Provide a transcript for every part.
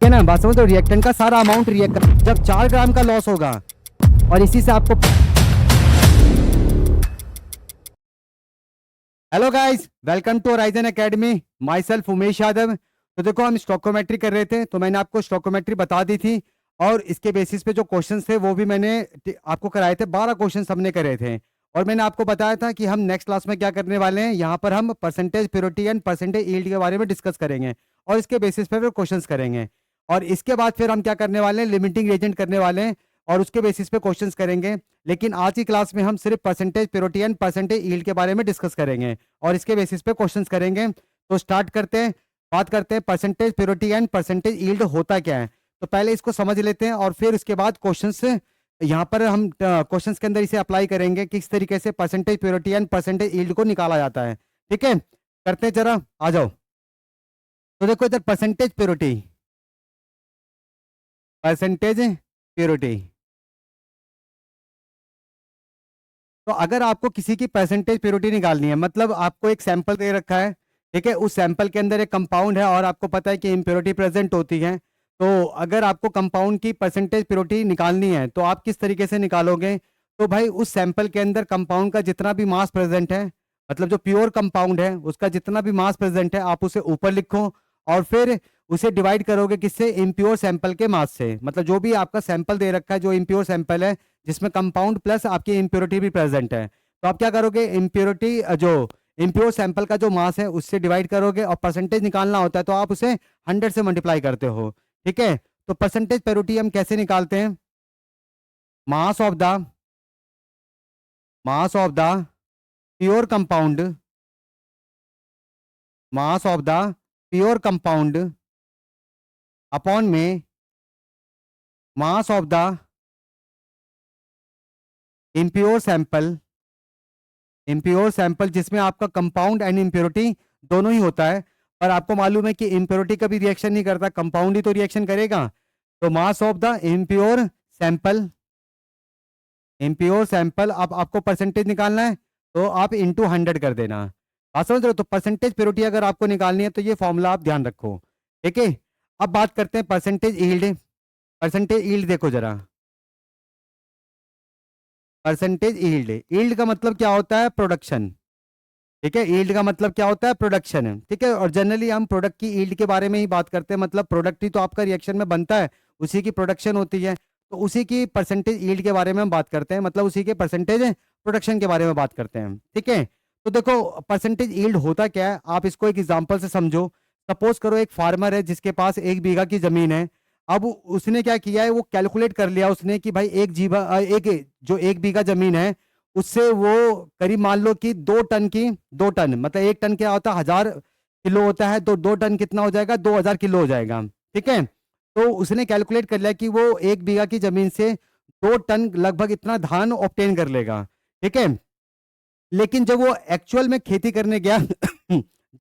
है ना, बात समझ रहे हो? रिएक्टेंट का सारा अमाउंट जब 4 ग्राम का लॉस होगा और इसी से आपको। Hello guys, welcome to Horizon Academy. Myself Umesh Yadav. तो देखो, हम स्टोकोमेट्री कर रहे थे, तो मैंने आपको स्टोकोमेट्री बता दी थी और इसके बेसिस पे जो क्वेश्चंस थे वो भी मैंने आपको कराए थे। 12 क्वेश्चंस हमने करे थे और मैंने आपको बताया था कि हम नेक्स्ट क्लास में क्या करने वाले हैं। यहाँ पर हम percentage purity and percentage yield के बारे में डिस्कस करेंगे और इसके बेसिस पे फिर क्वेश्चंस करेंगे। और इसके बाद फिर हम क्या करने वाले हैं, लिमिटिंग एजेंट करने वाले हैं और उसके बेसिस पे क्वेश्चंस करेंगे। लेकिन आज की क्लास में हम सिर्फ percentage purity and percentage yield के बारे में डिस्कस करेंगे और इसके बेसिस पे क्वेश्चंस करेंगे। तो स्टार्ट करते हैं, बात करते हैं percentage purity and percentage yield होता क्या है। तो पहले इसको समझ लेते हैं और फिर उसके बाद क्वेश्चंस यहाँ पर हम क्वेश्चंस के अंदर इसे अप्लाई करेंगे किस तरीके से percentage purity and percentage yield को निकाला जाता है। ठीक है, करते हैं, जरा आ जाओ। तो देखो इधर परसेंटेज प्योरिटी, परसेंटेज प्योरिटी। तो अगर आपको किसी की परसेंटेज प्योरिटी निकालनी है, मतलब आपको एक सैंपल दे रखा है, ठीक है, उस सैंपल के अंदर एक कंपाउंड है और आपको पता है कि इम्प्योरिटी प्रेजेंट होती है। तो अगर आपको कंपाउंड की परसेंटेज प्योरिटी निकालनी है तो आप किस तरीके से निकालोगे? तो भाई उस सैंपल के अंदर कंपाउंड का जितना भी मास प्रेजेंट है, मतलब जो प्योर कंपाउंड है उसका जितना भी मास प्रेजेंट है, आप उसे ऊपर लिखो और फिर उसे डिवाइड करोगे किससे? इम्प्योर सैंपल के मास से। मतलब जो भी आपका सैंपल दे रखा है, जो इम्प्योर सैंपल है जिसमें कंपाउंड प्लस आपकी इम्प्योरिटी भी प्रेजेंट है, तो आप क्या करोगे? इम्प्योरिटी जो इम्प्योर सैंपल का जो मास है उससे डिवाइड करोगे और परसेंटेज निकालना होता है तो आप उसे 100 से मल्टीप्लाई करते हो। ठीक है, तो परसेंटेज प्योरिटी हम कैसे निकालते हैं? Mass of the pure compound, mass of the pure compound upon में mass of the impure sample, impure sample जिसमें आपका कंपाउंड एंड इम्प्योरिटी दोनों ही होता है। पर आपको मालूम है कि इम्प्योरिटी कभी रिएक्शन नहीं करता, कंपाउंड ही तो रिएक्शन करेगा। तो मास of the impure sample, impure sample, अब आपको परसेंटेज निकालना है तो आप इंटू 100 कर देना। बात समझ रहे हो? तो परसेंटेज प्योरिटी अगर आपको निकालनी है तो ये फॉर्मूला आप ध्यान रखो। ठीक है, अब बात करते हैं परसेंटेज यील्ड। परसेंटेज यील्ड देखो जरा, परसेंटेज यील्ड, यील्ड का मतलब क्या होता है? प्रोडक्शन। ठीक है, यील्ड का मतलब क्या होता है? प्रोडक्शन है। ठीक है, और जनरली हम प्रोडक्ट की यील्ड के बारे में ही बात करते हैं, मतलब प्रोडक्ट ही तो आपका रिएक्शन में बनता है, उसी की प्रोडक्शन होती है, तो उसी की परसेंटेज यील्ड के बारे में हम बात करते हैं, मतलब उसी के परसेंटेज प्रोडक्शन के बारे में बात करते हैं। ठीक है, तो देखो परसेंटेज यील्ड होता क्या है, आप इसको एक एग्जाम्पल से समझो। सपोज करो एक फार्मर है जिसके पास 1 बीघा की जमीन है। अब उसने क्या किया है, वो कैलकुलेट कर लिया उसने कि भाई एक जो 1 बीघा जमीन है उससे वो करीब मान लो कि 2 टन की, 2 टन मतलब 1 टन क्या होता है? 1000 किलो होता है, तो 2 टन कितना हो जाएगा? 2000 किलो हो जाएगा। ठीक है, तो उसने कैलकुलेट कर लिया कि वो 1 बीघा की जमीन से 2 टन लगभग इतना धान ऑब्टेन कर लेगा। ठीक है, लेकिन जब वो एक्चुअल में खेती करने गया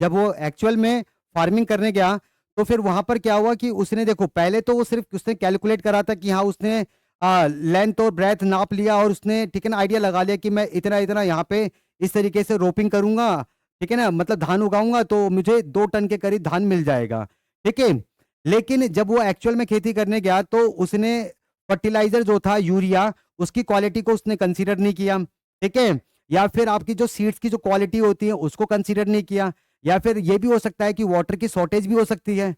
जब वो एक्चुअल में फार्मिंग करने गया तो फिर वहां पर क्या हुआ कि उसने, देखो पहले तो वो सिर्फ उसने कैलकुलेट करा था कि हाँ उसने लेंथ और ब्रेथ नाप लिया और उसने, ठीक है ना, आइडिया लगा लिया कि मैं इतना इतना यहाँ पे इस तरीके से रोपिंग करूंगा, ठीक है ना, मतलब धान उगाऊंगा तो मुझे 2 टन के करीब धान मिल जाएगा। ठीक है, लेकिन जब वो एक्चुअल में खेती करने गया तो उसने फर्टिलाइजर जो था यूरिया, उसकी क्वालिटी को उसने कंसीडर नहीं किया। ठीक है, या फिर आपकी जो सीड्स की जो क्वालिटी होती है उसको कंसीडर नहीं किया, या फिर ये भी हो सकता है कि वाटर की शॉर्टेज भी हो सकती है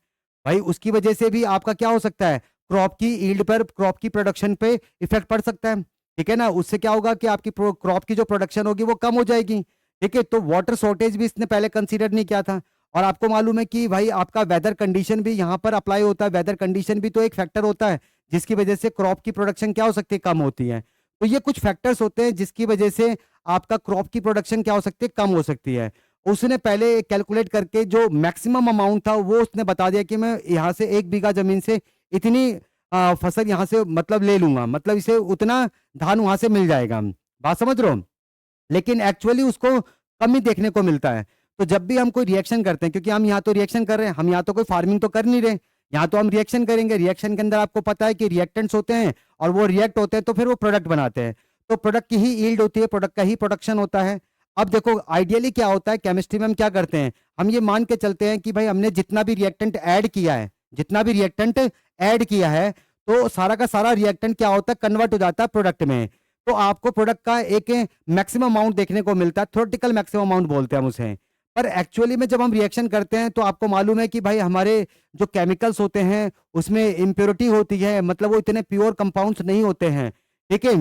भाई, उसकी वजह से भी आपका क्या हो सकता है? क्रॉप की यील्ड पर, क्रॉप की प्रोडक्शन पे इफेक्ट पड़ सकता है। ठीक है ना, उससे क्या होगा कि आपकी क्रॉप की जो प्रोडक्शन होगी वो कम हो जाएगी। ठीक है, तो वाटर शॉर्टेज भी इसने पहले कंसीडर नहीं किया था। और आपको मालूम है कि भाई आपका वेदर कंडीशन भी यहाँ पर अप्लाई होता है, वेदर कंडीशन भी तो एक फैक्टर होता है जिसकी वजह से क्रॉप की प्रोडक्शन क्या हो सकती है? कम होती है। तो ये कुछ फैक्टर्स होते हैं जिसकी वजह से आपका क्रॉप की प्रोडक्शन क्या हो सकती है? कम हो सकती है। उसने पहले कैलकुलेट करके जो मैक्सिमम अमाउंट था वो उसने बता दिया कि मैं यहाँ से 1 बीघा जमीन से इतनी फसल यहाँ से मतलब ले लूंगा, मतलब इसे उतना धान वहां से मिल जाएगा। बात समझ रहे हो? लेकिन एक्चुअली उसको कम ही देखने को मिलता है। तो जब भी हम कोई रिएक्शन करते हैं, क्योंकि हम यहाँ तो रिएक्शन कर रहे हैं, हम यहाँ तो कोई फार्मिंग तो कर नहीं रहे, यहाँ तो हम रिएक्शन करेंगे। रिएक्शन के अंदर आपको पता है कि रिएक्टेंट्स होते हैं और वो रिएक्ट होते हैं तो फिर वो प्रोडक्ट बनाते हैं, तो प्रोडक्ट की ही यील्ड होती है, प्रोडक्ट का ही प्रोडक्शन होता है। अब देखो आइडियली क्या होता है केमिस्ट्री में, हम क्या करते हैं, हम ये मान के चलते हैं कि भाई हमने जितना भी रिएक्टेंट ऐड किया है, जितना भी रिएक्टेंट ऐड किया है तो सारा का सारा रिएक्टेंट क्या होता है, कन्वर्ट हो जाता है प्रोडक्ट में। तो आपको प्रोडक्ट का एक मैक्सिमम अमाउंट देखने को मिलता है, थ्योरेटिकल मैक्सिमम अमाउंट बोलते हैं हम उसे। पर एक्चुअली में जब हम रिएक्शन करते हैं तो आपको मालूम है कि भाई हमारे जो केमिकल्स होते हैं उसमें इम्प्योरिटी होती है, मतलब वो इतने प्योर कंपाउंड्स नहीं होते हैं, ठीक है।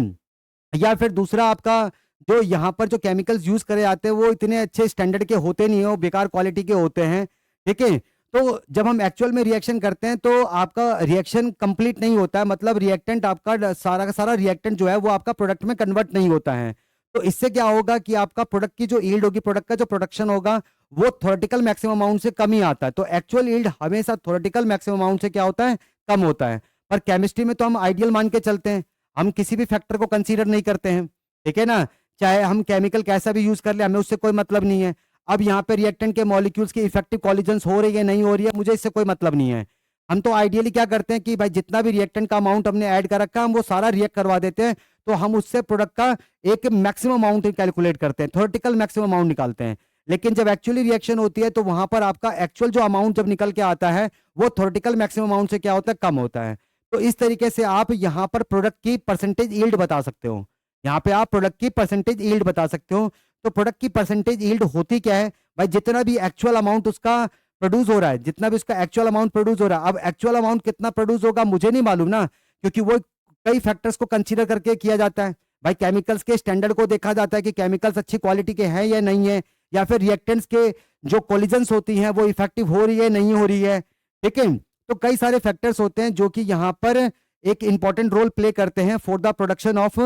या फिर दूसरा आपका जो यहाँ पर जो केमिकल्स यूज करे जाते हैं वो इतने अच्छे स्टैंडर्ड के होते नहीं है, वो बेकार क्वालिटी के होते हैं, ठीक है। तो जब हम एक्चुअल में रिएक्शन करते हैं तो आपका रिएक्शन कंप्लीट नहीं होता है, मतलब रिएक्टेंट आपका सारा का सारा रिएक्टेंट जो है वो आपका प्रोडक्ट में कन्वर्ट नहीं होता है। तो इससे क्या होगा कि आपका प्रोडक्ट की जो यील्ड होगी, प्रोडक्ट का जो प्रोडक्शन होगा वो थ्योरेटिकल मैक्सिमम अमाउंट से कम ही आता है। तो एक्चुअल यील्ड हमेशा थ्योरेटिकल मैक्सिमम अमाउंट से क्या होता है, कम होता है। पर केमिस्ट्री में तो हम आइडियल मान के चलते हैं, हम किसी भी फैक्टर को कंसीडर नहीं करते हैं, ठीक है ना। चाहे हम केमिकल कैसा भी यूज कर ले, हमें उससे कोई मतलब नहीं है। अब यहाँ पे रिएक्टेंट के मॉलिक्यूल्स की इफेक्टिव कॉलिजन्स हो रही है नहीं हो रही है, मुझे इससे कोई मतलब नहीं है। हम तो आइडियली क्या करते हैं कि भाई जितना भी रिएक्टेंट का अमाउंट हमने ऐड कर रखा है हम वो सारा रिएक्ट करवा देते हैं, तो हम उससे प्रोडक्ट का एक मैक्सिमम अमाउंट कैलकुलेट करते हैं, थ्योरेटिकल मैक्सिमम अमाउंट निकालते हैं। लेकिन जब एक्चुअली रिएक्शन होती है तो वहां पर आपका एक्चुअल जो अमाउंट जब निकल के आता है वो थ्योरेटिकल मैक्सिमम अमाउंट से क्या होता है, कम होता है। तो इस तरीके से आप यहाँ पर प्रोडक्ट की परसेंटेज यील्ड बता सकते हो, यहाँ पे आप प्रोडक्ट की परसेंटेज यील्ड बता सकते हो। तो प्रोडक्ट की परसेंटेज यील्ड होती क्या है भाई, जितना भी एक्चुअल अमाउंट उसका प्रोड्यूस हो रहा है, जितना भी उसका एक्चुअल अमाउंट प्रोड्यूस हो रहा है। अब एक्चुअल अमाउंट कितना प्रोड्यूस होगा मुझे नहीं मालूम ना, क्योंकि वो कई फैक्टर्स को कंसीडर करके किया जाता है। भाई केमिकल्स के स्टैंडर्ड को देखा जाता है कि केमिकल्स अच्छी क्वालिटी के हैं या नहीं है, या फिर रिएक्टेंट्स के जो कोलिजन्स होती हैं वो इफेक्टिव हो रही है नहीं हो रही है, ठीक है। तो कई सारे फैक्टर्स होते हैं जो कि यहाँ पर एक इंपॉर्टेंट रोल प्ले करते हैं for the production of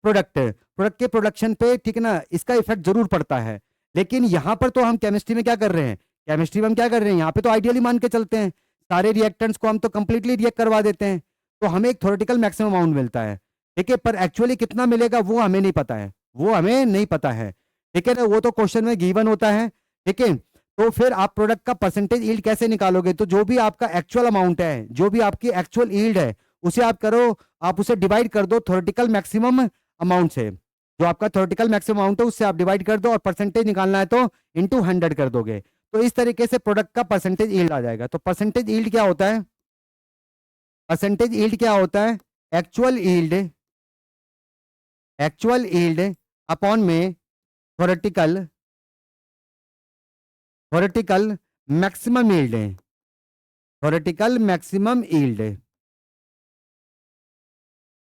product के प्रोडक्शन पे, ठीक है ना, इसका इफेक्ट जरूर पड़ता है। लेकिन यहाँ पर तो हम केमिस्ट्री में क्या कर रहे हैं, केमिस्ट्री में हम क्या कर रहे हैं, यहाँ पे तो आइडियली मान के चलते हैं, सारे रिएक्टेंट्स को हम तो कंप्लीटली रिएक्ट करवा देते हैं, तो हमें एक थ्योरेटिकल मैक्सिमम अमाउंट मिलता है, ठीक है। पर एक्चुअली कितना मिलेगा वो हमें नहीं पता है, वो हमें नहीं पता है, ठीक है ना, वो तो क्वेश्चन में गिवन होता है, ठीक है। तो फिर आप प्रोडक्ट का परसेंटेज यील्ड कैसे निकालोगे, तो जो भी आपका एक्चुअल अमाउंट है, जो भी आपकी एक्चुअल यील्ड है उसे आप करो, आप उसे डिवाइड कर दो थ्योरेटिकल मैक्सिमम अमाउंट से, जो आपका थ्योरेटिकल मैक्सिमम अमाउंट है उससे आप डिवाइड कर दो, और परसेंटेज निकालना है तो इनटू 100 कर दोगे, तो इस तरीके से प्रोडक्ट का परसेंटेज यील्ड आ जाएगा। तो परसेंटेज यील्ड क्या होता है, परसेंटेज यील्ड क्या होता है, एक्चुअल यील्ड अपॉन में थ्योरेटिकल मैक्सिमम यील्ड है, थ्योरेटिकल मैक्सिमम यील्ड है।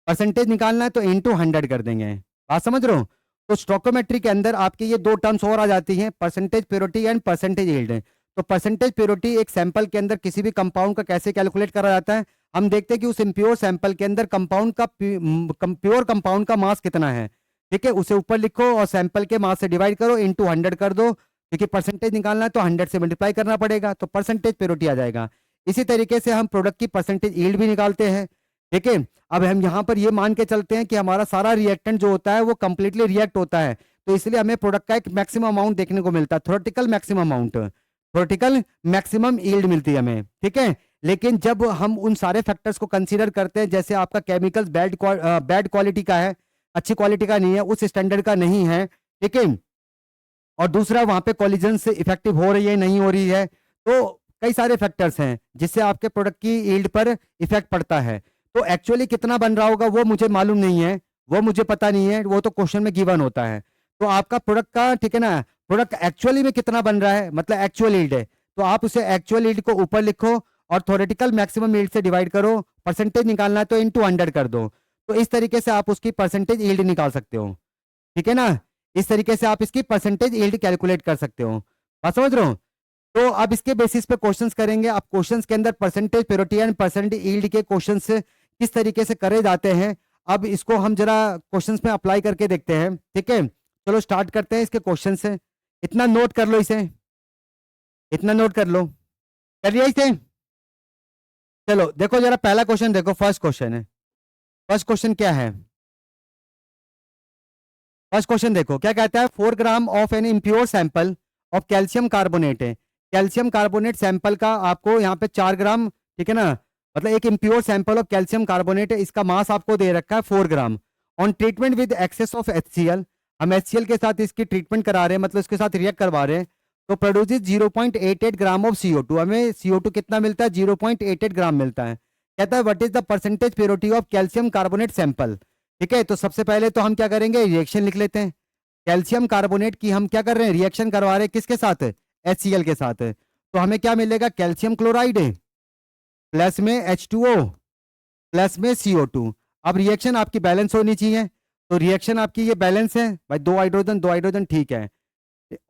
परसेंटेज निकालना है तो इनटू 100 कर देंगे, बात समझ रहे हो। तो स्टोइकोमेट्री के अंदर आपके ये दो टर्म्स और आ जाती हैं, percentage purity and percentage yield. तो परसेंटेज प्योरिटी एक सैंपल के अंदर किसी भी कंपाउंड का कैसे कैलकुलेट करा जाता है, हम देखते हैं कि उस इम्प्योर सैंपल के अंदर कंपाउंड का प्योर कंपाउंड का मास कितना है, ठीक है, उसे ऊपर लिखो और सैंपल के मास से डिवाइड करो, इनटू 100 कर दो, क्योंकि परसेंटेज निकालना है तो 100 से मल्टीप्लाई करना पड़ेगा, तो परसेंटेज प्योरिटी आ जाएगा। इसी तरीके से हम प्रोडक्ट की परसेंटेज यील्ड भी निकालते हैं, ठीक है। अब हम यहाँ पर ये मान के चलते हैं कि हमारा सारा रिएक्टेंट जो होता है वो कंप्लीटली रिएक्ट होता है, तो इसलिए हमें प्रोडक्ट का एक मैक्सिमम अमाउंट देखने को मिलता है, theoretical maximum amount, theoretical maximum yield मिलती है हमें, ठीक है। लेकिन जब हम उन सारे फैक्टर्स को कंसीडर करते हैं, जैसे आपका केमिकल्स बैड क्वालिटी का है, अच्छी क्वालिटी का नहीं है, उस स्टैंडर्ड का नहीं है, ठीक है, और दूसरा वहां पे कॉलिजन से इफेक्टिव हो रही है नहीं हो रही है, तो कई सारे फैक्टर्स हैं जिससे आपके प्रोडक्ट की यील्ड पर इफेक्ट पड़ता है। तो एक्चुअली कितना बन रहा होगा वो मुझे मालूम नहीं है, वो मुझे पता नहीं है, वो तो क्वेश्चन में गिवन होता है। तो आपका प्रोडक्ट का, ठीक है ना, प्रोडक्ट एक्चुअली में कितना बन रहा है, मतलब एक्चुअल यील्ड है, तो आप उसे एक्चुअल यील्ड को ऊपर लिखो और थ्योरेटिकल मैक्सिमम यील्ड से डिवाइड करो, परसेंटेज निकालना है तो इनटू 100 कर दो, तो इस तरीके से आप उसकी परसेंटेज यील्ड निकाल सकते हो, ठीक है ना। इस तरीके से आप इसकी परसेंटेज यील्ड कैलकुलेट कर सकते हो, बात समझ रहे हो। तो अब इसके बेसिस पे क्वेश्चंस करेंगे। अब क्वेश्चंस के अंदर percentage purity and percentage yield के क्वेश्चंस किस तरीके से करे जाते हैं, अब इसको हम जरा क्वेश्चंस में अप्लाई करके देखते हैं, ठीक है। चलो स्टार्ट करते हैं इसके क्वेश्चन से, इतना नोट कर लो, इसे इतना नोट कर लो, कर लिया इसे। चलो देखो जरा पहला क्वेश्चन देखो, फर्स्ट क्वेश्चन है, फर्स्ट क्वेश्चन क्या है, फर्स्ट क्वेश्चन देखो क्या कहता है, 4 gram of an impure sample of calcium carbonate है, कैल्शियम कार्बोनेट सैंपल का आपको यहाँ पे 4 ग्राम, ठीक है ना, मतलब एक impure sample of calcium carbonate है, इसका मास आपको दे रखा है 4 gram. On treatment with excess of HCl, हम HCl के साथ इसकी ट्रीटमेंट करा रहे हैं, मतलब इसके साथ रिएक्ट करवा रहे हैं, तो प्रोड्यूसेस 0.88 ग्राम ऑफ CO2। हमें CO2 कितना मिलता है? 0.88 ग्राम मिलता है। कहता है what is the percentage purity of calcium carbonate sample. ठीक है, तो सबसे पहले तो हम क्या करेंगे, रिएक्शन लिख लेते हैं। कैल्शियम कार्बोनेट की हम क्या कर रहे हैं, रिएक्शन करवा रहे हैं, किसके साथ? HCl के साथ। तो हमें क्या मिलेगा, कैल्शियम क्लोराइड प्लस में H2O प्लस में CO2। अब रिएक्शन आपकी बैलेंस होनी चाहिए, तो रिएक्शन आपकी ये बैलेंस है भाई, दो हाइड्रोजन ठीक है।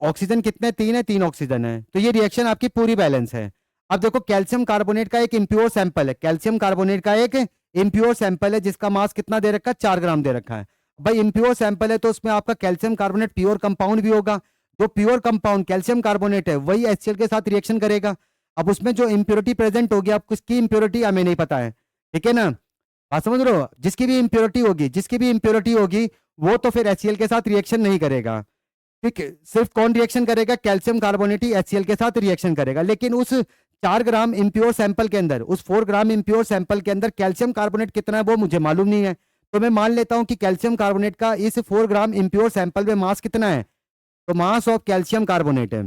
ऑक्सीजन कितने? 3 है, 3 ऑक्सीजन है, तो ये रिएक्शन आपकी पूरी बैलेंस है। अब देखो कैल्शियम कार्बोनेट का एक इम्प्योर सैंपल है, कैल्शियम कार्बोनेट का एक इम्प्योर सैंपल है जिसका मास कितना दे रखा है? 4 ग्राम दे रखा है। भाई इम्प्योर सैंपल है तो उसमें आपका कैल्शियम कार्बोनेट प्योर कंपाउंड भी होगा। जो प्योर कंपाउंड कैल्शियम कार्बोनेट है वही HCl के साथ रिएक्शन करेगा। अब उसमें जो इम्प्योरिटी प्रेजेंट होगी, अब किसकी इम्प्योरिटी हमें नहीं पता है, ठीक है ना, बात समझ रहे हो? जिसकी भी इम्प्योरिटी होगी वो तो फिर HCl के साथ रिएक्शन नहीं करेगा। ठीक है, सिर्फ कौन रिएक्शन करेगा? कैल्शियम कार्बोनेट ही HCl के साथ रिएक्शन करेगा। लेकिन उस 4 ग्राम इम्प्योर सैंपल के अंदर, उस 4 ग्राम इम्प्योर सैंपल के अंदर कैल्शियम कार्बोनेट कितना है वो मुझे मालूम नहीं है। तो मैं मान लेता हूं कि कैल्शियम कार्बोनेट का इस 4 ग्राम इम्प्योर सैंपल में मास कितना है। तो मास ऑफ कैल्शियम कार्बोनेट है,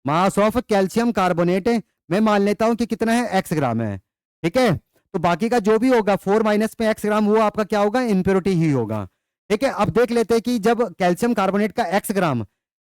मास ऑफ कैल्शियम कार्बोनेट मैं मान लेता हूं कि कितना है, x ग्राम है। ठीक है, तो बाकी का जो भी होगा 4 माइनस में x ग्राम, वो आपका क्या होगा, इम्प्योरिटी ही होगा। ठीक है, अब देख लेते हैं कि जब कैल्शियम कार्बोनेट का x ग्राम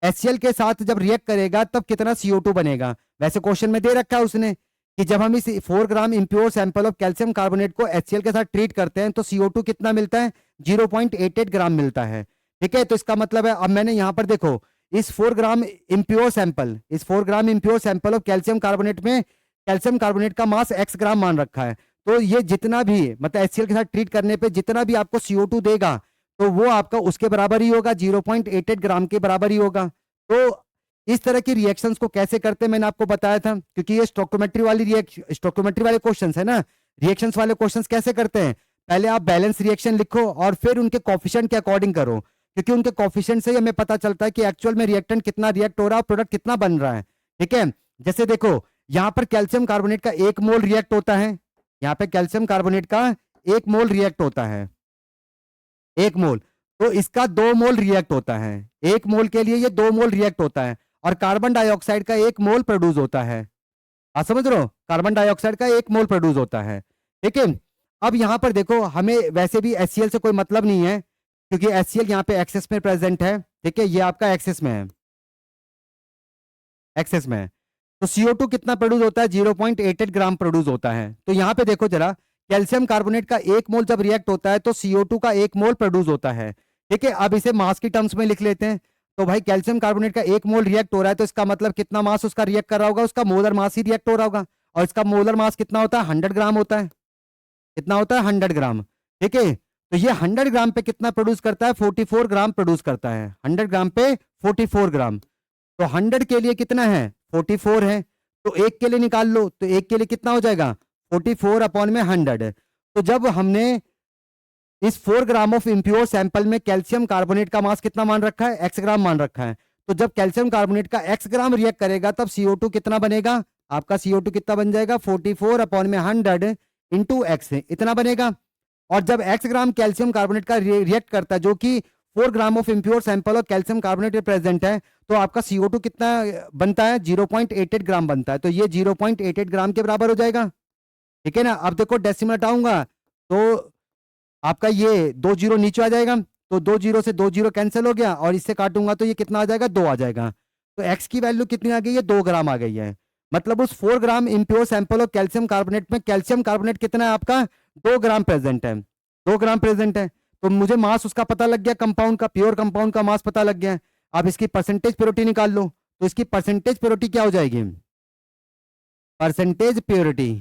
HCl के साथ जब रिएक्ट करेगा तब कितना CO2 बनेगा। वैसे क्वेश्चन में दे रखा है उसने कि जब हम इस 4 gram impure sample of calcium carbonate को HCl के साथ ट्रीट करते हैं तो CO2 कितना मिलता है, 0.88 ग्राम मिलता है। ठीक है, तो इसका मतलब है, अब मैंने यहां पर देखो इस 4 ग्राम इम्प्योर सैंपल, इस 4 gram impure sample of calcium carbonate में कैल्शियम कार्बोनेट का मास x ग्राम मान रखा है। तो ये जितना भी मतलब HCl के साथ ट्रीट करने पे जितना भी आपको CO2 देगा तो वो आपका उसके बराबर ही होगा, 0.88 ग्राम के बराबर ही होगा। तो इस तरह की रिएक्शंस को कैसे करते हैं मैंने आपको बताया था, क्योंकि ये स्टोकियोमेट्री वाले क्वेश्चंस है ना। रिएक्शंस वाले क्वेश्चंस कैसे करते हैं, पहले आप बैलेंस रिएक्शन लिखो और फिर उनके कोफिशिएंट के अकॉर्डिंग करो, क्योंकि उनके कोफिशिएंट से ही हमें पता चलता है कि एक्चुअल में रिएक्टेंट कितना रिएक्ट हो रहा है, प्रोडक्ट कितना बन रहा है। ठीक है, जैसे देखो यहाँ पर कैल्शियम कार्बोनेट का 1 मोल रिएक्ट होता है, यहाँ पे कैल्शियम कार्बोनेट का 1 मोल रिएक्ट होता है, 1 मोल, तो इसका 2 मोल रिएक्ट होता है। 1 मोल के लिए ये 2 मोल रिएक्ट होता है, और कार्बन डाइऑक्साइड का 1 मोल प्रोड्यूस होता है। आप समझ रहे हो, कार्बन डाइऑक्साइड का 1 मोल प्रोड्यूस होता है। ठीक है, अब यहां पर देखो हमें वैसे भी HCl से कोई मतलब नहीं है, क्योंकि HCl यहाँ पे एक्सेस में प्रेजेंट है। ठीक है, ये आपका एक्सेस में है, एक्सेस में है। तो CO2 कितना प्रोड्यूस होता है, 0.88 ग्राम प्रोड्यूस होता है। तो यहाँ पे देखो जरा, कैल्शियम कार्बोनेट का 1 मोल जब रिएक्ट होता है तो CO2 का 1 मोल प्रोड्यूस होता है। ठीक है, अब इसे मास की टर्म्स में लिख लेते हैं। तो भाई कैल्शियम कार्बोनेट का 1 मोल रिएक्ट हो रहा है तो इसका मतलब कितना मास उसका रिएक्ट कर रहा होगा, उसका मोलर मास ही रिएक्ट हो रहा होगा। और इसका मोलर मास कितना होता है, 100 ग्राम होता है। कितना होता है, 100 ग्राम। ठीक है, तो ये 100 ग्राम पे कितना प्रोड्यूस करता है, 44 ग्राम प्रोड्यूस करता है। 100 ग्राम पे 44 ग्राम, तो 100 के लिए कितना है, 44 है। तो एक के लिए निकाल लो, तो एक के लिए कितना हो जाएगा, 44 अपॉन में 100। तो जब हमने इस 4 ग्राम ऑफ इम्प्योर सैंपल में कैल्शियम कार्बोनेट का मास कितना मान रखा है, x ग्राम मान रखा है। तो जब कैल्शियम कार्बोनेट का x ग्राम रिएक्ट करेगा तब CO2 कितना बनेगा, आपका CO2 कितना बन जाएगा, 44 अपॉन में 100 इंटू एक्स, इतना बनेगा। और जब x ग्राम कैल्शियम कार्बोनेट का रिएक्ट करता है, जो कि 4 ग्राम ऑफ इम्प्योर सैंपल और कैल्शियम कार्बोनेट प्रेजेंट है, तो आपका CO2 कितना बनता है, 0.88 ग्राम बनता है। तो ये 0.88 ग्राम के बराबर हो जाएगा। ठीक है ना, अब देखो डेसिमल हटाऊंगा तो आपका ये 2 जीरो नीचे आ जाएगा, तो 2 जीरो से 2 जीरो कैंसिल हो गया, और इससे काटूंगा तो ये कितना आ जाएगा, 2 आ जाएगा। तो x की वैल्यू कितनी आ गई है, 2 ग्राम आ गई है। मतलब उस 4 gram impure sample of calcium carbonate में कैल्शियम कार्बोनेट कितना है आपका, 2 ग्राम प्रेजेंट है, 2 ग्राम प्रेजेंट है। तो मुझे मास उसका पता लग गया, कंपाउंड का, प्योर कंपाउंड का मास पता लग गया। अब इसकी परसेंटेज प्योरिटी निकाल लो, तो इसकी परसेंटेज प्योरिटी क्या हो जाएगी, परसेंटेज प्योरिटी,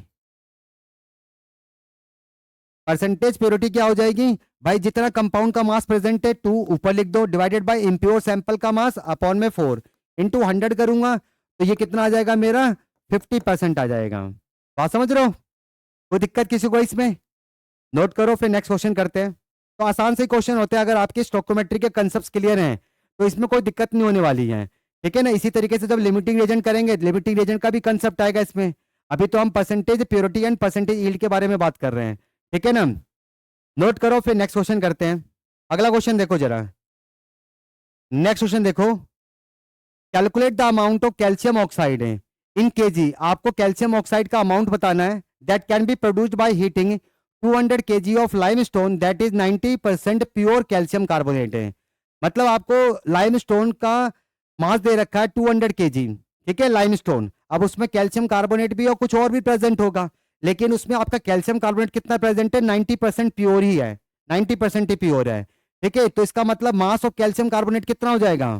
परसेंटेज प्योरिटी क्या हो जाएगी भाई, जितना कंपाउंड का मास प्रेजेंट है 2 ऊपर लिख दो, डिवाइडेड बाय इम्प्योर सैंपल का मास अपॉन में 4 इंटू 100 करूंगा, तो ये कितना आ जाएगा मेरा, 50% आ जाएगा। बात समझ रहे हो, कोई दिक्कत किसी को इसमें, नोट करो फिर नेक्स्ट क्वेश्चन करते हैं। तो आसान से क्वेश्चन होते हैं, अगर आपके स्टोकियोमेट्री के कंसेप्ट क्लियर हैं तो इसमें कोई दिक्कत नहीं होने वाली है। ठीक है ना, इसी तरीके से जब लिमिटिंग रिएजेंट करेंगे, लिमिटिंग रिएजेंट का भी कंसेप्ट आएगा इसमें। अभी तो हम percentage purity and percentage yield के बारे में बात कर रहे हैं। ठीक है ना, नोट करो फिर नेक्स्ट क्वेश्चन करते हैं। अगला क्वेश्चन देखो जरा, नेक्स्ट क्वेश्चन देखो, calculate the amount of calcium oxide है इन केजी, आपको कैल्शियम ऑक्साइड का अमाउंट बताना है that can be produced by heating 200 KG of limestone that is 90% pure calcium carbonate है। मतलब आपको लाइमस्टोन का मास दे रखा है 200 केजी, ठीक है, लाइमस्टोन। अब उसमें कैल्शियम कार्बोनेट भी और कुछ और भी प्रेजेंट होगा, लेकिन उसमें आपका कैल्शियम कार्बोनेट कितना प्रेजेंट है, 90% प्योर ही है, 90% ही प्योर है, ठीक है। तो इसका मतलब मास ऑफ कैल्शियम कार्बोनेट कितना हो जाएगा,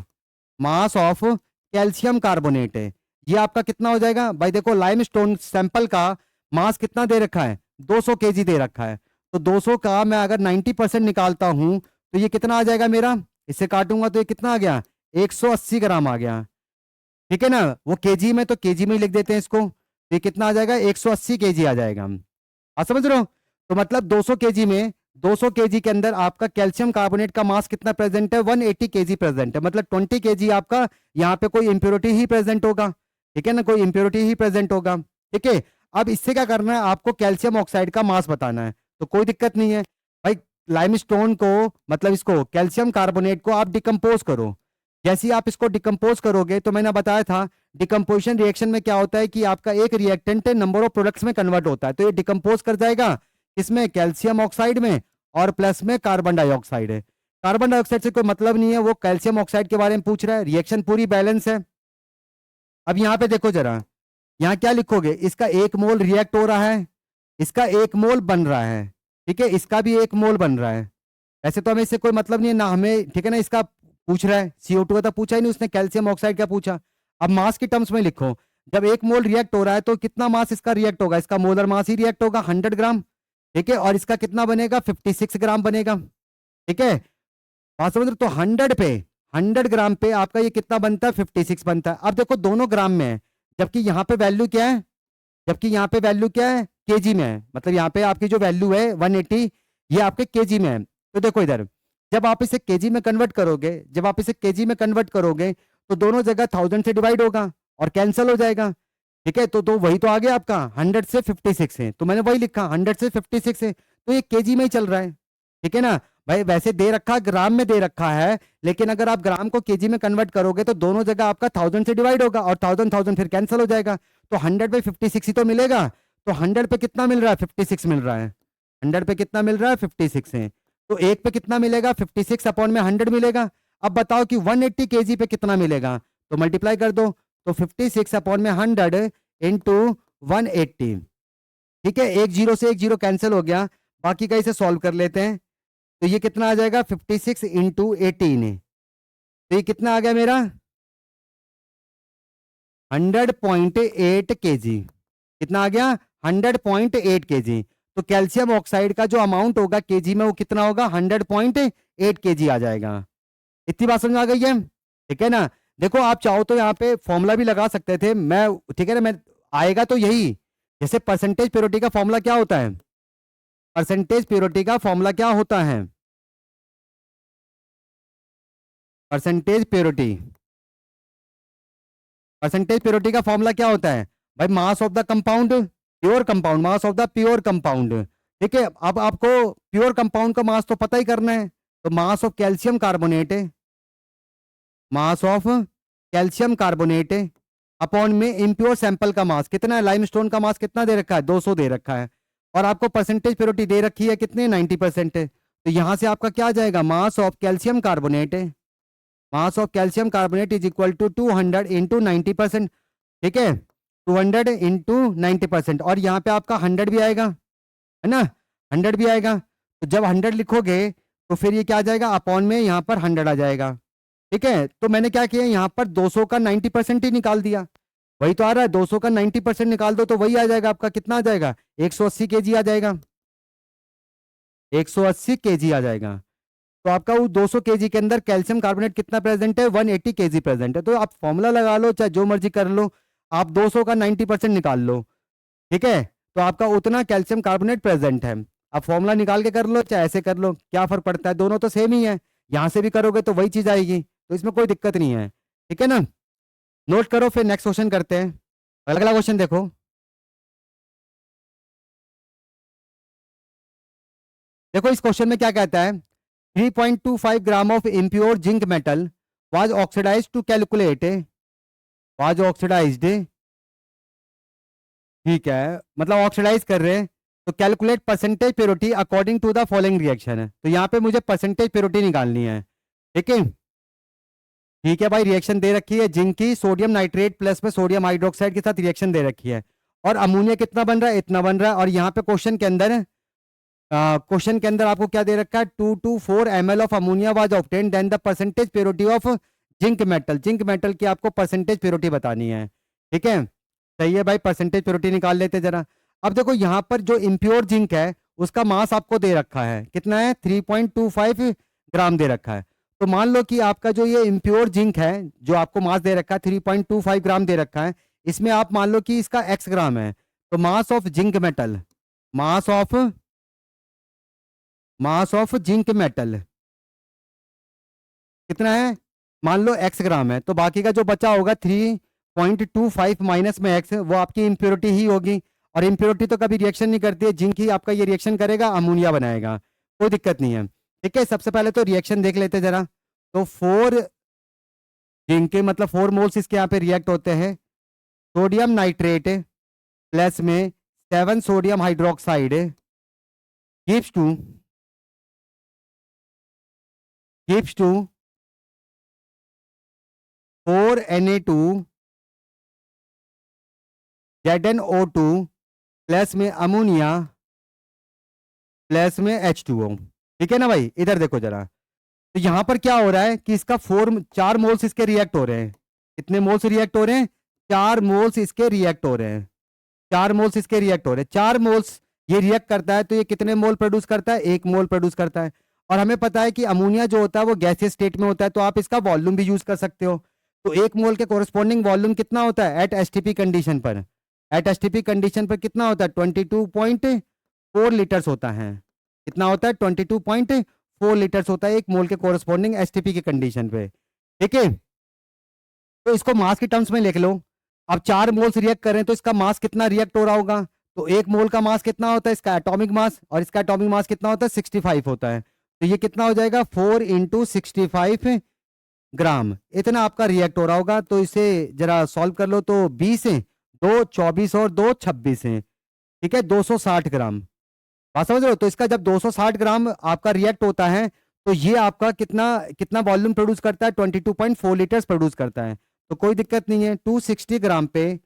मास ऑफ कैल्शियम कार्बोनेट है, ये आपका कितना हो जाएगा भाई। देखो लाइमस्टोन सैंपल का मास कितना दे रखा है, 200 केजी दे रखा है। तो 200 का मैं अगर 90% निकालता हूं तो ये कितना आ जाएगा मेरा, इससे काटूंगा तो ये कितना आ गया, 180 ग्राम आ गया, ठीक है ना। वो केजी में तो केजी में ही लिख देते हैं इसको, तो ये कितना आ जाएगा, 180 केजी आ जाएगा। आप समझ रहे हो। तो मतलब 200 केजी में, 200 केजी के अंदर आपका कैल्शियम कार्बोनेट का मास कितना प्रेजेंट है, 180 केजी प्रेजेंट है। मतलब 20 केजी आपका यहाँ पे कोई इंप्योरिटी ही प्रेजेंट होगा, ठीक है ना, कोई इंप्योरिटी ही प्रेजेंट होगा, ठीक है। अब इससे क्या करना है, आपको कैल्शियम ऑक्साइड का मास बताना है, तो कोई दिक्कत नहीं है भाई। लाइमस्टोन को, मतलब इसको कैल्शियम कार्बोनेट को आप डिकम्पोज करो। जैसे ही आप इसको डिकम्पोज करोगे, तो मैंने बताया था डिकम्पोजिशन रिएक्शन में क्या होता है कि आपका एक रिएक्टेंट नंबर ऑफ प्रोडक्ट्स में कन्वर्ट होता है, तो ये डिकम्पोज कर जाएगा इसमें कैल्शियम ऑक्साइड में, और प्लस में कार्बन डाइऑक्साइड है। कार्बन डाइऑक्साइड से कोई मतलब नहीं है, वो कैल्शियम ऑक्साइड के बारे में पूछ रहा है, रिएक्शन पूरी बैलेंस है। अब यहाँ पे देखो जरा, यहाँ क्या लिखोगे, इसका 1 मोल रिएक्ट हो रहा है, इसका 1 मोल बन रहा है, ठीक है, इसका भी 1 मोल बन रहा है। ऐसे तो हमें इससे कोई मतलब नहीं है ना हमें, ठीक है ना। इसका पूछ रहा है CO2 का तो पूछा ही नहीं उसने, कैल्शियम ऑक्साइड का पूछा। अब मास के टर्म्स में लिखो, जब 1 मोल रिएक्ट हो रहा है तो कितना मास इसका रिएक्ट होगा, इसका मोलर मास ही रिएक्ट होगा 100 ग्राम, ठीक है। और इसका कितना बनेगा, 56 ग्राम बनेगा, ठीक है। बात समझ रहे हो? तो 100 पे, 100 ग्राम पे आपका ये कितना बनता है, 56 बनता है। अब देखो दोनों ग्राम में है, जबकि यहाँ पे वैल्यू क्या है, जबकि यहाँ पे वैल्यू क्या है, केजी में है। मतलब यहाँ पे आपकी जो वैल्यू है 180, ये आपके केजी में है। तो देखो इधर, जब आप इसे केजी में कन्वर्ट करोगे, जब आप इसे केजी में कन्वर्ट करोगे, तो दोनों जगह 1000 से डिवाइड होगा और कैंसिल हो जाएगा, ठीक है। तो वही तो आ गया आपका, 100 से 56 है, तो मैंने वही लिखा 100 से 56 है, तो ये केजी में ही चल रहा है, ठीक है ना भाई। वैसे दे रखा ग्राम में दे रखा है, लेकिन अगर आप ग्राम को केजी में कन्वर्ट करोगे तो दोनों जगह आपका 1000 से डिवाइड होगा और 1000 फिर कैंसिल हो जाएगा, तो 100 पे 56 ही तो मिलेगा। तो 100 पे कितना मिल रहा है, 56 मिल रहा है। 100 पे कितना मिल रहा है, 56 है। तो एक पे कितना मिलेगा, 56 अपॉन में 100 मिलेगा। अब बताओ कि 180 केजी पे कितना मिलेगा, तो मल्टीप्लाई कर दो, तो 56 अपॉन में 100 इंटू 180, ठीक है। एक जीरो से एक जीरो कैंसिल हो गया, बाकी का इसे सॉल्व कर लेते हैं। तो ये कितना आ जाएगा, 56 इंटू 18 है, तो ये कितना आ गया मेरा, 100.8 केजी। कितना आ गया, 100.8 केजी। तो कैल्शियम ऑक्साइड का जो अमाउंट होगा केजी में, वो कितना होगा, 100.8 केजी आ जाएगा। इतनी बात समझ में आ गई है, ठीक है ना। देखो आप चाहो तो यहाँ पे फॉर्मूला भी लगा सकते थे मैं, ठीक है ना। मैं आएगा तो यही, जैसे परसेंटेज प्योरिटी का फॉर्मूला क्या होता है, परसेंटेज प्योरिटी का फॉर्मूला क्या होता है, परसेंटेज प्योरिटी, परसेंटेज प्योरिटी का फॉर्मूला क्या होता है भाई, मास of the compound, pure compound, mass of the pure compound, ठीक है। अब आपको प्योर कंपाउंड का मास तो पता ही करना है, तो मास of calcium carbonate, mass of calcium carbonate upon में इम्प्योर सैंपल का मास कितना है, लाइमस्टोन का मास कितना दे रखा है, 200 दे रखा है, और आपको परसेंटेज प्योरिटी दे रखी है कितने, 90% है। तो यहां से आपका क्या आ जाएगा, mass of calcium carbonate, mass of calcium carbonate is equal to 200 into 90%, ठीक है, 200 इंटू 90%, और यहाँ पे आपका 100 भी आएगा, है ना, 100 भी आएगा। तो जब 100 लिखोगे तो फिर ये क्या आ जाएगा, अपॉन में यहाँ पर 100 आ जाएगा, ठीक है। तो मैंने क्या किया, यहाँ पर 200 का 90% ही निकाल दिया, वही तो आ रहा है, 200 का 90% निकाल दो तो वही आ जाएगा आपका, कितना आ जाएगा, 180 केजी आ जाएगा, 180 केजी आ जाएगा। तो आपका वो 200 केजी के अंदर कैल्शियम कार्बोनेट कितना प्रेजेंट है, 180 केजी प्रेजेंट है। तो आप फॉर्मूला लगा लो चाहे जो मर्जी कर लो, आप 200 का 90% निकाल लो, ठीक है। तो आपका उतना कैल्शियम कार्बोनेट प्रेजेंट है। आप फॉर्मूला निकाल के कर लो चाहे ऐसे कर लो, क्या फर्क पड़ता है, दोनों तो सेम ही है, यहाँ से भी करोगे तो वही चीज आएगी, तो इसमें कोई दिक्कत नहीं है, ठीक है ना। नोट करो, फिर नेक्स्ट क्वेश्चन करते हैं। अगला क्वेश्चन देखो, देखो इस क्वेश्चन में क्या कहता है, 3.25 gram of impure zinc metal was oxidized to calculate was oxidised, ठीक है, मतलब ऑक्सीडाइज कर रहे हैं। तो calculate percentage purity according to the following reaction है, तो यहाँ पे मुझे परसेंटेज प्योरिटी निकालनी है। ठीक है, ठीक है भाई, रिएक्शन दे रखी है जिंक की सोडियम नाइट्रेट प्लस में सोडियम हाइड्रोक्साइड के साथ रिएक्शन दे रखी है, और अमोनिया कितना बन रहा है, इतना बन रहा है। और यहाँ पे क्वेश्चन के अंदर आपको क्या दे रखा है, 2 to 4 ml of ammonia was obtained, then the percentage purity of zinc metal की आपको परसेंटेज प्योरिटी बतानी है। ठीक है, सही है भाई, परसेंटेज प्योरिटी निकाल लेते जरा। अब देखो यहाँ पर जो इम्प्योर जिंक है उसका मास आपको दे रखा है, कितना है, 3.25 ग्राम दे रखा है। तो मान लो कि आपका जो ये इम्प्योर जिंक है जो आपको मास दे रखा है 3.25 ग्राम दे रखा है, इसमें आप मान लो कि इसका x ग्राम है। तो मास ऑफ जिंक मेटल कितना है, मान लो x ग्राम है, तो बाकी का जो बचा होगा 3.25 माइनस में x, वो आपकी इम्प्योरिटी ही होगी। और इम्प्योरिटी तो कभी रिएक्शन नहीं करती है, जिंक ही आपका ये रिएक्शन करेगा, अमोनिया बनाएगा, कोई दिक्कत नहीं है। ठीक है, सबसे पहले तो रिएक्शन देख लेते जरा। तो 4 जिंक के मतलब 4 मोल्स इसके यहाँ पे रिएक्ट होते हैं, सोडियम नाइट्रेट प्लस में 7 sodium hydroxide gives to 4Na2 ZnO2 plus में अमोनिया प्लस में H2O। ठीक है ना भाई, इधर देखो जरा। तो यहां पर क्या हो रहा है कि इसका 4 मोल्स इसके रिएक्ट हो रहे हैं। कितने मोल्स रिएक्ट हो रहे हैं, 4 मोल्स इसके रिएक्ट हो रहे हैं, 4 मोल्स इसके रिएक्ट हो रहे हैं। 4 मोल्स ये रिएक्ट करता है तो ये कितने मोल प्रोड्यूस करता है, 1 मोल प्रोड्यूस करता है। और हमें पता है कि अमोनिया जो होता है वो गैसियस स्टेट में होता है, तो आप इसका वॉल्यूम भी यूज कर सकते हो। तो 1 मोल के कोरस्पॉन्डिंग वॉल्यूम कितना होता है एट एसटीपी कंडीशन पर, एट एसटीपी कंडीशन पर कितना होता है, 22.4 लीटर्स होता है। कितना होता है, 22.4 लीटर्स होता है 1 मोल के कोरस्पॉन्डिंग एसटीपी की कंडीशन पे। ठीक है, तो इसको मास के टर्म्स में लिख लो। अब 4 मोल्स रिएक्ट कर रहे हैं तो इसका मास कितना रिएक्ट हो रहा होगा, तो 1 मोल का मास कितना होता है इसका एटॉमिक मास, और इसका एटॉमिक मास कितना होता है 65 होता है। तो ये कितना हो जाएगा 4 × 65 ग्राम, इतना आपका रिएक्ट हो रहा होगा। तो इसे जरा सॉल्व कर लो, तो 20 है, 2 24 और 2 26 है। ठीक है, 260 ग्राम, बात समझ रहे हो। तो इसका जब 260 ग्राम आपका रिएक्ट होता है तो ये आपका कितना कितना वॉल्यूम प्रोड्यूस करता है, 22.4 लीटर्स प्रोड्यूस करता है। तो कोई दिक्कत नहीं है, 260 ग्राम पे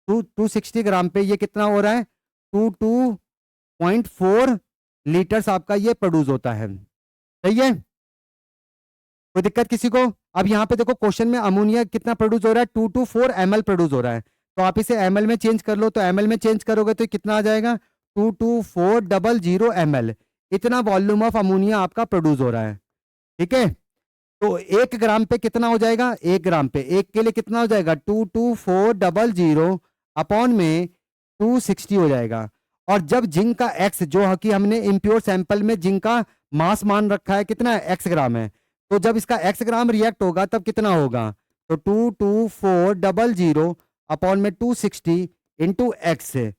260 ग्राम पे ये कितना हो रहा है, 22.4 लीटर्स आपका ये प्रोड्यूस होता है। सही है, कोई दिक्कत किसी को। अब यहाँ पे देखो क्वेश्चन में अमोनिया कितना प्रोड्यूस हो रहा है, 2 to 4 ml प्रोड्यूस हो रहा है। तो आप इसे ml में चेंज कर लो, तो ml में चेंज करोगे तो कितना आ जाएगा, 22400 ml, इतना वॉल्यूम ऑफ अमोनिया आपका प्रोड्यूस हो रहा है। ठीक है, तो 1 ग्राम पे कितना हो जाएगा, 1 ग्राम पे एक के लिए कितना हो जाएगा, 22400 अपॉन में 260 हो जाएगा। और जब जिंक का एक्स जो कि हमने इम्प्योर सैंपल में जिंक का मास मान रखा है कितना है, x ग्राम है, तो जब इसका x ग्राम रिएक्ट होगा तब कितना होगा, तो 22400 अपॉन में 260 इंटू एक्स है।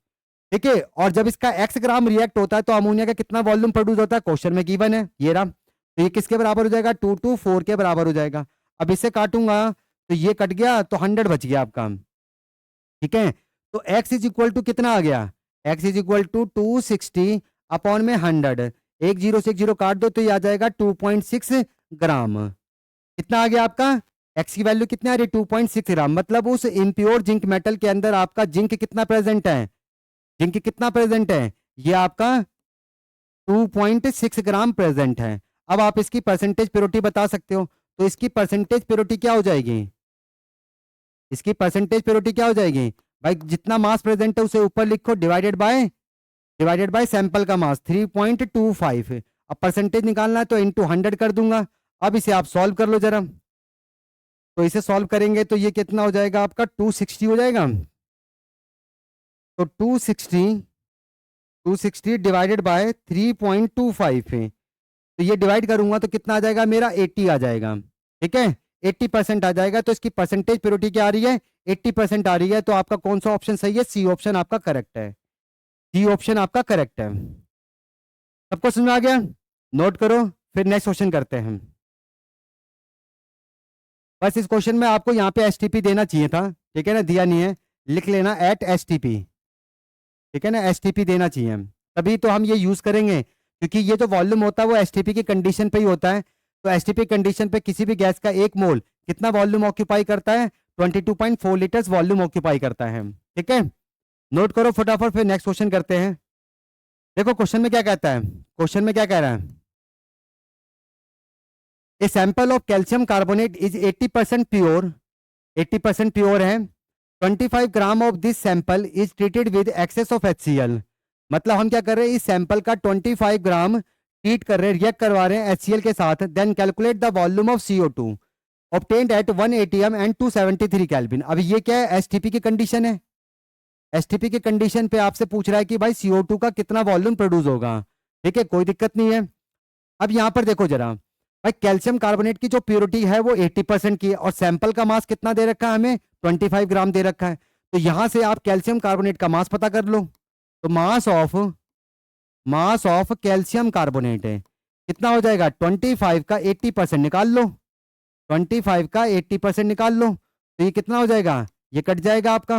ठीक है, और जब इसका x ग्राम रिएक्ट होता है तो अमोनिया का कितना वॉल्यूम प्रोड्यूस होता है, क्वेश्चन में गिवन है ये रहा। तो ये किसके बराबर हो जाएगा, 224 के बराबर हो जाएगा। अब इसे काटूंगा तो ये कट गया तो 100 बच गया आपका। ठीक है, तो x इज इक्वल टू कितना आ गया, x is equal to 260 upon में 100, एक जीरो से एक जीरो काट दो तो ये आ जाएगा 2.6 ग्राम। कितना आ गया आपका, x की वैल्यू कितनी आ रही है, 2.6 ग्राम। मतलब उस इम्प्योर जिंक मेटल के अंदर आपका जिंक कितना प्रेजेंट है, जिंक कितना प्रेजेंट है, ये आपका 2.6 ग्राम प्रेजेंट है। अब आप इसकी परसेंटेज प्योरिटी बता सकते हो, तो इसकी परसेंटेज प्योरिटी क्या हो जाएगी, इसकी परसेंटेज प्योरिटी क्या हो जाएगी भाई, जितना मास प्रेजेंट है उसे ऊपर लिखो, डिवाइडेड बाय सैंपल का मास 3.25। अब परसेंटेज निकालना है तो इंटू 100 कर दूंगा। अब इसे आप सॉल्व कर लो जरा, तो इसे सॉल्व करेंगे तो ये कितना हो जाएगा आपका 260 हो जाएगा। तो 260 डिवाइडेड बाय 3.25 है, तो ये डिवाइड करूंगा तो कितना आ जाएगा मेरा 80 आ जाएगा। ठीक है, 80% आ जाएगा। तो इसकी परसेंटेज प्योरिटी क्या आ रही है, 80% आ रही है। तो आपका कौन सा ऑप्शन सही है, सी ऑप्शन आपका करेक्ट है, सी ऑप्शन आपका करेक्ट है। सबको समझ में आ गया, नोट करो, फिर नेक्स्ट क्वेश्चन करते हैं। बस इस क्वेश्चन में आपको यहाँ पे एसटीपी देना चाहिए था। ठीक है ना, दिया नहीं है, लिख लेना एट STP, ठीक है ना, STP देना चाहिए, तभी तो हम ये यूज करेंगे, क्योंकि ये जो वॉल्यूम होता है वो STP की कंडीशन पे ही होता है। तो STP कंडीशन पे किसी भी गैस का एक मोल कितना वॉल्यूम ऑक्यूपाई करता है, 22.4 लीटर्स वॉल्यूम ऑक्यूपाई करता है। ठीक है, नोट करो फटाफट, फिर नेक्स्ट क्वेश्चन करते हैं। देखो क्वेश्चन में क्या कहता है, क्वेश्चन में क्या कह रहा है, a sample of calcium carbonate is 80% pure, 80% pure है, 25 gram of this sample is treated with excess of HCl। मतलब हम क्या कर रहे हैं, इस सैंपल का 25 ग्राम ट्रीट कर रहे हैं, रिएक्ट करवा रहे हैं HCl के साथ, then calculate the volume of CO2 obtained at 1 atm and 273 kelvin. अब ये क्या है, STP की कंडीशन है, STP की कंडीशन पे आपसे पूछ रहा है कि भाई CO2 का कितना वॉल्यूम प्रोड्यूस होगा। ठीक है, कोई दिक्कत नहीं है। अब यहाँ पर देखो जरा, भाई कैल्शियम कार्बोनेट की जो प्योरिटी है वो 80% की है, और सैंपल का मास कितना दे रखा है हमें, 25 ग्राम दे रखा है। तो यहां से आप कैल्शियम कार्बोनेट का मास पता कर लो। तो मास ऑफ कैल्शियम कार्बोनेट है कितना हो जाएगा, 25 का 80% निकाल लो, 25 का 80% निकाल लो, तो ये कितना हो जाएगा, ये कट जाएगा आपका,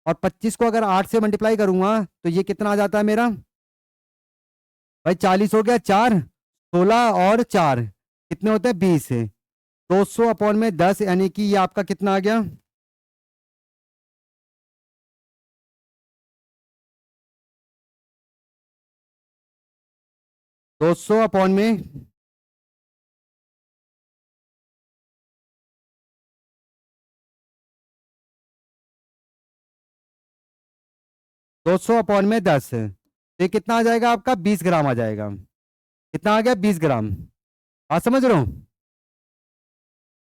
और 25 को अगर 8 से मल्टीप्लाई करूंगा तो ये कितना आ जाता है मेरा, भाई 40 हो गया, 4 16 और 4 कितने होते हैं, 20 है, 200 अपॉन में 10, यानी कि ये आपका कितना आ गया, 200 अपॉन में 200 अपॉन में 10, तो ये कितना आ जाएगा आपका, 20 ग्राम आ जाएगा। कितना आ गया, 20 ग्राम। आप समझ रहे हो,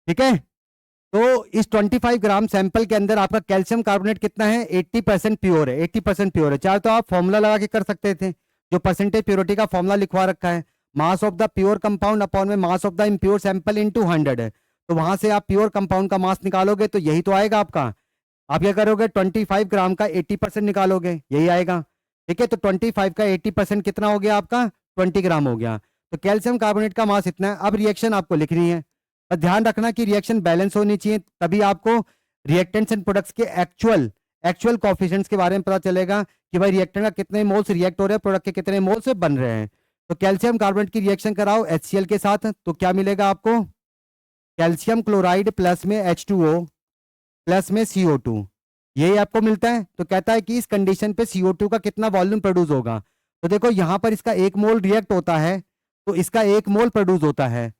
ठीक है। तो इस 25 ग्राम सैंपल के अंदर आपका कैल्शियम कार्बोनेट कितना है, 80% प्योर है, 80% प्योर है। चाहे तो आप फॉर्मूला लगा के कर सकते थे, जो परसेंटेज प्योरिटी का फॉर्मूला लिखवा रखा है, mass of the pure compound upon में mass of the impure sample into 100 है। तो वहां से आप प्योर कंपाउंड का मास निकालोगे तो यही तो आएगा आपका। आप क्या करोगे, 25 ग्राम का 80% निकालोगे, यही आएगा। ठीक है, तो 25 का 80% कितना हो गया आपका, 20 ग्राम हो गया। तो कैल्शियम कार्बोनेट का मास इतना है। अब रिएक्शन आपको लिखनी है, पर ध्यान रखना कि रिएक्शन बैलेंस होनी चाहिए, तभी आपको रिएक्टेंट्स एंड प्रोडक्ट्स के एक्चुअल एक्चुअल कॉफिशिएंट्स के बारे में पता चलेगा कि भाई रिएक्टेंट का कितने मोल्स रिएक्ट हो रहे हैं, प्रोडक्ट के कितने मोल्स बन रहे हैं। तो कैल्शियम कार्बोनेट की रिएक्शन कराओ HCl के साथ, तो क्या मिलेगा आपको, कैल्शियम क्लोराइड प्लस में H2O प्लस में CO2, यही आपको मिलता है। तो कहता है कि इस कंडीशन पे CO2 का कितना वॉल्यूम प्रोड्यूस होगा। तो देखो यहां पर इसका 1 मोल रिएक्ट होता है, तो इसका 1 मोल प्रोड्यूस होता है।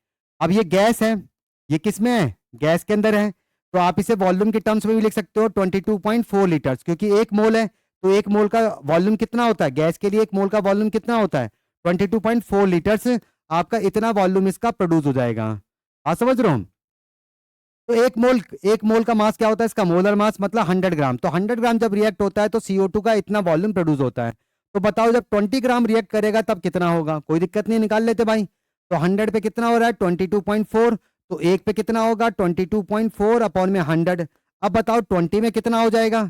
अब ये गैस है, ये किस में है, गैस के अंदर है, तो आप इसे वॉल्यूम के टर्म्स में भी लिख सकते हो 22.4 लीटर्स, क्योंकि 1 मोल है, तो 1 मोल का वॉल्यूम कितना होता है, गैस के लिए 1 मोल का वॉल्यूम कितना होता है, 22.4 लीटर्स। आपका इतना वॉल्यूम इसका प्रोड्यूस हो जाएगा। आप समझ रहे हो। तो एक मोल का मास क्या होता है, इसका मोलर मास मतलब 100 ग्राम। तो 100 ग्राम जब रिएक्ट होता है तो CO2 का इतना वॉल्यूम प्रोड्यूस होता है। तो बताओ जब 20 ग्राम रिएक्ट करेगा तब कितना होगा, कोई दिक्कत नहीं, निकाल लेते भाई। तो 100 पे कितना हो रहा है, 22.4, तो एक पे कितना होगा, 22.4 अपॉन में 100। अब बताओ 20 में कितना हो जाएगा,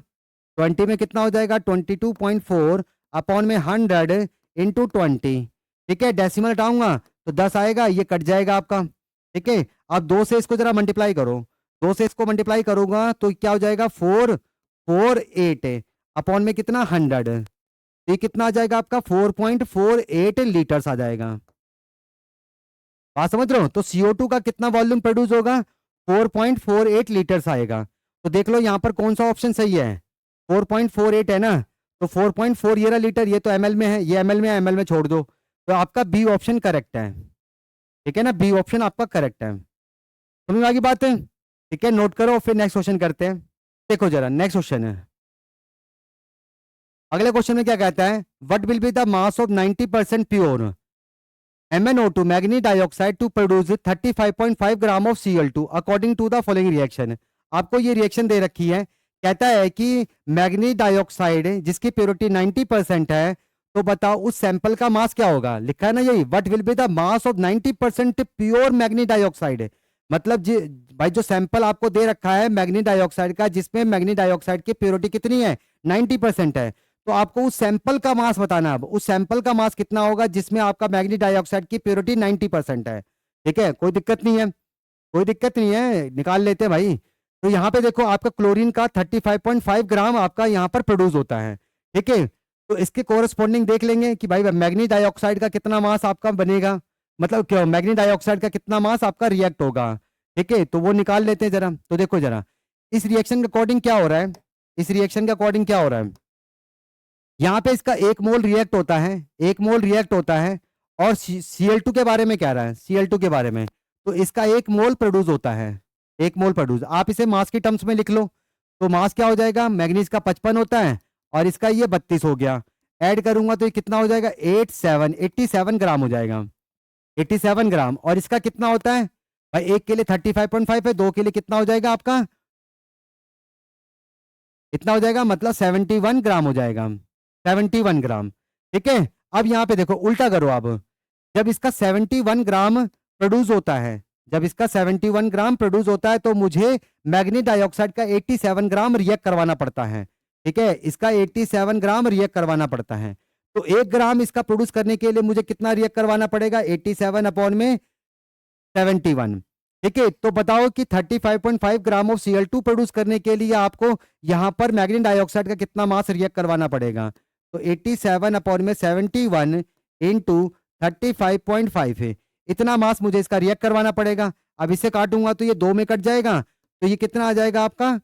20 में कितना हो जाएगा, 22.4 अपॉन में 100 इंटू 20। ठीक है, डेसिमल हटाऊंगा तो 10 आएगा, ये कट जाएगा आपका। ठीक है, अब 2 से इसको जरा मल्टीप्लाई करो, 2 से इसको मल्टीप्लाई करूंगा तो क्या हो जाएगा, 448 अपॉन में कितना, 100। ये कितना आ जाएगा आपका, 4.48 लीटर्स आ जाएगा। बात समझ रहे हो। तो CO2 का कितना वॉल्यूम प्रोड्यूस होगा, 4.48 लीटर्स आएगा। तो देख लो यहाँ पर कौन सा ऑप्शन सही है, 4.48 है ना, तो 4.4 ये रहा लीटर, ये तो ml में है, ये ml में है, ml में छोड़ दो, तो आपका बी ऑप्शन करेक्ट है। ठीक है ना, बी ऑप्शन आपका करेक्ट है। समझ में आ गई बात है। ठीक है, नोट करो, फिर नेक्स्ट क्वेश्चन करते हैं। देखो जरा नेक्स्ट क्वेश्चन है, अगले क्वेश्चन में क्या कहता है, what will be the mass of 90% pure MnO2 manganese dioxide to produce 35.5 gram of Cl2 according to the following reaction. आपको ये रिएक्शन दे रखी है, कहता है कि मैग्नीज डाइऑक्साइड जिसकी प्योरिटी 90% है, तो बताओ उस सैंपल का मास क्या होगा, लिखा है ना यही, what will be the mass of 90% pure manganese dioxide. मतलब भाई जो सैंपल आपको दे रखा है मैग्नीज डाइऑक्साइड का, जिसमें मैग्नीज डाइऑक्साइड की प्योरिटी कितनी है, 90% है, तो आपको उस सैंपल का मास बताना है। अब उस सैंपल का मास कितना होगा जिसमें आपका मैग्नीज डाइऑक्साइड की प्योरिटी 90% है। ठीक है, कोई दिक्कत नहीं है, कोई दिक्कत नहीं है, निकाल लेते हैं भाई। तो यहाँ पे देखो आपका क्लोरीन का 35.5 ग्राम आपका यहाँ पर प्रोड्यूस होता है, ठीक है। तो इसके कोरस्पॉन्डिंग देख लेंगे कि भाई मैग्नीज डाइऑक्साइड का कितना मास आपका बनेगा, मतलब क्या मैग्नीज डाइऑक्साइड का कितना मास आपका रिएक्ट होगा, ठीक है। तो वो निकाल लेते हैं जरा। तो देखो जरा इस रिएक्शन के अकॉर्डिंग क्या हो रहा है, इस रिएक्शन के अकॉर्डिंग क्या हो रहा है, यहाँ पे इसका 1 मोल रिएक्ट होता है, 1 मोल रिएक्ट होता है। और Cl2 के बारे में कह रहा है, Cl2 के बारे में, तो इसका 1 मोल प्रोड्यूस होता है, 1 मोल प्रोड्यूस। आप इसे मास की टर्म्स में लिख लो। तो मास क्या हो जाएगा, मैग्नीज का 55 होता है और इसका ये 32 हो गया। ऐड करूंगा तो ये कितना हो जाएगा, 87 ग्राम हो जाएगा, 87 ग्राम। और इसका कितना होता है भाई, एक के लिए 35.5 है, दो के लिए कितना हो जाएगा आपका, इतना हो जाएगा, मतलब 71 ग्राम हो जाएगा, 71 ग्राम, ठीक है। अब यहाँ पे देखो उल्टा करो। अब जब इसका 71 ग्राम प्रोड्यूस होता है, जब इसका 71 ग्राम प्रोड्यूस होता है तो मुझे मैग्नीज डाइऑक्साइड का 87 ग्राम रिएक्ट करवाना पड़ता है, ठीक है। इसका 87 ग्राम रिएक्ट करवाना पड़ता है। तो 1 ग्राम इसका प्रोड्यूस करने के लिए मुझे कितना रिएक्ट करवाना पड़ेगा, 87 अपॉन में 71, ठीक है। तो बताओ कि 35.5 ग्राम ऑफ Cl2 प्रोड्यूस करने के लिए आपको यहाँ पर मैग्नीज डाइऑक्साइड का कितना मास रिएक्ट करवाना पड़ेगा। तो 87 अपॉन में 71 इंटू 35.5 है, इतना मास मुझे इसका रिएक्ट करवाना पड़ेगा। अब इसे काटूंगा तो ये 2 में कट जाएगा, तो ये कितना आ जाएगा आपका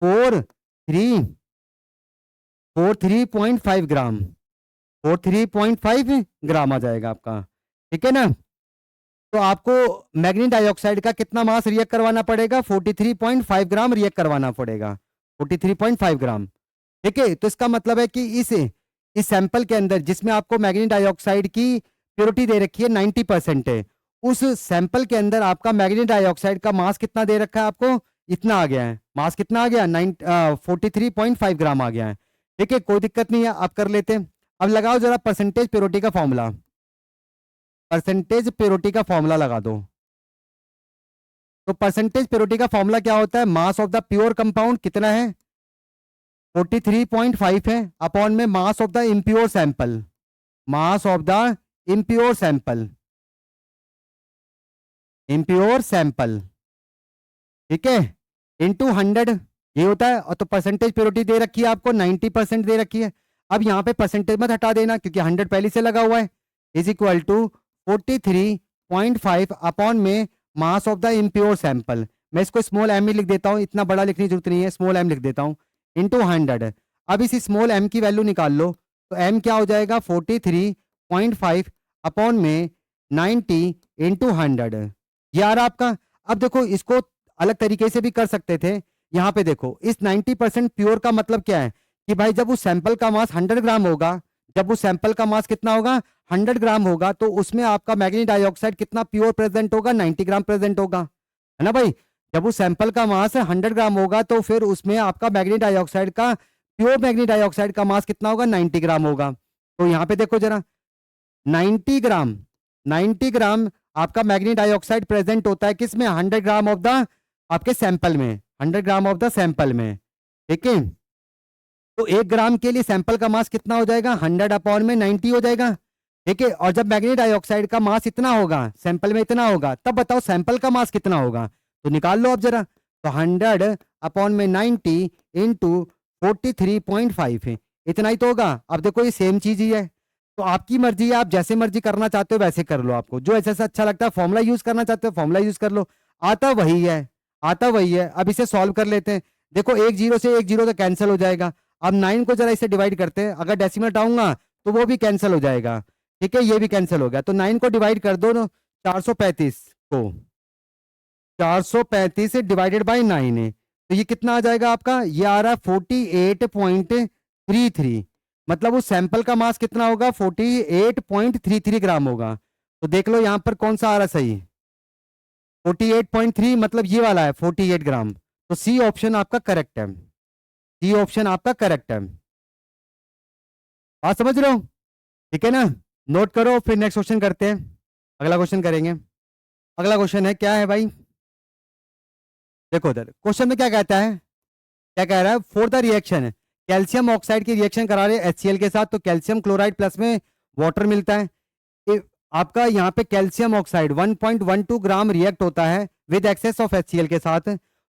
43.5 ग्राम, 43.5 ग्राम आ जाएगा आपका, ठीक है ना। तो आपको मैग्नीज डाइऑक्साइड का कितना मास रिएक्ट करवाना पड़ेगा, 43.5 ग्राम रिएक्ट करवाना पड़ेगा, 43.5 ग्राम, ठीक है। तो इसका मतलब है कि इस सैंपल के अंदर जिसमें आपको मैग्नीज डाइऑक्साइड की प्योरिटी दे रखी है 90% है, उस सैंपल के अंदर आपका मैग्नीज डाइऑक्साइड का मास कितना दे रखा है आपको, इतना आ गया है, मास कितना आ गया 43.5 ग्राम आ गया है, ठीक है। कोई दिक्कत नहीं है, आप कर लेते हैं। अब लगाओ जरा परसेंटेज प्योरिटी का फॉर्मूला, परसेंटेज प्योरिटी का फॉर्मूला लगा दो। तो परसेंटेज प्योरिटी का फॉर्मूला क्या होता है, mass of the pure compound कितना है 43.5 है, अपॉन में mass of the impure sample, mass of the impure sample, impure sample, ठीक है, इनटू 100 ये होता है। और तो परसेंटेज प्योरिटी दे रखी है आपको 90% दे रखी है। अब यहाँ पे परसेंटेज मत हटा देना क्योंकि 100 पहले से लगा हुआ है, इज इक्वल टू 43.5 अपॉन में mass of the impure sample. मैं इसको स्मॉल एम ही लिख देता हूँ, इतना बड़ा लिखने की जरूरत नहीं है, स्मॉल एम लिख देता हूँ, इंटू 100। अब इसी स्मॉल एम की वैल्यू निकाल लो, तो एम क्या हो जाएगा 43.5 अपॉन में 90 इंटू 100, ये आ रहा आपका। अब देखो इसको अलग तरीके से भी कर सकते थे। यहाँ पे देखो इस 90% प्योर का मतलब क्या है कि भाई जब उस सैंपल का मास 100 ग्राम होगा, जब उस सैंपल का मास कितना होगा 100 ग्राम होगा, तो उसमें आपका मैग्नीज डाइऑक्साइड कितना प्योर प्रेजेंट होगा, 90 ग्राम प्रेजेंट होगा, है ना भाई। जब उस सैंपल का मास 100 ग्राम होगा तो फिर उसमें आपका मैग्नीज डाइऑक्साइड का प्योर मैग्नीज डाइऑक्साइड का मास कितना होगा 90 ग्राम होगा। तो यहाँ पे देखो जरा 90 ग्राम, 90 ग्राम आपका मैग्नीज डाइऑक्साइड प्रेजेंट होता है किसमें, 100 ग्राम ऑफ द आपके सैंपल में, 100 ग्राम ऑफ द सैंपल में, ठीक है। तो 1 ग्राम के लिए सैंपल का मास कितना हो जाएगा 100 अपॉन में 90 हो जाएगा, ठीक है। और जब मैग्नीज डाइऑक्साइड का मास इतना होगा, सैंपल में इतना होगा, तब बताओ सैंपल का मास कितना होगा, तो निकाल लो अब जरा। तो 100 अपॉन में 90 इंटू 43.5 है, इतना ही तो होगा। अब देखो ये सेम चीज ही है, तो आपकी मर्जी है, आप जैसे मर्जी करना चाहते हो वैसे कर लो, आपको जो ऐसा अच्छा लगता है, फॉर्मूला यूज करना चाहते हो फॉर्मूला यूज कर लो, आता वही है, आता वही है। अब इसे सॉल्व कर लेते हैं। देखो एक जीरो से एक जीरो तो कैंसिल हो जाएगा। अब 9 को जरा इसे डिवाइड करते हैं, अगर डेसिमल हटाऊंगा तो वो भी कैंसिल हो जाएगा, ठीक है, ये भी कैंसिल हो गया। तो 9 को डिवाइड कर दो 435 को, 435 डिवाइडेड बाई 9 है, तो ये कितना आ जाएगा आपका, ये आ रहा है 48.33, मतलब उस सैंपल का मास कितना होगा 48.33 ग्राम होगा। तो देख लो यहाँ पर कौन सा आ रहा सही, 48.3 मतलब ये वाला है 48 ग्राम। तो सी ऑप्शन आपका करेक्ट है, सी ऑप्शन आपका करेक्ट है। बात समझ रहे हो, ठीक है ना। नोट करो, फिर नेक्स्ट क्वेश्चन करते हैं, अगला क्वेश्चन करेंगे। अगला क्वेश्चन है क्या है भाई, देखो उधर क्वेश्चन में क्या कहता है, क्या कह रहा है, for the reaction calcium oxide की रिएक्शन करा रहे HCl के साथ, तो कैल्शियम क्लोराइड प्लस में वाटर मिलता है। आपका यहाँ पे कैल्शियम ऑक्साइड 1.12 ग्राम रिएक्ट होता है विद एक्सेस ऑफ HCl के साथ,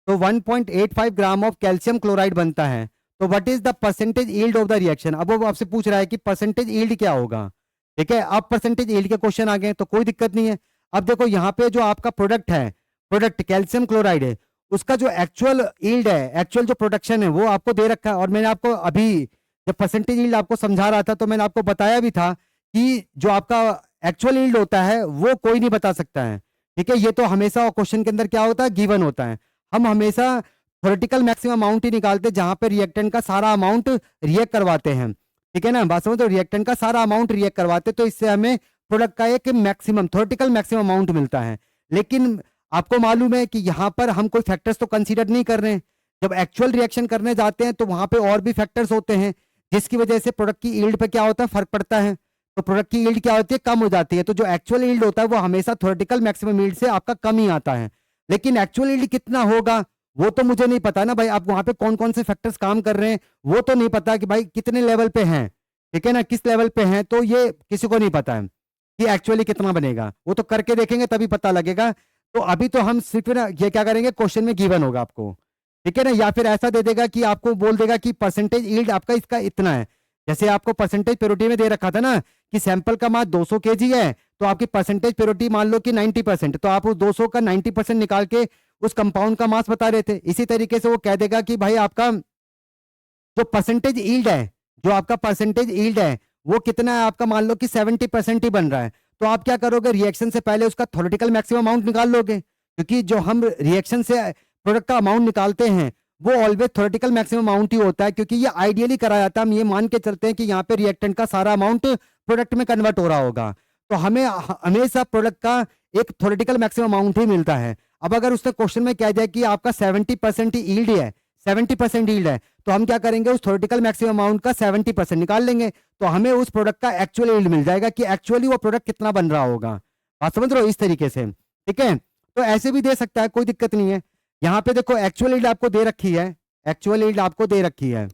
तो 1.85 ग्राम ऑफ कैल्शियम क्लोराइड बनता है। तो what is the percentage yield of the reaction? अब वो आपसे पूछ रहा है कि परसेंटेज यील्ड क्या होगा। ठीक है, अब परसेंटेज यील्ड के क्वेश्चन आ गए तो कोई दिक्कत नहीं है। अब देखो यहाँ पे जो आपका प्रोडक्ट है, प्रोडक्ट कैल्शियम क्लोराइड है, उसका जो एक्चुअल यील्ड है, एक्चुअल जो प्रोडक्शन है वो आपको दे रखा है। और मैंने आपको अभी जब परसेंटेज यील्ड आपको समझा रहा था तो मैंने आपको बताया भी था कि जो आपका एक्चुअल यील्ड होता है वो कोई नहीं बता सकता है। ठीक है, ये तो हमेशा क्वेश्चन के अंदर क्या होता है, गिवन होता है। हम हमेशा थ्योरेटिकल मैक्सिमम अमाउंट ही निकालते हैं जहां पे रिएक्टेंट का सारा अमाउंट रिएक्ट करवाते हैं। ठीक है ना, बात समझ, तो रिएक्टेंट का सारा अमाउंट रिएक्ट करवाते, तो इससे हमें प्रोडक्ट का एक मैक्सिमम थ्योरेटिकल मैक्सिमम अमाउंट मिलता है। लेकिन आपको मालूम है कि यहाँ पर हम कोई फैक्टर्स तो कंसीडर नहीं कर रहे हैं। जब एक्चुअल रिएक्शन करने जाते हैं तो वहां पे और भी फैक्टर्स होते हैं जिसकी वजह से प्रोडक्ट की यील्ड पे क्या होता है, फर्क पड़ता है। तो प्रोडक्ट की यील्ड क्या होती है, कम हो जाती है। तो जो एक्चुअल यील्ड होता है वो हमेशा थ्योरेटिकल मैक्सिमम यील्ड से आपका कम ही आता है। लेकिन एक्चुअल यील्ड कितना होगा वो तो मुझे नहीं पता ना भाई, आप वहां पे कौन कौन से फैक्टर्स काम कर रहे हैं वो तो नहीं पता कि भाई कितने लेवल पे हैं। ठीक है ना, किस लेवल पे हैं, तो ये किसी को नहीं पता है कि एक्चुअली कितना बनेगा। वो तो करके देखेंगे तभी पता लगेगा। तो अभी तो हम सिर्फ ना ये क्या करेंगे, क्वेश्चन में गिवन होगा आपको। ठीक है ना, या फिर ऐसा दे देगा कि आपको बोल देगा कि परसेंटेज यील्ड आपका इसका इतना है। जैसे आपको परसेंटेज प्योरिटी में दे रखा था ना कि सैंपल का मास 200 केजी है, तो आपकी परसेंटेज प्योरिटी मान लो कि 90%, तो आप उस 200 का 90% निकाल के उस कंपाउंड का मास बता रहे थे। इसी तरीके से वो कह देगा कि भाई आपका जो परसेंटेज यील्ड है, जो आपका परसेंटेज यील्ड है वो कितना है, आपका मान लो कि 70% ही बन रहा है। तो आप क्या करोगे, रिएक्शन से पहले उसका थ्योरेटिकल मैक्सिमम अमाउंट निकाल लोगे, क्योंकि जो हम रिएक्शन से प्रोडक्ट का अमाउंट निकालते हैं वो ऑलवेज थ्योरेटिकल मैक्सिमम अमाउंट ही होता है, क्योंकि ये आइडियली करा जाता है। हम ये मान के चलते हैं कि यहाँ पे रिएक्टेंट का सारा अमाउंट प्रोडक्ट में कन्वर्ट हो रहा होगा, तो हमें हमेशा प्रोडक्ट का एक थ्योरेटिकल मैक्सिमम अमाउंट ही मिलता है। अब अगर उसने क्वेश्चन में कह दिया कि आपका 70% यील्ड है, 70% यील्ड है, तो हम क्या करेंगे, उस थ्योरेटिकल मैक्सिमम अमाउंट का 70% निकाल लेंगे, तो हमें उस प्रोडक्ट का एक्चुअल यील्ड मिल जाएगा कि एक्चुअली वो प्रोडक्ट कितना बन रहा होगा। आप समझ रहे हो, इस तरीके से। ठीक है, तो ऐसे भी दे सकता है, कोई दिक्कत नहीं है। यहाँ पे देखो एक्चुअल यील्ड आपको दे रखी है, एक्चुअल यील्ड आपको दे रखी है,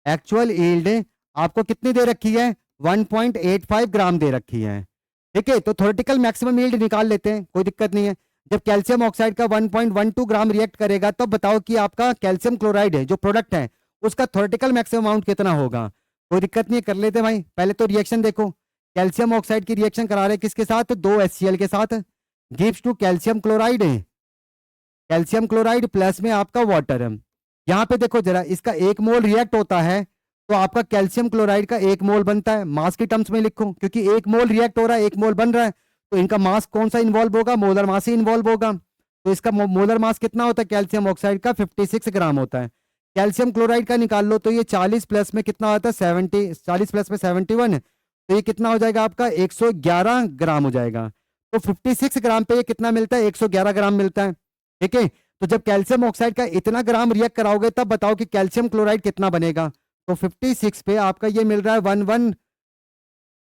एक्चुअल यील्ड आपको कितनी दे रखी है, 1.85 ग्राम दे रखी है। ठीक है, तो थ्योरेटिकल मैक्सिमम यील्ड निकाल लेते हैं, कोई दिक्कत नहीं है। जब कैल्शियम ऑक्साइड का 1.12 ग्राम रिएक्ट करेगा तब बताओ कि आपका कैल्शियम क्लोराइड है जो प्रोडक्ट है उसका थ्योरेटिकल मैक्सिमम अमाउंट कितना होगा। कोई दिक्कत नहीं है, कर लेते भाई। पहले तो रिएक्शन देखो, कैल्शियम ऑक्साइड की रिएक्शन करा रहे किसके साथ, 2 HCl के साथ, गिव्स टू कैल्शियम क्लोराइड है, कैल्शियम क्लोराइड प्लस में आपका वाटर है। यहाँ पे देखो जरा, इसका 1 मोल रिएक्ट होता है तो आपका कैल्शियम क्लोराइड का 1 मोल बनता है। मास के टर्म्स में लिखो, क्योंकि 1 मोल रिएक्ट हो रहा है, 1 मोल बन रहा है, तो इनका मास कौन सा इन्वॉल्व होगा, मोलर मास ही इन्वॉल्व होगा। तो इसका मोलर मास कितना होता है कैल्शियम ऑक्साइड का, 56 ग्राम होता है। कैल्शियम क्लोराइड का निकाल लो तो ये 40 प्लस में कितना होता है, 70, 40 प्लस में 71, तो ये कितना हो जाएगा आपका 111 ग्राम हो जाएगा। तो 56 ग्राम पे ये कितना मिलता है, 111 ग्राम मिलता है। ठीक है, तो जब कैल्शियम ऑक्साइड का इतना ग्राम रिएक्ट कराओगे तब बताओ कि कैल्शियम क्लोराइड कितना बनेगा। तो 56 पे आपका ये मिल रहा है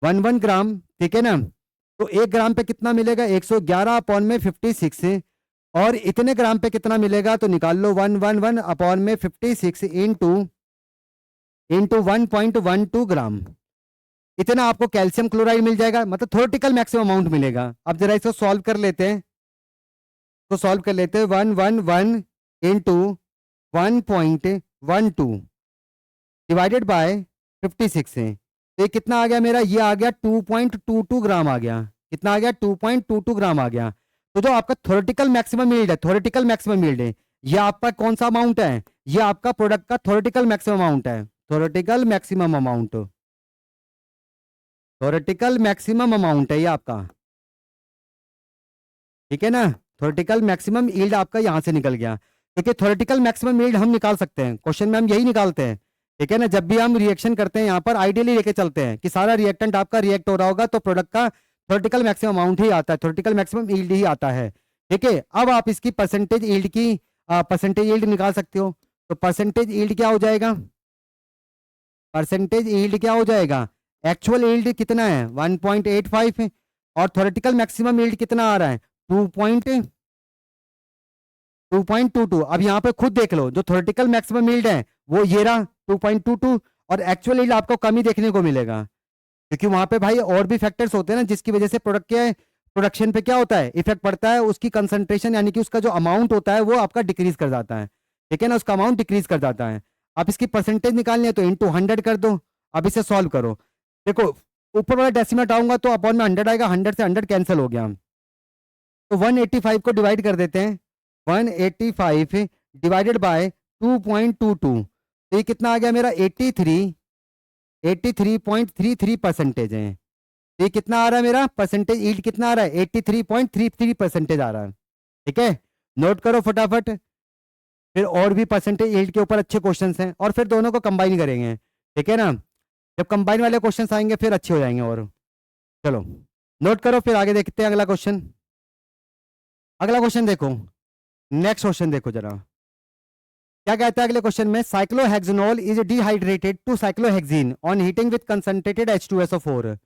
11 ग्राम। ठीक है ना, तो 1 ग्राम पे कितना मिलेगा, 111 अपॉन में 56, और इतने ग्राम पे कितना मिलेगा तो निकाल लो, 111 अपॉन में 56 इंटू 1.12 ग्राम, इतना आपको कैल्शियम क्लोराइड मिल जाएगा, मतलब थ्योरेटिकल मैक्सिमम अमाउंट मिलेगा। अब जरा इसको सॉल्व कर लेते हैं, तो सॉल्व कर लेते हैं, 111 इंटू 1.12 डिवाइडेड बाय 56 है, तो ये कितना आ गया मेरा, ये आ गया 2.22 ग्राम आ गया। कितना आ गया, 2.22 ग्राम आ गया। तो जो आपका थ्योरेटिकल मैक्सिमम यील्ड है, थ्योरेटिकल मैक्सिमम यील्ड है, ये आपका कौन सा अमाउंट है, ये आपका प्रोडक्ट का थ्योरेटिकल मैक्सिमम अमाउंट है, theoretical maximum amount, theoretical maximum amount है ये आपका। ठीक है ना, थ्योरेटिकल मैक्सिमम यील्ड आपका यहां से निकल गया, क्योंकि थ्योरेटिकल मैक्सिमम यील्ड हम निकाल सकते हैं, क्वेश्चन में हम यही निकालते हैं। ठीक है ना, जब भी हम रिएक्शन करते हैं यहाँ पर आइडियली लेके चलते हैं कि सारा रिएक्टेंट आपका रिएक्ट हो रहा होगा तो प्रोडक्ट का थ्योरेटिकल मैक्सिमम अमाउंट ही आता है, थ्योरेटिकल मैक्सिमम यील्ड ही आता है। ठीक है, अब आप इसकी परसेंटेज यील्ड की परसेंटेज यील्ड निकाल सकते हो। तो परसेंटेज यील्ड क्या हो जाएगा, परसेंटेज यील्ड क्या हो जाएगा, एक्चुअल यील्ड कितना है 1.85 है, और थ्योरेटिकल मैक्सिमम यील्ड कितना आ रहा है 2.22। अब यहाँ पे खुद देख लो, जो थ्योरेटिकल मैक्सिमम यील्ड है वो ये रहा 2.22, और एक्चुअल यील्ड आपको कम ही देखने को मिलेगा, क्योंकि वहां पे भाई और भी फैक्टर्स होते हैं ना जिसकी वजह से प्रोडक्ट के प्रोडक्शन पे क्या होता है, इफेक्ट पड़ता है, उसकी कंसंट्रेशन यानी कि उसका जो अमाउंट होता है वो आपका डिक्रीज कर जाता है, ठीक है ना, उसका अमाउंट डिक्रीज कर जाता है। आप इसकी परसेंटेज निकालनी है तो इंटू 100 कर दो। अब इसे सॉल्व करो, देखो ऊपर वाला डेसिमल हटाऊंगा तो अपॉन में 100 आएगा, 100 से 100 कैंसिल हो गया, तो 185 को डिवाइड कर देते हैं, 185 डिवाइडेड बाय 2.22, तो ये कितना आ गया मेरा 83.33% है। ये कितना आ रहा है मेरा परसेंटेज यील्ड कितना आ रहा है, 83.33% आ रहा है, ठीक है। नोट करो फटाफट, फिर और भी परसेंटेज यील्ड के ऊपर अच्छे क्वेश्चंस हैं, और फिर दोनों को कंबाइन करेंगे, ठीक है ना। जब कंबाइन वाले क्वेश्चंस आएंगे फिर अच्छे हो जाएंगे। और चलो नोट करो, फिर आगे देखते हैं अगला क्वेश्चन। अगला क्वेश्चन देखो, नेक्स्ट क्वेश्चन देखो जरा क्या कहता है अगले क्वेश्चन में, cyclohexanol is dehydrated to cyclohexene on heating with concentrated H2SO4।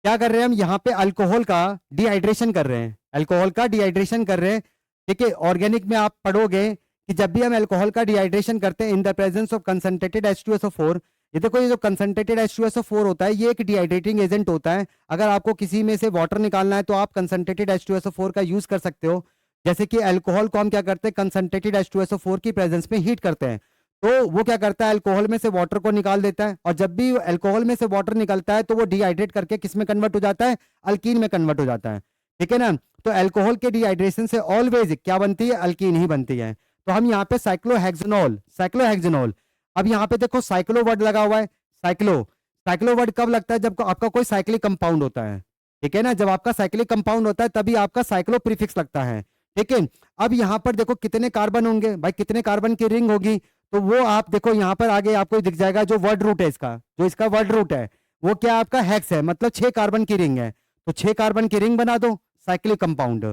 क्या कर रहे हैं हम यहाँ पे, अल्कोहल का डिहाइड्रेशन कर रहे हैं, अल्कोहल का डिहाइड्रेशन कर रहे हैं, ठीक है। ऑर्गेनिक में आप पढ़ोगे कि जब भी हम अल्कोहल का डिहाइड्रेशन करते हैं in the presence of concentrated H2SO4, ये देखो ये जो कंसंट्रेटेड H2SO4 होता है ये एक डिहाइड्रेटिंग एजेंट होता है। अगर आपको किसी में से वाटर निकालना है तो आप कंसंट्रेटेड H2SO4 का यूज कर सकते हो। जैसे कि अल्कोहल को हम क्या करते हैं, कंसंट्रेटेड H2SO4 की प्रेजेंस में हीट करते हैं, तो वो क्या करता है, अल्कोहल में से वाटर को निकाल देता है, और जब भी अल्कोहल में से वाटर निकलता है तो वो डिहाइड्रेट करके किस में कन्वर्ट हो जाता है, अल्कीन में कन्वर्ट हो जाता है, ठीक है ना। तो अल्कोहल के डिहाइड्रेशन से ऑलवेज क्या बनती है, अल्कीन ही बनती है। तो हम यहाँ पे साइक्लोहेक्सेनॉल, साइक्लोहेक्सेनॉल, अब यहाँ पे देखो साइक्लो वर्ड लगा हुआ है, साइक्लो, साइक्लो वर्ड कब लगता है, जब आपका कोई साइक्लिक कंपाउंड होता है, ठीक है ना। जब आपका साइक्लिक कंपाउंड होता है तभी आपका साइक्लो प्रीफिक्स लगता है, ठीक है। अब यहाँ पर देखो कितने कार्बन होंगे भाई, कितने कार्बन की रिंग होगी, तो वो आप देखो यहाँ पर आगे आपको दिख जाएगा, जो वर्ड रूट है इसका, जो इसका वर्ड रूट है वो क्या आपका हेक्स है, मतलब 6 कार्बन की रिंग है, तो 6 कार्बन की रिंग बना दो, साइक्लिक कंपाउंड,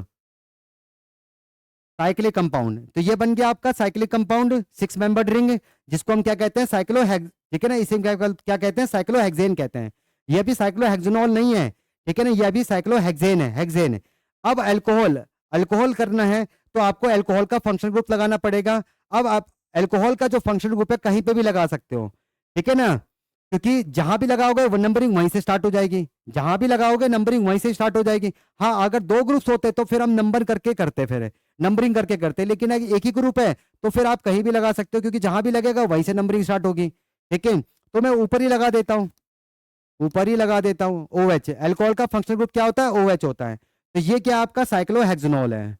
साइक्लिक कंपाउंड, तो ये बन गया आपका साइक्लिक कंपाउंड 6 मेंबर्ड रिंग, जिसको हम क्या कहते हैं, साइक्लोहेक्स, ठीक है ना, इसे क्या कहते हैं, साइक्लोहेक्सेन कहते हैं। ये भी साइक्लोहेक्सेनॉल नहीं है, ठीक है ना, यह भी साइक्लोहेक्सेन है, हेक्सेन। अब अल्कोहल, अल्कोहल करना है तो आपको अल्कोहल का फंक्शनल ग्रुप लगाना पड़ेगा। अब आप अल्कोहल का जो फंक्शनल ग्रुप है कहीं पे भी लगा सकते हो, ठीक है ना, क्योंकि जहां भी लगाओगे वो नंबरिंग वहीं से स्टार्ट हो जाएगी, जहां भी लगाओगे नंबरिंग वहीं से स्टार्ट हो जाएगी। हाँ अगर 2 ग्रुप्स होते तो फिर हम नंबर करके करते, फिर नंबरिंग करके करते, लेकिन अगर एक ही ग्रुप है तो फिर आप कहीं भी लगा सकते हो, क्योंकि जहां भी लगेगा वहीं से नंबरिंग स्टार्ट होगी, ठीक है। तो मैं ऊपर ही लगा देता हूँ, ऊपर ही लगा देता हूँ, OH, अल्कोहल का फंक्शनल ग्रुप क्या होता है, OH होता है। तो ये क्या आपका साइक्लोहेक्सेनॉल है,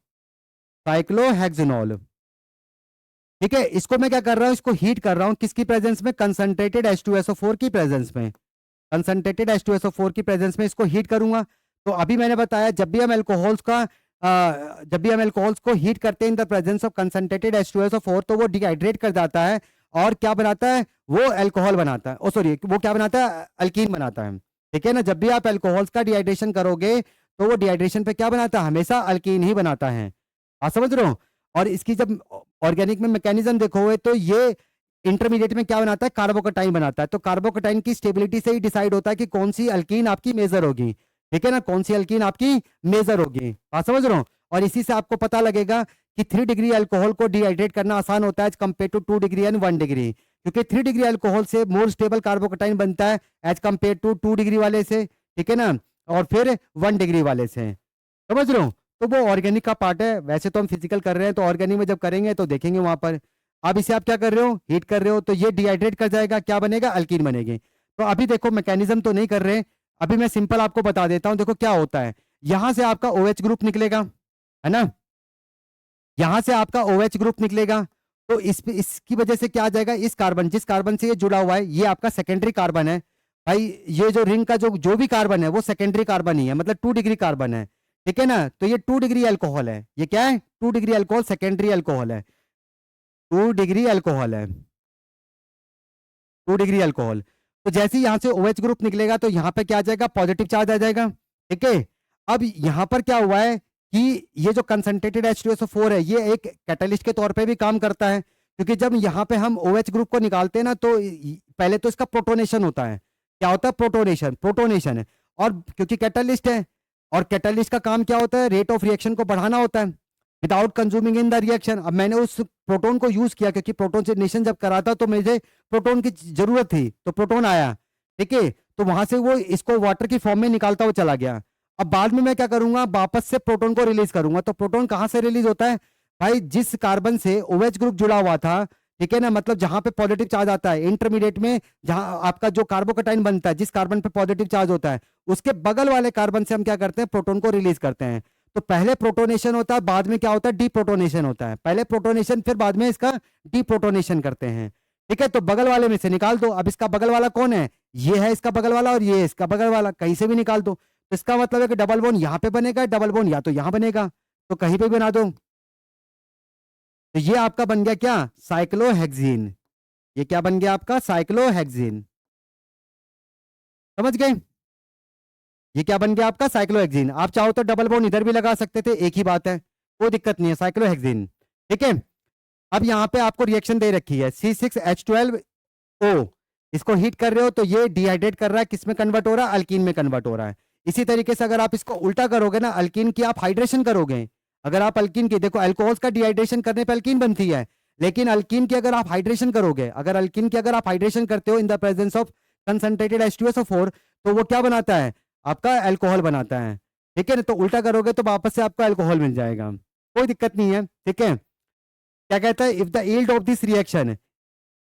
साइक्लोहेक्सेनॉल, ठीक है। इसको मैं क्या कर रहा हूँ, इसको हीट कर रहा हूँ, किसकी प्रेजेंस में, कंसंट्रेटेड H2SO4 की प्रेजेंस में, कंसंट्रेटेड H2SO4 की प्रेजेंस में इसको हीट करूंगा। तो अभी मैंने बताया जब भी हम अल्कोहल्स का जब भी हम अल्कोहल्स को हीट करते हैं in the presence of concentrated H2SO4 तो वो डिहाइड्रेट कर जाता है, और क्या बनाता है, वो अल्कोहल बनाता है, ओ सॉरी वो क्या बनाता है, अल्कीन बनाता है, ठीक है ना। जब भी आप अल्कोहल्स का डिहाइड्रेशन करोगे तो वो डिहाइड्रेशन पे क्या बनाता है, हमेशा अल्कीन ही बनाता है, आप समझ रहे हो। और इसकी जब ऑर्गेनिक में मैकेनिज्म देखोगे तो ये इंटरमीडिएट में क्या बनाता है, कार्बोकटाइन बनाता है। तो कार्बोकटाइन की स्टेबिलिटी से ही डिसाइड होता है कि कौन सी अल्कीन आपकी मेजर होगी, ठीक है ना, कौन सी अल्कीन आपकी मेजर होगी, बात समझ रहे हो। और इसी से आपको पता लगेगा कि 3 डिग्री अल्कोहल को डिहाइड्रेट करना आसान होता है as compare to 2 degree and 1 degree, क्योंकि 3 डिग्री अल्कोहल से मोर स्टेबल कार्बोकटाइन बनता है एज कंपेयर टू 2 डिग्री वाले से, ठीक है ना, और फिर 1 डिग्री वाले से, समझ रहे हो। तो वो ऑर्गेनिक का पार्ट है, वैसे तो हम फिजिकल कर रहे हैं, तो ऑर्गेनिक में जब करेंगे तो देखेंगे वहां पर। अब इसे आप क्या कर रहे हो, हीट कर रहे हो, तो ये डिहाइड्रेट कर जाएगा, क्या बनेगा, अल्कीन बनेगी। तो अभी देखो मैकेनिज्म तो नहीं कर रहे, अभी मैं सिंपल आपको बता देता हूं, देखो क्या होता है, यहां से आपका OH ग्रुप निकलेगा, है ना, यहां से आपका OH ग्रुप निकलेगा, तो इसकी वजह से क्या आ जाएगा, इस कार्बन, जिस कार्बन से ये जुड़ा हुआ है ये आपका सेकेंडरी कार्बन है भाई, ये जो रिंग का जो भी कार्बन है वो सेकेंडरी कार्बन ही है, मतलब 2 डिग्री कार्बन है, ठीक है ना। तो ये 2 डिग्री अल्कोहल है, ये क्या है, 2 डिग्री अल्कोहल, सेकेंडरी अल्कोहल है, 2 डिग्री अल्कोहल है, 2 डिग्री अल्कोहल। तो जैसे ही यहां से OH ग्रुप निकलेगा तो यहाँ पे क्या आ जाएगा, पॉजिटिव चार्ज आ जाएगा, ठीक है। अब यहाँ पर क्या हुआ है कि ये जो कंसंट्रेटेड H2SO4 है ये एक कैटलिस्ट के तौर पे भी काम करता है, क्योंकि जब यहाँ पे हम OH ग्रुप को निकालते हैं ना तो पहले तो इसका प्रोटोनेशन होता है, क्या होता है, प्रोटोनेशन, प्रोटोनेशन है, और क्योंकि कैटलिस्ट है, और कैटलिस्ट का काम क्या होता है, रेट ऑफ रिएक्शन को बढ़ाना होता है without consuming in the reaction. अब मैंने उस प्रोटोन को यूज किया, क्योंकि प्रोटोन से नेशन जब करा था तो मुझे प्रोटोन की जरूरत थी, तो प्रोटोन आया, ठीक है, तो वहां से वो इसको वाटर की फॉर्म में निकालता हुआ चला गया। अब बाद में मैं क्या करूंगा, वापस से प्रोटॉन को रिलीज करूंगा। तो प्रोटॉन कहां से रिलीज होता है भाई, जिस कार्बन से OH ग्रुप जुड़ा हुआ था, ठीक है ना, मतलब जहां पे पॉजिटिव चार्ज आता है इंटरमीडिएट में, जहां आपका जो कार्बोकेटाइन बनता है, जिस कार्बन पे पॉजिटिव चार्ज होता है, उसके बगल वाले कार्बन से हम क्या करते हैं, प्रोटॉन को रिलीज करते हैं। तो पहले प्रोटोनेशन होता है, बाद में क्या होता है, डीप्रोटोनेशन होता है। पहले प्रोटोनेशन, फिर बाद में इसका डीप्रोटोनेशन करते हैं। ठीक है, तो बगल वाले में से निकाल दो। अब इसका बगल वाला कौन है, ये है इसका बगल वाला, और ये है इसका बगल वाला, कहीं से भी निकाल दो। तो इसका मतलब है कि डबल बॉन्ड यहाँ पे बनेगा, डबल बॉन्ड या तो यहाँ बनेगा, तो कहीं पे भी बना दो। तो ये आपका बन गया क्या, साइक्लोहेक्सीन। ये क्या बन गया आपका, साइक्लोहेक्सीन। समझ गए, ये क्या बन गया आपका, साइक्लोहेक्सीन। आप चाहो तो डबल बॉन्ड इधर भी लगा सकते थे, एक ही बात है, कोई दिक्कत नहीं है, साइक्लोहेक्सीन। ठीक है, अब यहाँ पे आपको रिएक्शन दे रखी है C6H12O, इसको हीट कर रहे हो तो ये डिहाइड्रेट कर रहा है, किस में कन्वर्ट हो रहा है, अल्कीन में कन्वर्ट हो रहा है। इसी तरीके से अगर आप इसको उल्टा करोगे ना, अल्कीन की आप हाइड्रेशन करोगे, अगर आप अल्कीन की, देखो अल्कोहल्स का डिहाइड्रेशन करने पे अल्कीन बनती है, लेकिन अल्कीन की अगर आप हाइड्रेशन करोगे, अगर अल्कीन की अगर आप हाइड्रेशन करते हो in the presence of concentrated H2SO4, तो वो क्या बनाता है, आपका अल्कोहल बनाता है। ठीक है ना, तो उल्टा करोगे तो वापस से आपको अल्कोहल मिल जाएगा, कोई दिक्कत नहीं है। ठीक है, क्या कहता है, if the yield of this reaction,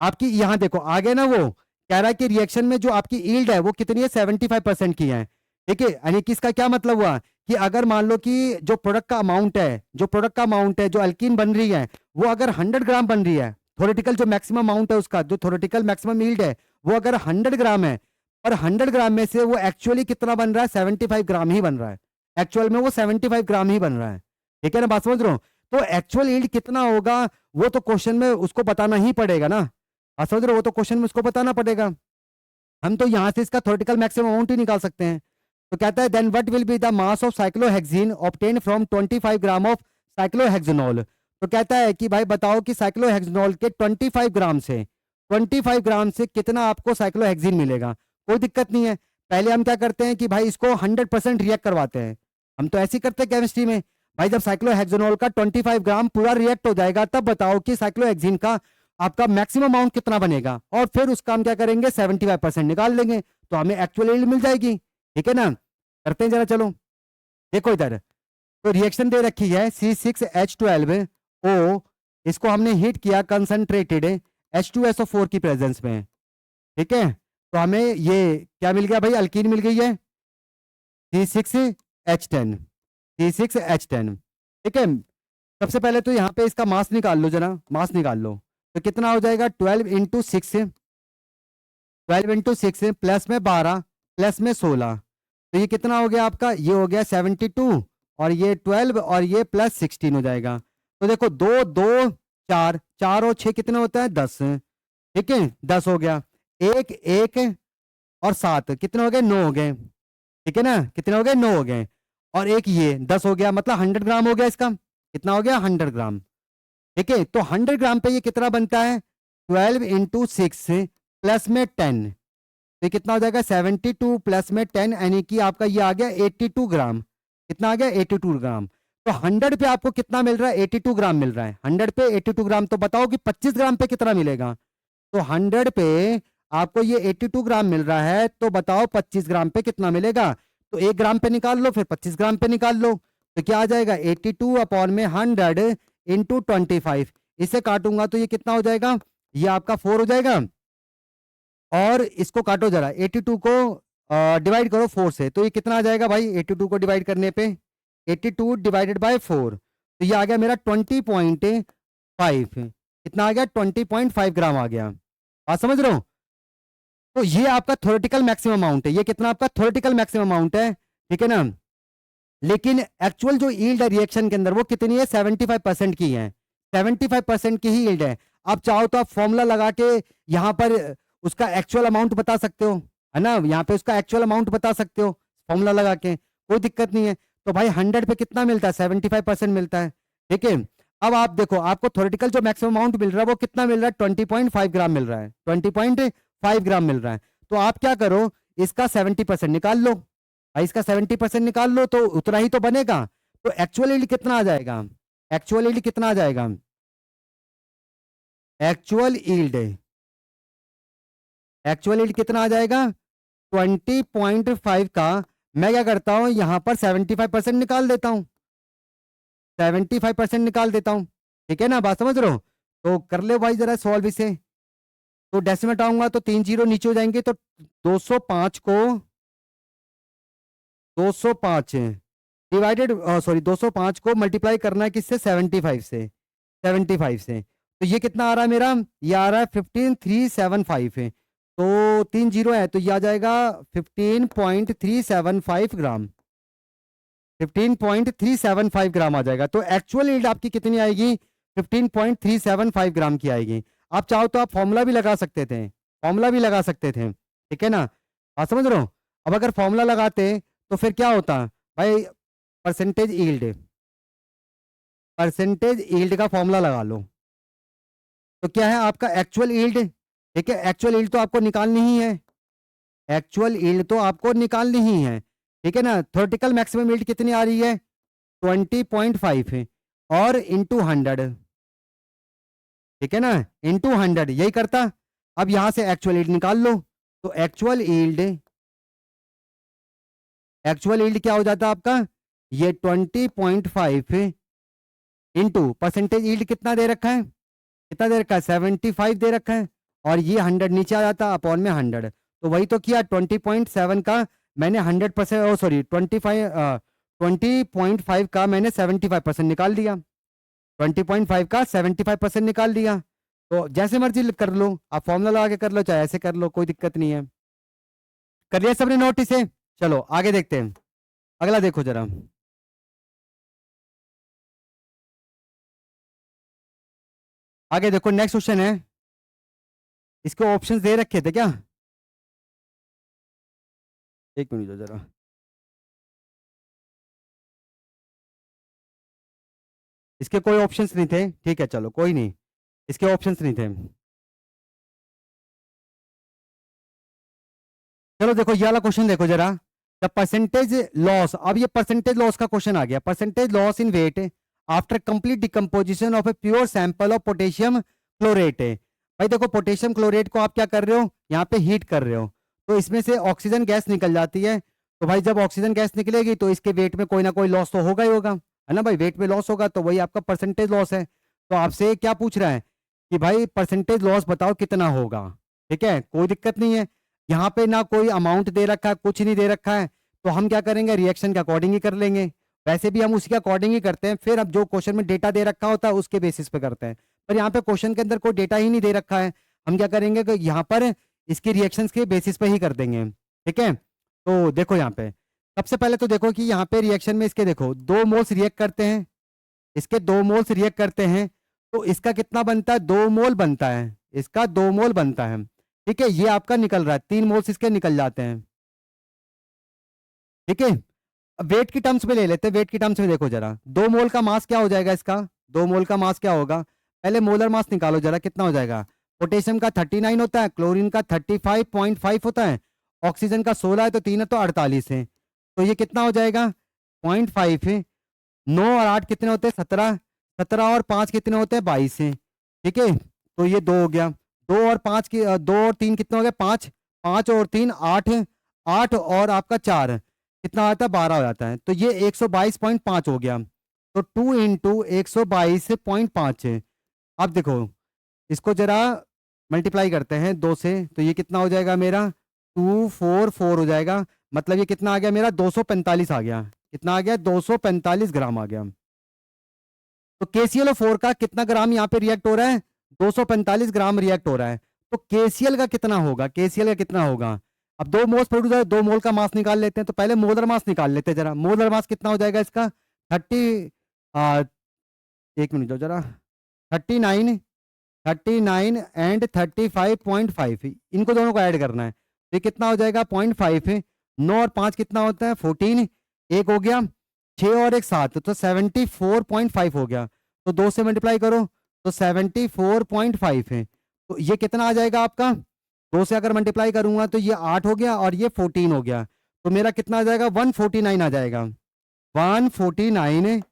आपकी यहां देखो आगे ना, वो कह रहा है कि रिएक्शन में जो आपकी यील्ड है वो कितनी है, 75% की है। ठीक है, यानी कि इसका क्या मतलब हुआ कि अगर मान लो कि जो प्रोडक्ट का अमाउंट है, जो प्रोडक्ट का अमाउंट है, जो अल्कीन बन रही है, वो अगर 100 ग्राम बन रही है, थोरेटिकल जो मैक्सिमम अमाउंट है उसका, जो थोरेटिकल मैक्सिमम यील्ड है वो अगर 100 ग्राम है, और 100 ग्राम में से वो एक्चुअली कितना बन रहा है, 75 ग्राम ही बन रहा है, एक्चुअल में वो 75 ग्राम ही बन रहा है। ठीक है ना, बात समझ रहे हो, तो एक्चुअल यील्ड कितना होगा वो तो क्वेश्चन में उसको बताना ही पड़ेगा ना, आप समझ रहे हो, वो तो क्वेश्चन में उसको बताना पड़ेगा। हम तो यहां से इसका थ्योरेटिकल मैक्सिमम अमाउंट ही निकाल सकते हैं। तो कहता है then what will be the mass of cyclohexene obtain from 25 gram of cyclohexanol. तो कहता है कि भाई बताओ कि साइक्लोहेक्सोनॉल के 25 ग्राम से कितना आपको साइक्लोहेक्सीन मिलेगा। कोई दिक्कत नहीं है, पहले हम क्या करते हैं कि भाई इसको 100% रिएक्ट करवाते हैं, हम तो ऐसे ही करते हैं केमिस्ट्री में। भाई जब साइक्लोहेक्सोनॉल का 25 ग्राम पूरा रिएक्ट हो जाएगा तब बताओ कि साइक्लोहेक्सीन का आपका मैक्सिमम अमाउंट कितना बनेगा, और फिर उसका हम क्या करेंगे 75% निकाल लेंगे, तो हमें एक्चुअल यील्ड मिल जाएगी। ठीक है ना, करते हैं जरा, चलो देखो इधर। तो रिएक्शन दे रखी है C6H12O, इसको हमने हीट किया कंसंट्रेटेड H2SO4 की प्रेजेंस में। ठीक है, तो हमें ये क्या मिल गया भाई, अल्कीन मिल गई है C6H10, C6H10। ठीक है, सबसे पहले तो यहाँ पे इसका मास निकाल लो, जरा मास निकाल लो, तो कितना हो जाएगा 12 × 6 प्लस में 12 प्लस में 16, तो ये कितना हो गया आपका, ये हो गया 72, और ये 12 और ये प्लस 16 हो जाएगा। तो देखो 2 2 4 4 और 6 कितने होता है 10। ठीक है, 10 हो गया, 1 1 और 7 कितने हो गए 9 हो गए। ठीक है ना, कितने हो गए 9 हो गए, और एक ये 10 हो गया, मतलब 100 ग्राम हो गया इसका, कितना हो गया 100 ग्राम। ठीक है, तो 100 ग्राम पे ये कितना बनता है 12 × 6 प्लस में 10, तो कितना हो जाएगा 72 प्लस में 10, यानी कि आपका ये आ गया 82 ग्राम। कितना आ गया 82 ग्राम। तो 100 पे आपको कितना मिल रहा है 82 ग्राम मिल रहा है, 100 पे 82 ग्राम। तो बताओ कि 25 ग्राम पे कितना मिलेगा। तो 100 पे आपको ये 82 ग्राम मिल रहा है, तो बताओ 25 ग्राम पे कितना मिलेगा। तो 1 ग्राम पे निकाल लो, फिर 25 ग्राम पे निकाल लो, तो क्या आ जाएगा 82 अपॉन में 100 इंटू 25। इसे काटूंगा तो ये कितना हो जाएगा, ये आपका 4 हो जाएगा, और इसको काटो जरा 82 को डिवाइड करो 4 से, तो ये कितना आ जाएगा भाई 82 को डिवाइड करने पे 82 डिवाइडेड बाय 4, तो ये आ गया मेरा 20.5। कितना आ गया 20.5 ग्राम आ गया। आप समझ रहे हो, तो ये आपका थ्योरेटिकल मैक्सिमम अमाउंट है, ये कितना आपका थ्योरेटिकल मैक्सिमम अमाउंट है। ठीक है ना, लेकिन एक्चुअल जो यील्ड है रिएक्शन के अंदर वो कितनी है 75% की है, 75% की ही यील्ड है। आप चाहो तो आप फॉर्मूला लगा के यहाँ पर उसका एक्चुअल अमाउंट बता सकते हो, है ना, यहाँ पे उसका एक्चुअल अमाउंट बता सकते हो फॉर्मूला लगा के, कोई दिक्कत नहीं है। तो भाई 100 पे कितना मिलता है 75% मिलता है। ठीक है, अब आप देखो आपको थ्योरेटिकल जो मैक्सिमम अमाउंट मिल रहा है वो कितना मिल रहा है 20.5 ग्राम मिल रहा है, 20.5 ग्राम मिल रहा है। तो आप क्या करो इसका 70% निकाल लो, भाई इसका 70% निकाल लो तो उतना ही तो बनेगा। तो एक्चुअल यील्ड कितना आ जाएगा, एक्चुअल यील्ड कितना आ जाएगा, एक्चुअल यील्ड, एक्चुअल यील्ड कितना आ जाएगा 20.5 का मैं क्या करता हूँ यहाँ पर 75% निकाल देता हूँ, 75% निकाल देता हूँ। ठीक है ना, बात समझ रहे हो? तो कर ले भाई जरा सॉल्व इसे। तो डेसिमल हटाऊंगा तो 3 जीरो नीचे हो जाएंगे, तो 205 को 205 डिवाइडेड, सॉरी 205 को मल्टीप्लाई करना है किससे, 75 से, 75 से। तो ये कितना आ रहा है मेरा, ये आ रहा है 15375 है। तो 3 जीरो है तो ये आ जाएगा 15.375 ग्राम, 15.375 ग्राम आ जाएगा। तो एक्चुअल यील्ड आपकी कितनी आएगी, 15.375 ग्राम की आएगी। आप चाहो तो आप फॉर्मूला भी लगा सकते थे, फॉर्मूला भी लगा सकते थे। ठीक है ना, आप समझ रहे हो? अब अगर फॉर्मूला लगाते तो फिर क्या होता भाई, परसेंटेज यील्ड, परसेंटेज यील्ड का फॉर्मूला लगा लो। तो क्या है आपका एक्चुअल यील्ड। ठीक है, एक्चुअल यील्ड तो आपको निकालनी ही है, एक्चुअल यील्ड तो आपको निकालनी ही है। ठीक है ना, थ्योरेटिकल मैक्सिमम यील्ड कितनी आ रही है, 20.5 है, और इंटू 100। ठीक है ना, इंटू 100 यही करता। अब यहां से एक्चुअल यील्ड निकाल लो। तो एक्चुअल यील्ड, एक्चुअल यील्ड क्या हो जाता है आपका, ये 20.5 इंटू परसेंटेज यील्ड कितना दे रखा है, कितना दे रखा है, 75 दे रखा है, और ये 100 नीचे आ जाता अपॉन में 100। तो वही तो किया, 20.7 का मैंने 100%, सॉरी 20.5 का मैंने 75% निकाल दिया, 20.5 का 75% निकाल दिया। तो जैसे मर्जी कर लो, आप फॉर्मूला लगा के कर लो, चाहे ऐसे कर लो, कोई दिक्कत नहीं है। कर लिया सबने नोट इसे? चलो आगे देखते हैं, अगला देखो जरा। आगे देखो, नेक्स्ट क्वेश्चन है, इसके ऑप्शंस दे रखे थे क्या, एक मिनट दो जरा। इसके कोई ऑप्शंस नहीं थे, ठीक है चलो कोई नहीं, इसके ऑप्शंस नहीं थे। चलो देखो ये वाला क्वेश्चन देखो जरा, द परसेंटेज लॉस, अब ये परसेंटेज लॉस का क्वेश्चन आ गया, percentage loss in weight after complete decomposition of a pure sample of potassium chlorate है। भाई देखो पोटेशियम क्लोरेट को आप क्या कर रहे हो, यहाँ पे हीट कर रहे हो, तो इसमें से ऑक्सीजन गैस निकल जाती है। तो भाई जब ऑक्सीजन गैस निकलेगी तो इसके वेट में कोई ना कोई लॉस तो होगा ही होगा, है ना भाई, वेट में लॉस होगा, तो वही आपका परसेंटेज लॉस है। तो आपसे क्या पूछ रहा है कि भाई परसेंटेज लॉस बताओ कितना होगा। ठीक है, कोई दिक्कत नहीं है, यहाँ पे ना कोई अमाउंट दे रखा है, कुछ नहीं दे रखा है, तो हम क्या करेंगे, रिएक्शन के अकॉर्डिंग ही कर लेंगे। वैसे भी हम उसी के अकॉर्डिंग ही करते हैं, फिर अब जो क्वेश्चन में डेटा दे रखा होता है उसके बेसिस पे करते हैं। पर यहाँ पे क्वेश्चन के अंदर कोई डेटा ही नहीं दे रखा है, हम क्या करेंगे कि यहाँ पर इसके रिएक्शंस के बेसिस पे ही कर देंगे। ठीक है, तो देखो यहाँ पे सबसे पहले तो देखो कि यहाँ पे रिएक्शन में इसके देखो 2 मोल्स रिएक्ट करते हैं, इसके 2 मोल्स रिएक्ट करते हैं, तो इसका कितना बनता है, 2 मोल बनता है, इसका 2 मोल बनता है। ठीक है, ये आपका निकल रहा है, 3 मोल्स इसके निकल जाते हैं। ठीक है, अब वेट की टर्म्स में ले लेते हैं, वेट की टर्म्स में देखो जरा, 2 मोल का मास क्या हो जाएगा इसका, 2 मोल का मास क्या होगा, पहले मोलर मास निकालो जरा कितना हो जाएगा। पोटेशियम का 39 होता है, क्लोरीन का 35.5 होता है, ऑक्सीजन का 16 है, तो 3 है तो 48 है, तो ये कितना हो जाएगा 0.5 है। 9 और 8 कितने होते हैं, 17, 17 और 5 कितने होते हैं, 22 है। ठीक है, तो ये 2 हो गया, 2 और 5 की 2 और 3 कितने हो गए, 5, 5 और 3 8, 8 और आपका 4 कितना आता है, 12 हो जाता है, तो ये 122.5 हो गया। तो 2 इंटू 122.5 है। अब देखो इसको जरा मल्टीप्लाई करते हैं 2 से, तो ये कितना हो जाएगा मेरा 244 हो जाएगा, मतलब ये कितना आ गया मेरा 245 आ गया, कितना आ गया 245 ग्राम आ गया। तो KClO4 का कितना ग्राम यहाँ पे रिएक्ट हो रहा है, 245 ग्राम रिएक्ट हो रहा है। तो KCl का कितना होगा, KCl का कितना होगा, अब 2 मोल्स प्रोड्यूस है, 2 मोल का मास निकाल लेते हैं, तो पहले मोलर मास निकाल लेते हैं जरा, मोलर मास कितना हो जाएगा इसका 30, एक मिनट दो जरा, 39, 39 एंड 35.5, इनको दोनों को ऐड करना है, तो ये कितना हो जाएगा 0.5 है। 9 और 5 कितना होता है 14, एक हो गया, 6 और एक 7, तो 74.5 हो गया, तो 2 से मल्टीप्लाई करो तो 74.5 है। तो ये कितना आ जाएगा आपका, 2 से अगर मल्टीप्लाई करूंगा तो ये 8 हो गया और ये 14 हो गया, तो मेरा कितना आ जाएगा 149 आ जाएगा, 149,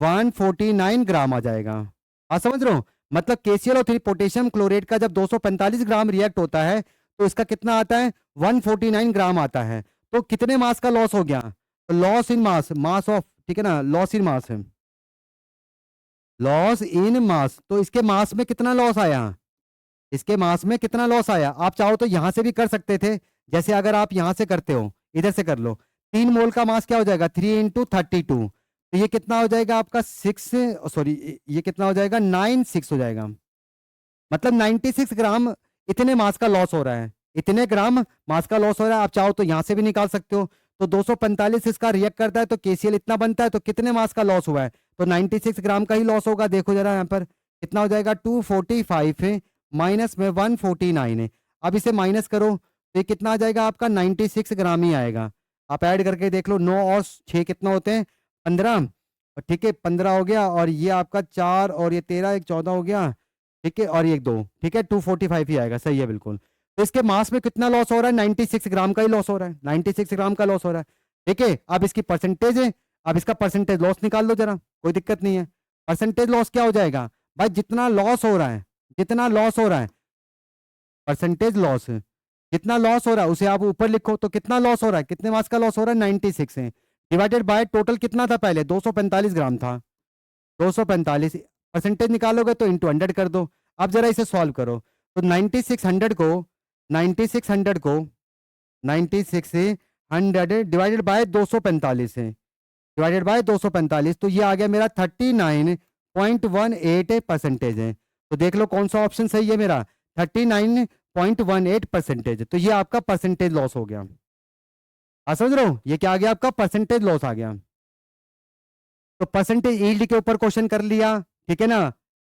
149 ग्राम आ जाएगा। आप समझ रहे हो, मतलब KClO3 पोटेशियम क्लोरेट का जब 245 ग्राम रिएक्ट होता है तो इसका कितना आता है 149 ग्राम आता है। तो कितने मास का लॉस हो गया? तो loss in mass, mass of, ठीक है ना, लॉस इन मास है, लॉस इन मास। तो इसके मास में कितना लॉस आया? इसके मास में कितना लॉस आया? आप चाहो तो यहां से भी कर सकते थे, जैसे अगर आप यहां से करते हो, इधर से कर लो। 3 मोल का मास क्या हो जाएगा? 3 × 32, तो ये कितना हो जाएगा आपका 6, सॉरी ये कितना हो जाएगा 9 6 हो जाएगा। मतलब 96 ग्राम इतने मास का लॉस हो रहा है, इतने ग्राम मास का लॉस हो रहा है। आप चाहो तो यहां से भी निकाल सकते हो। तो 245 इसका रिएक्ट करता है तो केसीएल इतना बनता है, तो कितने मास का लॉस हुआ है? तो 96 ग्राम का ही लॉस होगा। देखो जरा यहाँ पर कितना हो जाएगा, 245 है माइनस में 149 है। अब इसे माइनस करो तो ये कितना आ जाएगा आपका 96 ग्राम ही आएगा। आप ऐड करके देख लो, 9 और 6 कितना होते हैं 15, ठीक है 15 हो गया, और ये आपका 4 और ये 13 एक 14 हो गया, ठीक है, और ये 2, ठीक है 245 ही आएगा, सही है बिल्कुल। तो इसके मास में कितना लॉस हो रहा है? 96 ग्राम का ही लॉस हो रहा है, 96 ग्राम का लॉस हो रहा है, ठीक है। अब इसकी परसेंटेज है, अब इसका परसेंटेज लॉस निकाल लो जरा, कोई दिक्कत नहीं है। परसेंटेज लॉस क्या हो जाएगा भाई? जितना लॉस हो रहा है, जितना लॉस हो रहा है, परसेंटेज लॉस, जितना लॉस हो रहा है उसे आप ऊपर लिखो। तो कितना लॉस हो रहा है, कितने मास का लॉस हो रहा है? 96 है, डिवाइडेड बाय टोटल कितना था पहले? 245 ग्राम था, 245 परसेंटेज निकालोगे तो इंटू 100 कर दो। अब जरा इसे सॉल्व करो। तो 9600 को 9600 को 9600 डिवाइडेड बाय 245 है, डिवाइडेड बाय 245, तो ये आ गया मेरा 39.18 परसेंटेज है। तो देख लो कौन सा ऑप्शन सही है मेरा, 39.18 परसेंटेज। तो ये आपका परसेंटेज लॉस हो गया। आप समझ रहे हो, ये क्या आ गया आपका? परसेंटेज लॉस आ गया। तो परसेंटेज यील्ड के ऊपर क्वेश्चन कर लिया, ठीक है ना,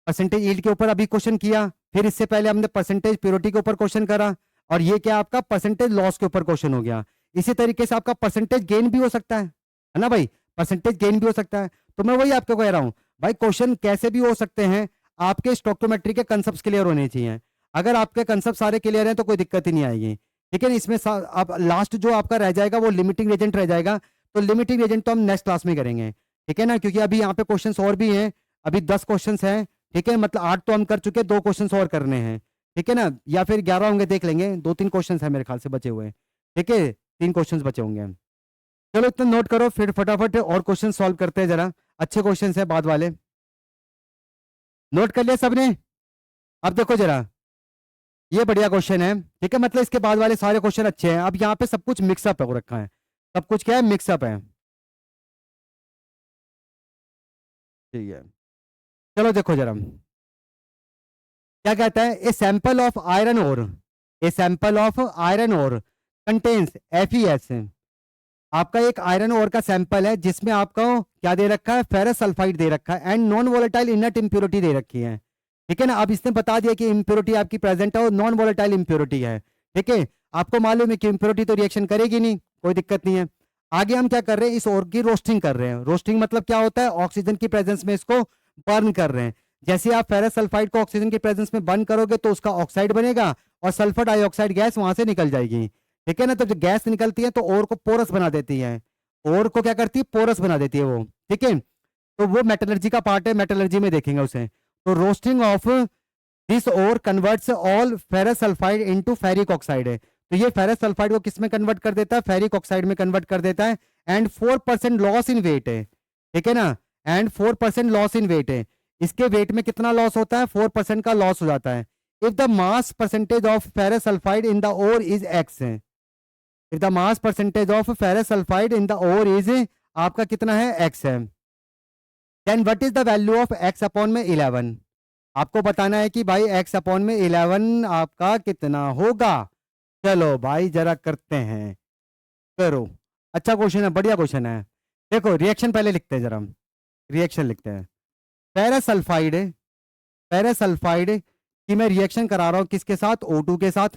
परसेंटेज यील्ड के ऊपर अभी क्वेश्चन किया, फिर इससे पहले हमने परसेंटेज प्योरिटी के ऊपर क्वेश्चन करा, और ये क्या आपका परसेंटेज लॉस के ऊपर क्वेश्चन हो गया। इसी तरीके से आपका परसेंटेज गेन भी हो सकता है ना भाई, परसेंटेज गेन भी हो सकता है। तो मैं वही आपको कह रहा हूं भाई, क्वेश्चन कैसे भी हो सकते हैं, आपके स्टोक्योमेट्री के कंसेप्ट क्लियर होने चाहिए। अगर आपके कंसेप्ट सारे क्लियर हैं तो कोई दिक्कत ही नहीं आएगी, ठीक है ना। इसमें अब लास्ट जो आपका रह जाएगा वो लिमिटिंग एजेंट रह जाएगा। तो लिमिटिंग एजेंट तो हम नेक्स्ट क्लास में करेंगे, ठीक है ना, क्योंकि अभी यहाँ पे क्वेश्चंस और भी हैं, अभी 10 क्वेश्चंस हैं, ठीक है, मतलब 8 तो हम कर चुके, 2 क्वेश्चंस और करने हैं, ठीक है ना, या फिर 11 होंगे, देख लेंगे। 2-3 क्वेश्चंस हैं मेरे ख्याल से बचे हुए, ठीक है, 3 क्वेश्चंस बचे होंगे। चलो इतना नोट करो, फिर फटाफट और क्वेश्चन सॉल्व करते हैं जरा, अच्छे क्वेश्चन है बाद वाले। नोट कर लिया सबने? अब देखो जरा, ये बढ़िया क्वेश्चन है, ठीक है, मतलब इसके बाद वाले सारे क्वेश्चन अच्छे हैं। अब यहाँ पे सब कुछ मिक्सअप हो रखा है, सब कुछ क्या है, मिक्सअप है, ठीक है। चलो देखो जरा क्या कहता है, a sample of iron ore, a sample of iron ore contains FeS। आपका एक आयरन ओर का सैंपल है जिसमें आपको क्या दे रखा है, फेरस सल्फाइड दे रखा है and non volatile inert impurity दे रखी है, ठीक है ना। अब इसने बता दिया कि इंप्योरिटी आपकी प्रेजेंट है और नॉन वोलेटाइल इंप्योरिटी है, ठीक है। आपको मालूम है कि इंप्योरिटी तो रिएक्शन करेगी नहीं, कोई दिक्कत नहीं है। आगे हम क्या कर रहे हैं, इस ओर की रोस्टिंग कर रहे हैं। रोस्टिंग मतलब क्या होता है, ऑक्सीजन की प्रेजेंस में इसको बर्न कर रहे हैं। जैसे आप फेरस सल्फाइड को ऑक्सीजन की प्रेजेंस में बर्न करोगे तो उसका ऑक्साइड बनेगा और सल्फर डाइऑक्साइड गैस वहां से निकल जाएगी, ठीक है ना। तो जब गैस निकलती है तो ओर को पोरस बना देती है, ओर को क्या करती है, पोरस बना देती है वो, ठीक है। तो वो मेटलर्जी का पार्ट है, मेटलर्जी में देखेंगे उसे। तो roasting of this ore converts all ferrous sulphide into ferric oxide है। तो ये फेरस सल्फाइड को किस में कन्वर्ट कर देता है, फेरिक ऑक्साइड में कन्वर्ट कर देता है। एंड 4% लॉस इन वेट है, ठीक है ना, एंड 4% लॉस इन वेट है। इसके वेट में कितना लॉस होता है, 4% का लॉस हो जाता है। If the mass percentage of ferrous sulphide in the ore is X है, if the mass percentage of ferrous sulphide in the ore is आपका कितना है, एक्स है, then what is the value of X upon में 11। आपको बताना है कि भाई एक्स अपॉन में 11 आपका कितना होगा। चलो भाई जरा करते हैं, करो। अच्छा क्वेश्चन है, बढ़िया क्वेश्चन है। देखो रिएक्शन पहले लिखते हैं जरा, रिएक्शन लिखते हैं। पैरासल्फाइड, पैरासल्फाइड की मैं रिएक्शन करा रहा हूं किसके साथ, O2 के साथ,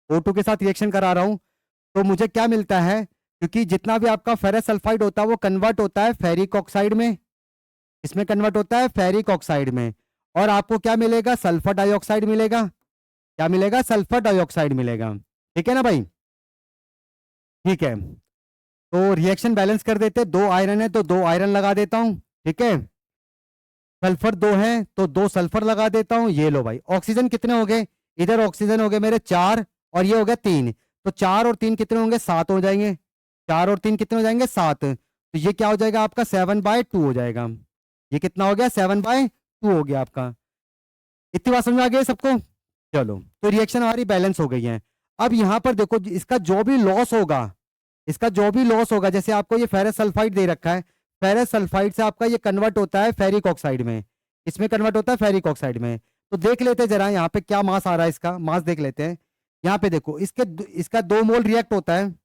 O2 के साथ रिएक्शन करा रहा हूं। तो मुझे क्या मिलता है, क्योंकि जितना भी आपका फेरस सल्फाइड होता है वो कन्वर्ट होता है फेरिक ऑक्साइड में, इसमें कन्वर्ट होता है फेरिक ऑक्साइड में, और आपको क्या मिलेगा, सल्फर डाइऑक्साइड मिलेगा। क्या मिलेगा, सल्फर डाइऑक्साइड मिलेगा, ठीक है ना भाई, ठीक है। तो रिएक्शन बैलेंस कर देते, 2 आयरन है तो 2 आयरन लगा देता हूं, ठीक है। सल्फर 2 है तो 2 सल्फर लगा देता हूं। ये लो भाई, ऑक्सीजन कितने हो गए, इधर ऑक्सीजन हो गए मेरे 4 और ये हो गया 3, तो 4 और 3 कितने होंगे, 7 हो जाएंगे, 4 और 3 कितने हो जाएंगे 7, तो ये क्या हो जाएगा आपका 7/2 हो जाएगा। ये कितना हो गया 7/2 हो गया आपका। इतनी बात समझ में आ गई सबको? चलो, तो रिएक्शन हमारी बैलेंस हो गई है। अब यहाँ पर देखो इसका जो भी लॉस होगा, इसका जो भी लॉस होगा, जैसे आपको ये फेरस सल्फाइड दे रखा है, फेरस सल्फाइड से आपका ये कन्वर्ट होता है फेरिक ऑक्साइड में। इसमें कन्वर्ट होता है फेरिक ऑक्साइड में। तो देख लेते हैं जरा यहाँ पे क्या मास आ रहा है, इसका मास देख लेते हैं। यहाँ पे देखो इसका 2 मोल रिएक्ट होता है,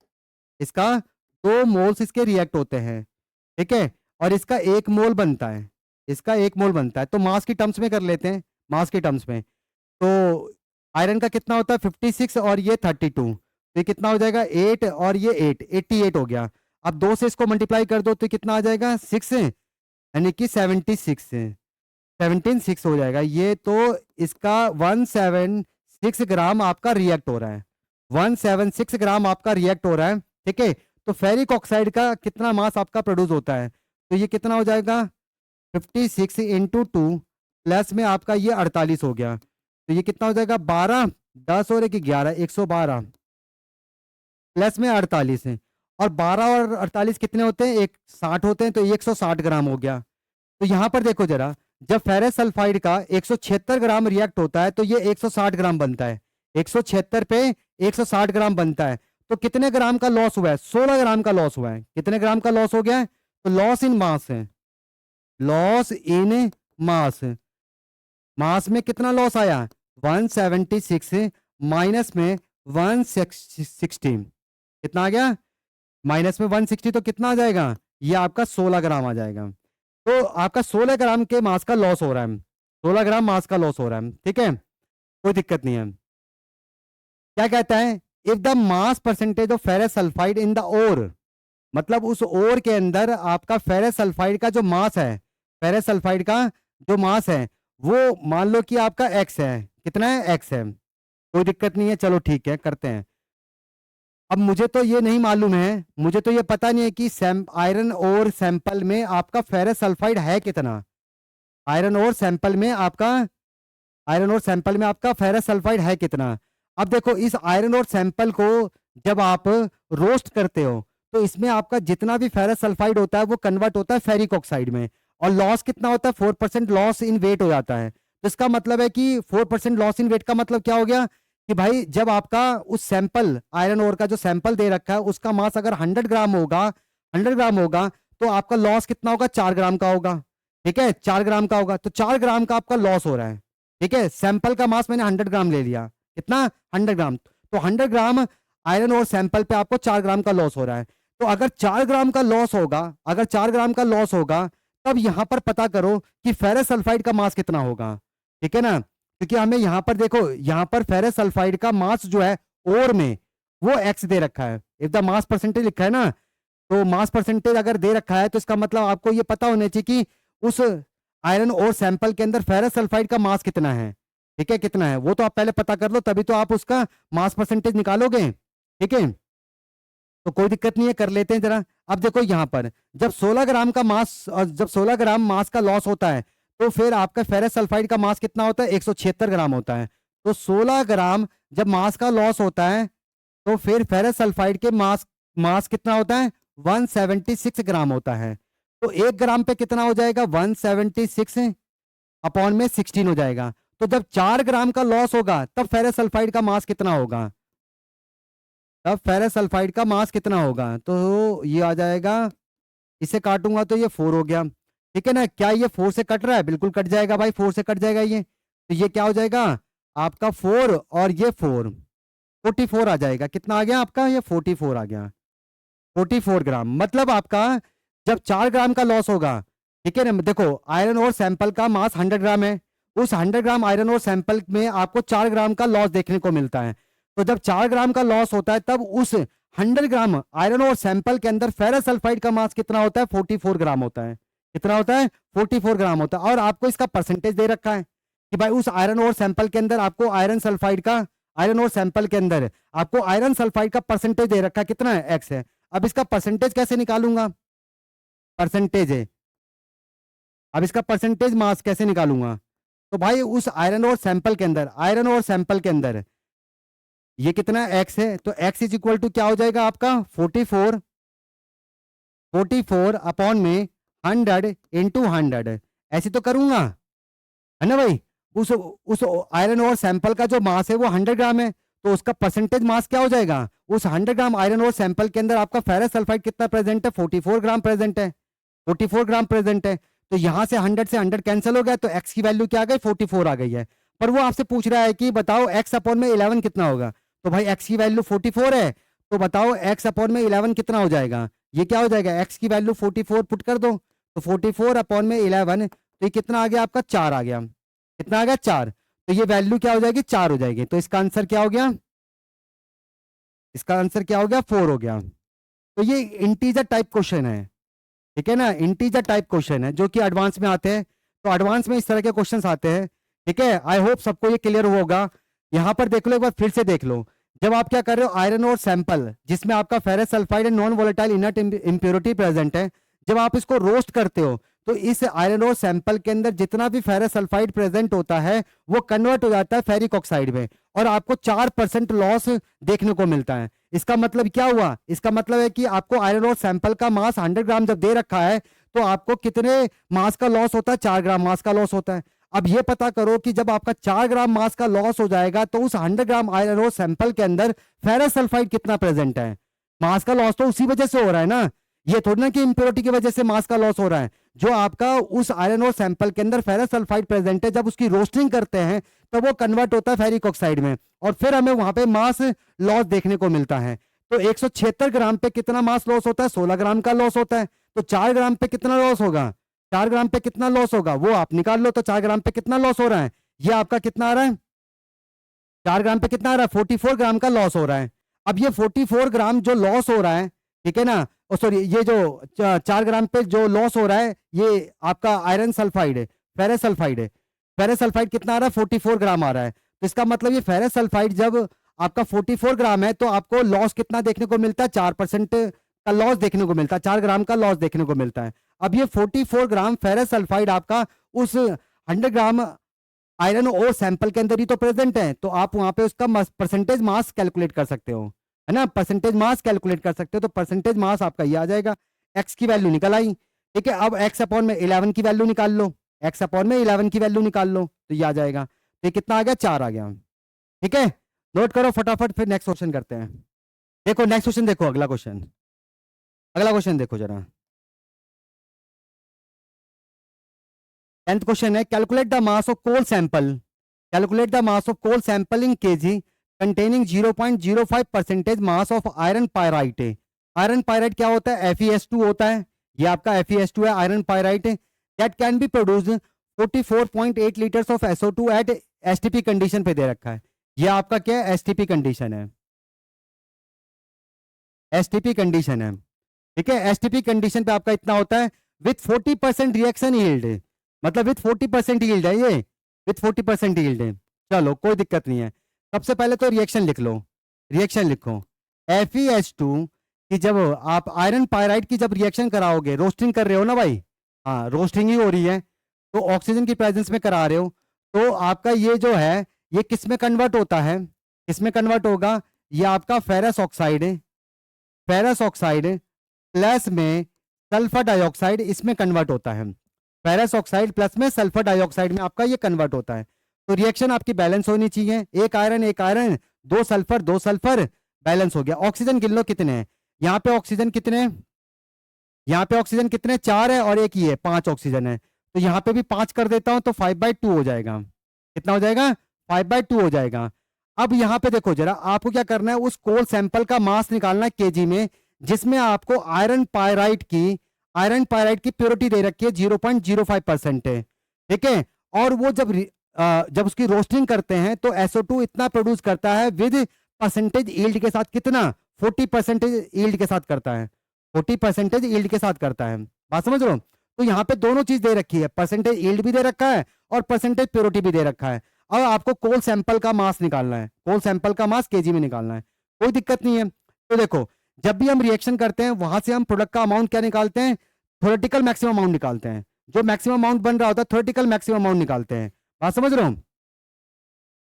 इसका 2 मोल्स इसके रिएक्ट होते हैं, ठीक है, और इसका 1 मोल बनता है, इसका 1 मोल बनता है। तो मास की टर्म्स में कर लेते हैं, मास के टर्म्स में। तो आयरन का कितना होता है 56 और ये 32, तो ये कितना हो जाएगा 8 और ये 8, 88 हो गया। अब 2 से इसको मल्टीप्लाई कर दो तो कितना आ जाएगा 6, यानी कि 76 हो जाएगा ये। तो इसका 176 ग्राम आपका रिएक्ट हो रहा है, 176 ग्राम आपका रिएक्ट हो रहा है, ठीक है। तो फेरिक ऑक्साइड का कितना मास आपका प्रोड्यूस होता है, तो ये कितना हो जाएगा 56 इंटू 2 प्लस में आपका ये 48 हो गया। तो ये कितना हो जाएगा 12, 10 और 1 11, 112 प्लस में 48 है। और 12 और 48 कितने होते हैं 60 होते हैं, तो 160 ग्राम हो गया। तो यहाँ पर देखो जरा, जब फेरस सल्फाइड का 176 ग्राम रिएक्ट होता है तो ये 160 ग्राम बनता है, 176 पे 160 ग्राम बनता है। तो कितने ग्राम का लॉस हुआ है 16 ग्राम का लॉस हुआ है। कितने ग्राम का लॉस हो गया है, तो लॉस इन मास है, लॉस इन मास, मास में कितना लॉस आया 176 माइनस में 160, कितना आ गया माइनस में 160, तो कितना आ जाएगा ये आपका 16 ग्राम आ जाएगा। तो आपका 16 ग्राम के मास का लॉस हो रहा है, 16 ग्राम मास का लॉस हो रहा है, ठीक है, कोई दिक्कत नहीं है। क्या कहता है if the mass percentage of ferrous sulphide in the ore, मतलब उस ओर के अंदर आपका फेरस सल्फाइड का जो मास है, फेरस सल्फाइड का जो मास है वो मान लो कि आपका एक्स है, कितना है एक्स है, कोई दिक्कत नहीं है, चलो ठीक है करते हैं। अब मुझे तो ये नहीं मालूम है, मुझे तो ये पता नहीं है कि आयरन और सैंपल में आपका फेरस सल्फाइड है कितना, आयरन और सैंपल में आपका, आयरन और सैंपल में आपका फेरस सल्फाइड है कितना। अब देखो इस आयरन और सैंपल को जब आप रोस्ट करते हो तो इसमें आपका जितना भी फेरस सल्फाइड होता है वो कन्वर्ट होता है फेरिक ऑक्साइड में, और लॉस कितना होता है 4% लॉस इन वेट हो जाता है। तो इसका मतलब है कि 4% लॉस इन वेट का मतलब क्या हो गया कि भाई जब आपका उस सैंपल आयरन ओर का जो सैंपल दे रखा है उसका मास अगर 100 ग्राम होगा, 100 ग्राम होगा, तो आपका लॉस कितना होगा 4 ग्राम का होगा, ठीक है, 4 ग्राम का होगा। तो 4 ग्राम का आपका लॉस हो रहा है, ठीक है। सैंपल का मास मैंने 100 ग्राम ले लिया, कितना 100 ग्राम, तो 100 ग्राम आयरन और सैंपल पे आपको 4 ग्राम का लॉस हो रहा है। तो अगर 4 ग्राम का लॉस होगा, अगर 4 ग्राम का लॉस होगा, तब यहां पर पता करो कि फेरस सल्फाइड का मास कितना होगा, ठीक है ना। क्योंकि हमें यहां पर देखो, यहां पर फेरस सल्फाइड का मास जो है ओर में वो एक्स दे रखा है, इफ द मास परसेंटेज लिखा है ना, तो मास परसेंटेज अगर दे रखा है तो इसका मतलब आपको ये पता होना चाहिए कि उस आयरन और सैंपल के अंदर फेरस सल्फाइड का मास कितना है, ठीक है, कितना है वो तो आप पहले पता कर लो, तभी तो आप उसका मास परसेंटेज निकालोगे, ठीक है। तो कोई दिक्कत नहीं है, कर लेते हैं जरा। अब देखो यहाँ पर जब 16 ग्राम का मास, और जब 16 ग्राम मास का लॉस होता है तो फिर आपका फेरस सल्फाइड का मास कितना होता है 176 ग्राम होता है। तो 16 ग्राम जब मास का लॉस होता है तो फिर फेरस सल्फाइड के मास मास कितना होता है 176 ग्राम होता है। तो 1 ग्राम पे कितना हो जाएगा 176 अपॉन में 16 हो जाएगा। तो जब 4 ग्राम का लॉस होगा तब फेरस सल्फाइड का मास कितना होगा, तब फेरस सल्फाइड का मास कितना होगा, तो ये आ जाएगा, इसे काटूंगा तो ये 4 हो गया, ठीक है ना। क्या ये 4 से कट रहा है, बिल्कुल कट जाएगा भाई, 4 से कट जाएगा ये, तो ये क्या हो जाएगा आपका 4 और ये 4, 44 आ जाएगा। कितना आ गया आपका ये 44 आ गया, 44 ग्राम। मतलब आपका जब 4 ग्राम का लॉस होगा, ठीक है ना, देखो आयरन और सैंपल का मास 100 ग्राम है, उस 100 ग्राम आयरन और सैंपल में आपको 4 ग्राम का लॉस देखने को मिलता है। तो जब 4 ग्राम का लॉस होता है तब उस 100 ग्राम आयरन और सैंपल के अंदर फेरस सल्फाइड का मास कितना होता है 44 ग्राम होता है। कितना होता है 44 ग्राम होता है। और आपको इसका परसेंटेज दे रखा है कि भाई उस आयरन और सैंपल के अंदर आपको आयरन सल्फाइड का, आयरन और सैंपल के अंदर आपको आयरन सल्फाइड का परसेंटेज दे रखा है, कितना है एक्स है। अब इसका परसेंटेज कैसे निकालूंगा, परसेंटेज है, अब इसका परसेंटेज मास कैसे निकालूंगा, तो भाई उस आयरन और सैंपल के अंदर, आयरन और सैंपल के अंदर ये कितना एक्स है, तो एक्स इज इक्वल टू क्या हो जाएगा आपका 44 44 अपॉन में 100 इंटू 100, ऐसे तो करूंगा, है ना भाई। उस आयरन और सैंपल का जो मास है वो 100 ग्राम है, तो उसका परसेंटेज मास क्या हो जाएगा, उस 100 ग्राम आयरन और सैंपल के अंदर आपका फेरस सल्फाइड कितना प्रेजेंट है, 44 ग्राम प्रेजेंट है, 44 ग्राम प्रेजेंट है। तो यहां से 100 से 100 कैंसिल हो गया, तो एक्स की वैल्यू क्या आ गई, 44 आ गई है। पर वो आपसे पूछ रहा है कि बताओ एक्स अपॉन में 11 कितना होगा, तो भाई एक्स की वैल्यू 44 है, तो बताओ एक्स अपॉन में 11 कितना हो जाएगा, ये क्या हो जाएगा, एक्स की वैल्यू 44 पुट कर दो, तो 44 अपॉन में 11, तो ये कितना आ गया आपका, 4 आ गया, कितना आ गया, 4। तो ये वैल्यू क्या हो जाएगी, 4 हो जाएगी, तो इसका आंसर क्या हो गया, इसका आंसर क्या हो गया, 4 हो गया। तो ये इंटीजर टाइप क्वेश्चन है, ठीक है ना, इंटीजर टाइप क्वेश्चन है जो कि एडवांस में आते हैं। तो एडवांस में इस तरह के क्वेश्चंस आते हैं, ठीक है। आई होप सबको ये क्लियर होगा। यहां पर देख लो, एक बार फिर से देख लो, जब आप क्या कर रहे हो, आयरन और सैंपल जिसमें आपका ferrous sulphide and non volatile inert impurity present है, जब आप इसको रोस्ट करते हो तो इस आयरन और सैंपल के अंदर जितना भी फेरस सल्फाइड प्रेजेंट होता है वो कन्वर्ट हो जाता है फेरिक ऑक्साइड में, और आपको 4% लॉस देखने को मिलता है। इसका मतलब क्या हुआ, इसका मतलब है कि आपको आयरन और सैंपल का मास 100 ग्राम जब दे रखा है तो आपको कितने मास का लॉस होता है, 4 ग्राम मास का लॉस होता है। अब ये पता करो कि जब आपका 4 ग्राम मास का लॉस हो जाएगा तो उस 100 ग्राम आयरन और सैंपल के अंदर फेरस सल्फाइड कितना प्रेजेंट है। मास का लॉस तो उसी वजह से हो रहा है ना, ये थोड़ी ना कि इंप्योरिटी की वजह से मास का लॉस हो रहा है। जो आपका उस आयरन और सैंपल के अंदर फेरस सल्फाइड प्रेजेंट है, जब उसकी रोस्टिंग करते हैं तो वो कन्वर्ट होता है फेरिक ऑक्साइड में, और फिर हमें वहां पे मास लॉस देखने को मिलता है। तो 176 ग्राम पे कितना मास लॉस होता है, 16 ग्राम का लॉस होता है। तो 4 ग्राम पे कितना लॉस होगा, 4 ग्राम पे कितना लॉस होगा वो आप निकाल लो। तो 4 ग्राम पे कितना लॉस हो रहा है, ये आपका कितना आ रहा है, 4 ग्राम पे कितना आ रहा है, 44 ग्राम का लॉस हो रहा है। अब ये 44 ग्राम जो लॉस हो रहा है, ठीक है ना, और सॉरी ये जो 4 ग्राम पे जो लॉस हो रहा है ये आपका आयरन सल्फाइड है, फेरस सल्फाइड है। फेरस सल्फाइड कितना आ रहा है, 44 ग्राम आ रहा है। तो इसका मतलब ये फेरस सल्फाइड जब आपका 44 ग्राम है तो आपको लॉस कितना देखने को मिलता है, 4% का लॉस देखने को मिलता है, 4 ग्राम का लॉस देखने को मिलता है। अब ये 44 ग्राम फेरस सल्फाइड आपका उस 100 ग्राम आयरन और सैंपल के अंदर ही तो प्रेजेंट है, तो आप वहां पे उसका परसेंटेज मास कैलकुलेट कर सकते हो, है ना, परसेंटेज मास कैलकुलेट कर सकते हो। तो परसेंटेज मास आपका ये आ जाएगा, एक्स की वैल्यू निकल आई, ठीक है। अब एक्स अपॉन में 11 की वैल्यू निकाल लो, एक्स अपॉन में 11 की वैल्यू निकाल लो, तो ये आ जाएगा। तो ये कितना आ गया, 4 आ गया, ठीक है। नोट करो फटाफट, फिर नेक्स्ट क्वेश्चन करते हैं। देखो नेक्स्ट क्वेश्चन, देखो अगला क्वेश्चन, अगला क्वेश्चन देखो जरा। 10th क्वेश्चन है, calculate the mass of coal sample, calculate the mass of coal sample in KG containing 0.05% mass of iron pyrite. Iron pyrite क्या होता है, FeS2 होता है, ये आपका FeS2 है iron pyrite, that can be produce 44.8 litres of SO2 at STP condition पे दे रखा है। ये आपका क्या है, STP कंडीशन है, STP कंडीशन है, ठीक है। STP कंडीशन पे आपका इतना होता है विथ 40% रिएक्शन यील्ड, मतलब विथ 40% यील्ड है ये, विथ 40% यील्ड है। चलो कोई दिक्कत नहीं है। सबसे पहले तो रिएक्शन लिख लो, रिएक्शन लिखो FeS2 की, जब आप आयरन पायराइड की जब रिएक्शन कराओगे, रोस्टिंग कर रहे हो ना भाई, हाँ रोस्टिंग ही हो रही है, तो ऑक्सीजन की प्रेजेंस में करा रहे हो, तो आपका ये जो है ये किस में कन्वर्ट होता है, किस में कन्वर्ट होगा, ये आपका ferrous oxide, ferrous oxide plus में सल्फर डाइऑक्साइड इसमें कन्वर्ट होता है। फेरस ऑक्साइड प्लस में सल्फर डाइऑक्साइड में आपका ये कन्वर्ट होता है। तो रिएक्शन आपकी बैलेंस होनी चाहिए, एक आयरन, दो सल्फर, बैलेंस हो गया। ऑक्सीजन गिन लो कितने हैं, यहाँ पे ऑक्सीजन कितने हैं, यहाँ पे ऑक्सीजन कितने, 4 है और एक ही है, 5 ऑक्सीजन है। तो यहाँ पे भी 5 कर देता हूं तो 5/2 हो जाएगा, कितना हो जाएगा, 5/2 हो जाएगा। अब यहाँ पे देखो जरा, आपको क्या करना है, उस कोल सैंपल का मास निकालना है केजी में, जिसमें आपको आयरन पायराइड की प्योरिटी दे रखी है 0.05% है, ठीक है। और वो जब उसकी रोस्टिंग करते हैं तो SO2 इतना प्रोड्यूस करता है विद परसेंटेज यील्ड के साथ, कितना, 40% यील्ड के साथ करता है, 40% यील्ड के साथ करता है, बात समझ रहे हो। तो यहाँ पे दोनों चीज दे रखी है, परसेंटेज यील्ड भी दे रखा है और परसेंटेज प्योरिटी भी दे रखा है। अब आपको कोल सैंपल का मास निकालना है, कोल सैंपल का मास केजी में निकालना है, कोई दिक्कत नहीं है। तो देखो जब भी हम रिएक्शन करते हैं वहां से हम प्रोडक्ट का अमाउंट क्या निकालते हैं, थ्योरेटिकल मैक्सिमम अमाउंट निकालते हैं, जो मैक्सिमम अमाउंट बन रहा होता है थ्योरेटिकल मैक्सिमम अमाउंट निकालते हैं, बात समझ रहे हो।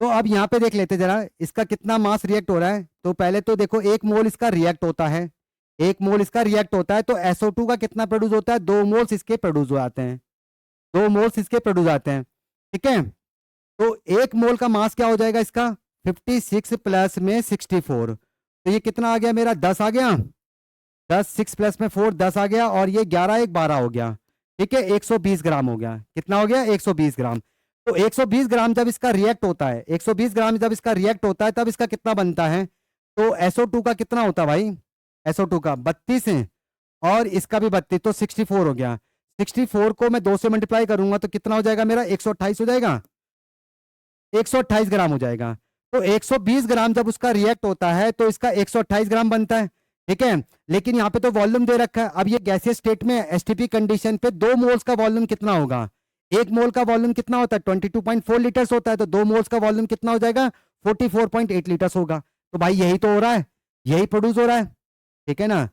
तो अब यहाँ पे देख लेते जरा इसका कितना मास रिएक्ट हो रहा है। तो पहले तो देखो 1 मोल इसका रिएक्ट होता है, 1 मोल इसका रिएक्ट होता है, तो SO2 का कितना प्रोड्यूस होता है? 2 मोल्स इसके प्रोड्यूस हो जाते हैं, 2 मोल्स इसके प्रोड्यूस आते हैं। ठीक है, तो 1 मोल का मास क्या हो जाएगा इसका? 56 प्लस में 64, तो ये कितना आ गया मेरा? 10 आ गया, 10, 6 प्लस में 4, 10 आ गया, और ये 11, 1, 12 हो गया। ठीक है, 120 ग्राम हो गया। कितना हो गया? 120 ग्राम। तो 120 ग्राम जब इसका रिएक्ट होता है, 120 ग्राम जब इसका रिएक्ट होता है, तब इसका कितना बनता है? तो SO2 का कितना होता है भाई? SO2 का 32 है, और इसका भी 32, तो 64 हो गया। 64 को मैं 2 से मल्टीप्लाई करूंगा तो कितना हो जाएगा मेरा? 128 हो जाएगा, 128 ग्राम हो जाएगा। तो 120 ग्राम जब उसका रिएक्ट होता है तो इसका 128 ग्राम बनता है। ठीक है, लेकिन यहाँ पे तो वॉल्यूम दे रखा है। अब ये गैसीय स्टेट में एसटीपी कंडीशन पे 2 मोल्स का वॉल्यूम कितना होगा? 1 मोल का वॉल्यूम कितना होता है? 22.4 लीटर्स होता है, तो 2 मोल्स का वॉल्यूम कितना हो जाएगा? 44.8 लीटर्स होगा। तो भाई यही तो हो रहा है, यही प्रोड्यूस हो रहा है। ठीक है ना,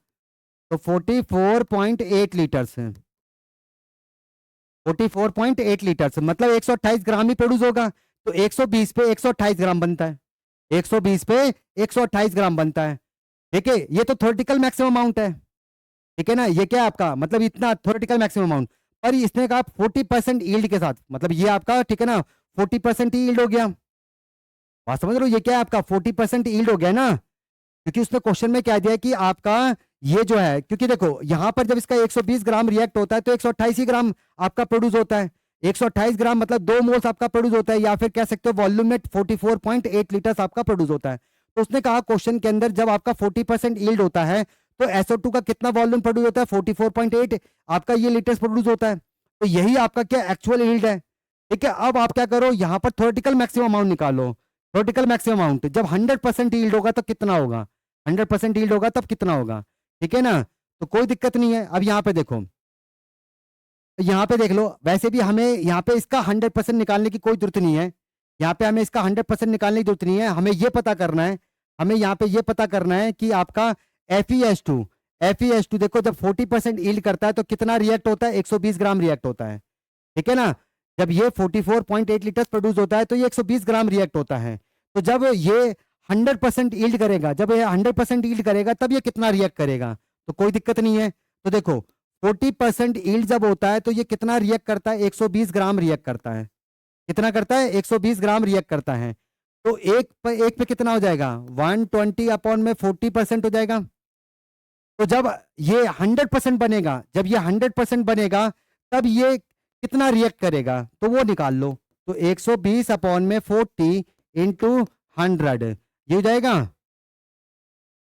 तो 44.8 लीटर्स है, 44.8 लीटर्स मतलब 128 ग्राम ही प्रोड्यूस होगा। तो 120 पे 128 ग्राम बनता है, 120 पे 128 ग्राम बनता है। ठीक है, ये तो थ्योरेटिकल मैक्सिमम अमाउंट है। ठीक है ना, ये क्या है आपका? मतलब इतना थ्योरेटिकल मैक्सिमम अमाउंट, पर इसने कहा 40% यील्ड के साथ, मतलब ये आपका, ठीक है ना, 40% यील्ड हो गया। बात समझ रहे हो? ये क्या है आपका? 40% यील्ड हो गया ना, क्योंकि उसने क्वेश्चन में क्या दिया है कि आपका ये जो है, क्योंकि देखो यहां पर जब इसका 120 ग्राम रिएक्ट होता है तो 128 ही ग्राम आपका प्रोड्यूस होता है। 128 ग्राम मतलब 2 मोल्स आपका प्रोड्यूस होता है, या फिर कह सकते हो वॉल्यूम में 44.8 लीटर्स आपका प्रोड्यूस होता है। तो उसने कहा क्वेश्चन के अंदर जब आपका 40% यील्ड होता है तो SO2 का कितना वॉल्यूम प्रोड्यूस होता है? 44.8 आपका ये लीटर्स प्रोड्यूस होता है। तो यही आपका क्या एक्चुअल यील्ड है। ठीक है, अब आप क्या करो, यहां पर थ्योरेटिकल मैक्सिमम अमाउंट निकालो। थ्योरेटिकल मैक्सिमम अमाउंट जब 100% यील्ड होगा तो कितना होगा? 100% यील्ड होगा तब कितना होगा? ठीक है ना, तो कोई दिक्कत नहीं है। अब यहाँ पे देखो, यहाँ पे देख लो, वैसे भी हमें यहाँ पे इसका 100% निकालने की कोई जरूरत नहीं है। यहाँ पे हमें इसका 100% निकालने की जरूरत नहीं है। हमें ये पता करना है, हमें यहाँ पे ये पता करना है कि आपका FeS2 देखो, जब 40% यील्ड करता है तो कितना रिएक्ट होता है? 120 ग्राम रिएक्ट होता है। ठीक है ना, जब ये 44.8 लीटर प्रोड्यूस होता है तो ये 120 ग्राम रिएक्ट होता है। तो जब ये 100% यील्ड करेगा, जब ये 100% यील्ड करेगा तब ये कितना रिएक्ट करेगा? तो कोई दिक्कत नहीं है। तो देखो 40% यील्ड जब होता है तो ये कितना रिएक्ट करता है? 120 ग्राम रिएक्ट करता है। कितना करता है? 120 ग्राम रिएक्ट करता है। तो एक पे कितना हो जाएगा? 120 अपॉन में 40% हो जाएगा। तो जब ये 100% बनेगा, जब ये 100% बनेगा तब ये कितना रिएक्ट करेगा? तो वो निकाल लो। तो 120 अपॉन में 40 इंटू 100 ये हो जाएगा।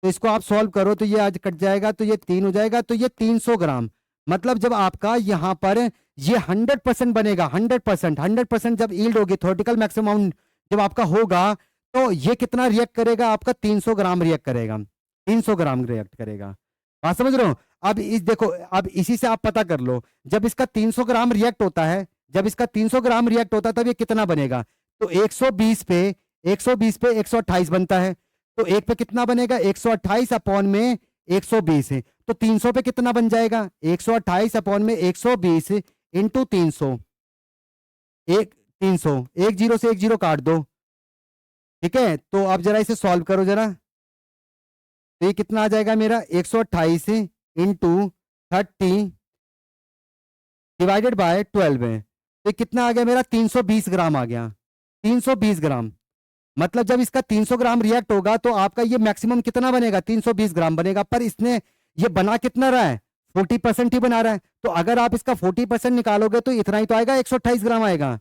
तो इसको आप सॉल्व करो तो ये आज कट जाएगा, तो ये 3 हो जाएगा, तो ये 300 ग्राम। मतलब जब आपका यहाँ पर ये 100% बनेगा, 100% जब यील्ड होगी, थ्योरेटिकल मैक्सिमम जब आपका होगा, तो ये कितना रिएक्ट करेगा? आपका 300 ग्राम रिएक्ट करेगा, 300 ग्राम रिएक्ट करेगा। बात समझ रहे हो? अब इस देखो, अब इसी से आप पता कर लो, जब इसका 300 ग्राम रिएक्ट होता है, जब इसका 300 ग्राम रिएक्ट होता है तब ये कितना बनेगा? तो 120 पे 128 बनता है। तो एक पे कितना बनेगा? 128 अपॉन में 120 है, तो 300 पे कितना बन जाएगा? 128 अपॉन में 120 इंटू 300, एक 300, एक जीरो से एक जीरो काट दो। ठीक है, तो अब जरा इसे सॉल्व करो जरा, तो ये कितना आ जाएगा मेरा? 128 इंटू 30 डिवाइडेड बाय 12 है, तो कितना आ गया मेरा? 320 ग्राम आ गया, 320 ग्राम। मतलब जब इसका 300 ग्राम रिएक्ट होगा तो आपका ये मैक्सिमम कितना बनेगा? 320 ग्राम बनेगा। पर इसने ये बना कितना रहा है? 40% ही बना रहा है। तो अगर आप इसका 40% निकालोगे तो इतना ही तो आएगा, 128 ग्राम आएगा।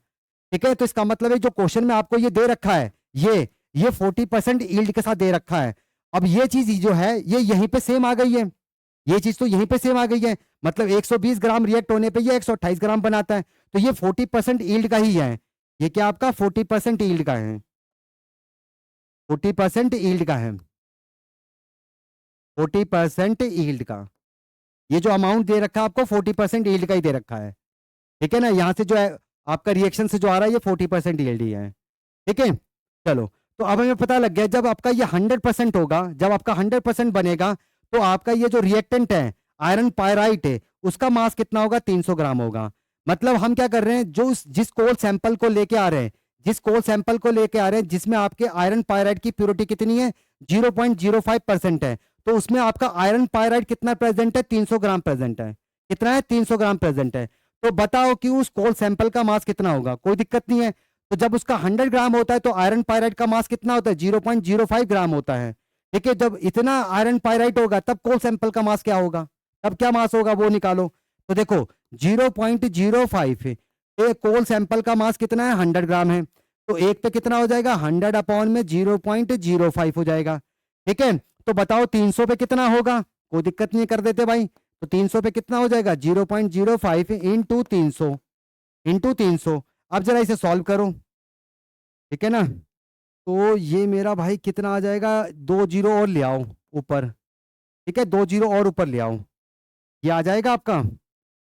ठीक है, तो इसका मतलब है जो क्वेश्चन में आपको ये दे रखा है, ये 40% यील्ड के साथ दे रखा है। अब ये चीज जो है ये यहीं पे सेम आ गई है, ये चीज तो यहीं पे सेम आ गई है। मतलब 120 ग्राम रिएक्ट होने पे ये 128 ग्राम बनाता है, तो ये 40% यील्ड का ही है। ये क्या आपका 40% यील्ड का है, 40% यील्ड का है, 40% यील्ड का। ये जो अमाउंट दे रखा है आपको 40% यील्ड का ही दे रखा है। ठीक है ना, यहां से जो है आपका रिएक्शन से जो आ रहा है ये 40% यील्ड ही है। ठीक है, चलो, तो अब हमें पता लग गया जब आपका ये 100% होगा, जब आपका 100% बनेगा तो आपका ये जो रिएक्टेंट है आयरन पायराइट है उसका मास कितना होगा? 300 ग्राम होगा। मतलब हम क्या कर रहे हैं, जो जिस कोल सैंपल को लेके आ रहे हैं, जिस कोल सैंपल को लेके आ रहे हैं जिसमें आपके आयरन पायराइट की प्योरिटी कितनी है? 0.05% है, तो उसमें आपका आयरन पायराइड कितना प्रेजेंट है, 300 ग्राम प्रेजेंट है। कितना है, 300 ग्राम प्रेजेंट है। तो बताओ कि उस कोल सैंपल का मास कितना होगा, कोई दिक्कत नहीं है। तो जब उसका 100 ग्राम होता है तो आयरन पायराइड का मास कितना होता है, 0.05 ग्राम होता है। ठीक है, जब इतना आयरन पायराइड होगा तब कोल सैंपल का मास क्या होगा, तब क्या मास होगा वो निकालो। तो देखो 0.05 है, कोल सैंपल का मास कितना है, 100 ग्राम है। तो एक पे कितना हो जाएगा, 100 अपॉन में 0.05 हो जाएगा। ठीक है, तो बताओ 300 पे कितना होगा, कोई दिक्कत नहीं, कर देते भाई। तो 300 पे कितना हो जाएगा, 0.05 इंटू 300। अब जरा इसे सॉल्व करो, ठीक है ना। तो ये मेरा भाई कितना आ जाएगा, 2 जीरो और ले आओ ऊपर। ठीक है, 2 जीरो और ऊपर ले आओ, ये आ जाएगा आपका।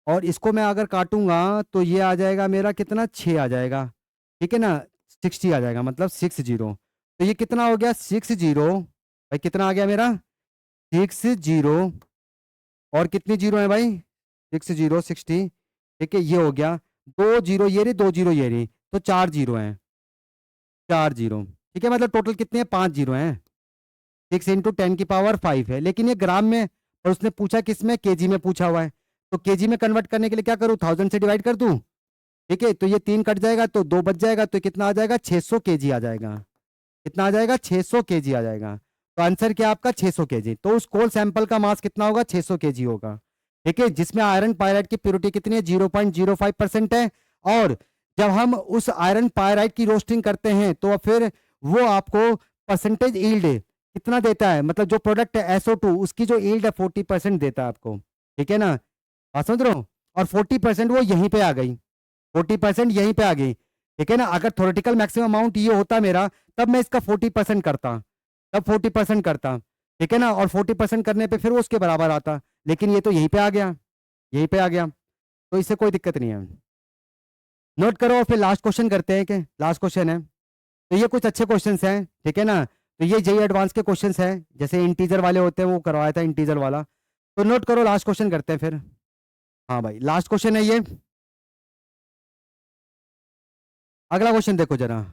और इसको मैं अगर काटूंगा तो ये आ जाएगा मेरा कितना, 6 आ जाएगा। ठीक है ना, 60 आ जाएगा, मतलब 60। तो ये कितना हो गया, 60 भाई, कितना आ गया मेरा, 60। और कितनी जीरो है भाई, 60। ठीक है, ये हो गया 2 जीरो, ये रही 2 जीरो, ये रही, तो 4 जीरो हैं, 4 जीरो। ठीक है, मतलब टोटल कितने हैं, 5 जीरो हैं। 6 इंटू 10 की पावर 5 है, लेकिन ये ग्राम में, और उसने पूछा किस में, केजी में पूछा हुआ है। तो केजी में कन्वर्ट करने के लिए क्या करूँ, 1000 से डिवाइड कर दूं। ठीक है, तो ये 3 कट जाएगा तो 2 बच जाएगा, तो कितना आ जाएगा, 600 केजी आ जाएगा। कितना आ जाएगा, 600 केजी आ जाएगा। तो आंसर क्या आपका, 600 केजी। तो उस कोल सैंपल का मास कितना होगा, 600 केजी होगा। ठीक है, जिसमें आयरन पायराइड की प्योरिटी कितनी है, 0.05% है। और जब हम उस आयरन पायराइड की रोस्टिंग करते हैं तो फिर वो आपको परसेंटेज ईल्ड कितना देता है, मतलब जो प्रोडक्ट है SO2 उसकी जो ईल्ड है 40% देता है आपको। ठीक है ना, बात समझ रहे हो। और 40% वो यहीं पे आ गई, 40% यहीं पे आ गई। ठीक है ना, अगर थ्योरेटिकल मैक्सिमम अमाउंट ये होता मेरा, तब मैं इसका 40% करता, तब 40% करता। ठीक है ना, और 40% करने पे फिर वो उसके बराबर आता। लेकिन ये तो यहीं पे आ गया, यहीं पे आ गया, तो इससे कोई दिक्कत नहीं है। नोट करो, और फिर लास्ट क्वेश्चन करते हैं, कि लास्ट क्वेश्चन है। तो ये कुछ अच्छे क्वेश्चंस हैं, ठीक है ना। तो ये जेई एडवांस के क्वेश्चंस हैं, जैसे इंटीजर वाले होते हैं वो करवाया था इंटीजर वाला। तो नोट करो, लास्ट क्वेश्चन करते हैं फिर। हाँ भाई, लास्ट क्वेश्चन है ये। अगला क्वेश्चन देखो जरा,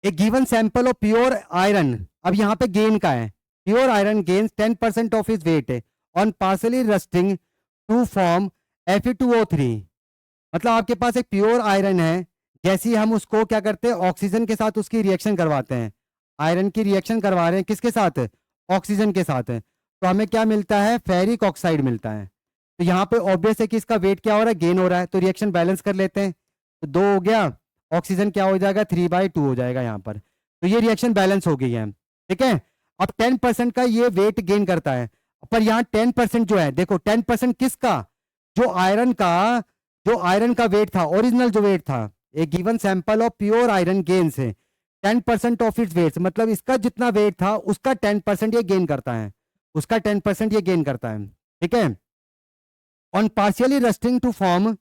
a given sample of pure iron, अब यहाँ पे गेन का है, pure iron gains 10% of its weight on partial rusting to form Fe2O3। मतलब आपके पास एक प्योर आयरन है, जैसे ही हम उसको क्या करते हैं, ऑक्सीजन के साथ उसकी रिएक्शन करवाते हैं। आयरन की रिएक्शन करवा रहे हैं किसके साथ, ऑक्सीजन के साथ, तो हमें क्या मिलता है, फेरिक ऑक्साइड मिलता है। तो यहाँ पे ऑब्वियस है कि इसका वेट क्या हो रहा है, गेन हो रहा है, तो रिएक्शन बैलेंस कर लेते हैं। तो 2 हो गया, ऑक्सीजन क्या हो जाएगा, 3/2 हो जाएगा यहाँ पर। तो ये रिएक्शन बैलेंस हो गई है। ठीक है, अब 10% का ये वेट गेन करता है, पर यहाँ 10% जो है, देखो 10% किसका, जो आयरन का, जो आयरन का वेट था, ओरिजिनल जो वेट था, एक given sample of pure iron gains है 10% ऑफ इट्स वेट, मतलब इसका जितना वेट था उसका 10% ये गेन करता है, उसका 10% ये गेन करता है। ठीक है, on partially rusting to form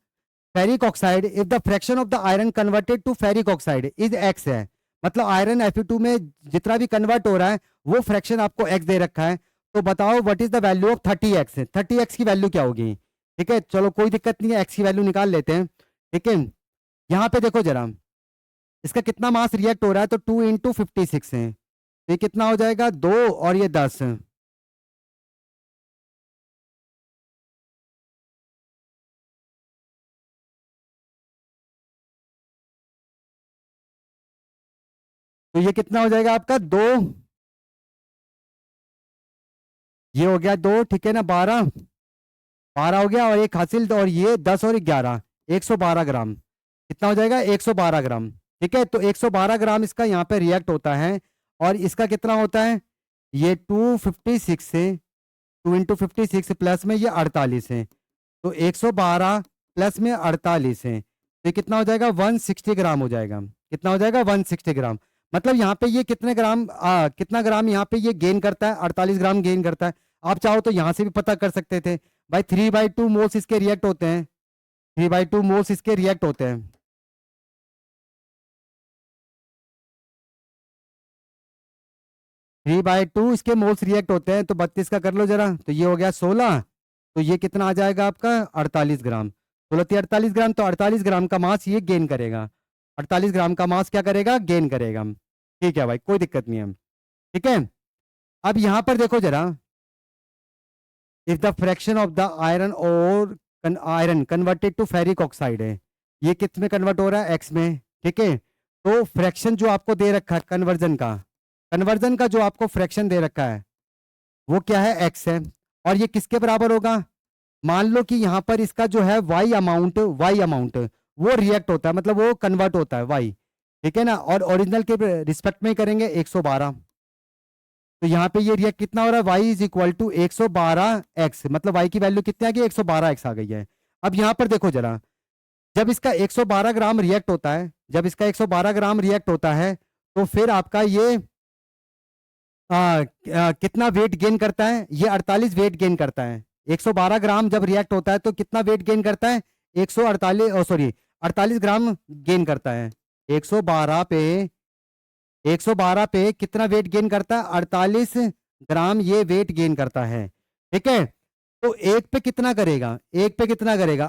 ferric oxide if the fraction of the iron converted to ferric oxide is X है, मतलब आयरन Fe2 में जितना भी कन्वर्ट हो रहा है वो फ्रैक्शन आपको एक्स दे रखा है। तो बताओ what is the value of 30x, 30x की वैल्यू क्या होगी। ठीक है, चलो कोई दिक्कत नहीं है, एक्स की वैल्यू निकाल लेते हैं। ठीक है, यहाँ पे देखो जरा, इसका कितना मास रिएक्ट हो रहा है, तो 2 इंटू 56 है, तो ये कितना हो जाएगा, 2 और ये 10। तो ये कितना हो जाएगा आपका, 2, ये हो गया 2, ठीक है ना, 12, 12 हो गया, और एक हासिल, तो और ये 10 और 11, 112 ग्राम। कितना हो जाएगा, 112 ग्राम। ठीक है, तो 112 ग्राम इसका यहाँ पे रिएक्ट होता है। और इसका कितना होता है, ये 256 से, 2 इंटू 56 प्लस में ये 48 है, तो 112 प्लस में 48 है, तो ये कितना हो जाएगा, 160 ग्राम हो जाएगा। कितना हो जाएगा, 160 ग्राम। मतलब यहाँ पे ये कितने ग्राम, कितना ग्राम यहाँ पे ये गेन करता है, 48 ग्राम गेन करता है। आप चाहो तो यहाँ से भी पता कर सकते थे भाई, 3/2 मोल्स इसके रिएक्ट होते हैं, 3/2 मोल्स इसके रिएक्ट होते हैं। 3/2 इसके मोल्स रिएक्ट होते हैं, तो 32 का कर लो जरा, तो ये हो गया 16, तो ये कितना आ जाएगा आपका, 48 ग्राम। 16 48 ग्राम, तो 48 ग्राम का मास ये गेन करेगा, 48 ग्राम का मास क्या करेगा, गेन करेगा। ठीक है भाई, कोई दिक्कत नहीं है। ठीक है, अब यहां पर देखो जरा, if the fraction of the iron और iron converted to ferric oxide है, ये किस में कन्वर्ट हो रहा है, एक्स में, ठीक है। तो फ्रैक्शन जो आपको दे रखा है कन्वर्जन का जो आपको फ्रैक्शन दे रखा है वो क्या है, एक्स है। और ये किसके बराबर होगा, मान लो कि यहाँ पर इसका जो है वाई अमाउंट वो रिएक्ट होता है, मतलब वो कन्वर्ट होता है वाई, ठीक है ना। और ओरिजिनल के रिस्पेक्ट में करेंगे 112, तो यहाँ पे ये रिएक्ट कितना हो रहा है, Y is equal to 112x, मतलब वाई की वैल्यू कितनी आ गई, 112x आ गई है। अब यहाँ पर देखो जरा, जब इसका 112 ग्राम रिएक्ट होता है, जब इसका 112 ग्राम रिएक्ट होता है, तो फिर आपका ये कितना वेट गेन करता है, ये 48 वेट गेन करता है। 112 ग्राम जब रिएक्ट होता है तो कितना वेट गेन करता है, 148 सॉरी 48 ग्राम गेन करता है। 112 पे 112 पे कितना वेट गेन करता है, 48 ग्राम ये वेट गेन करता है, ठीक है। तो एक पे कितना करेगा,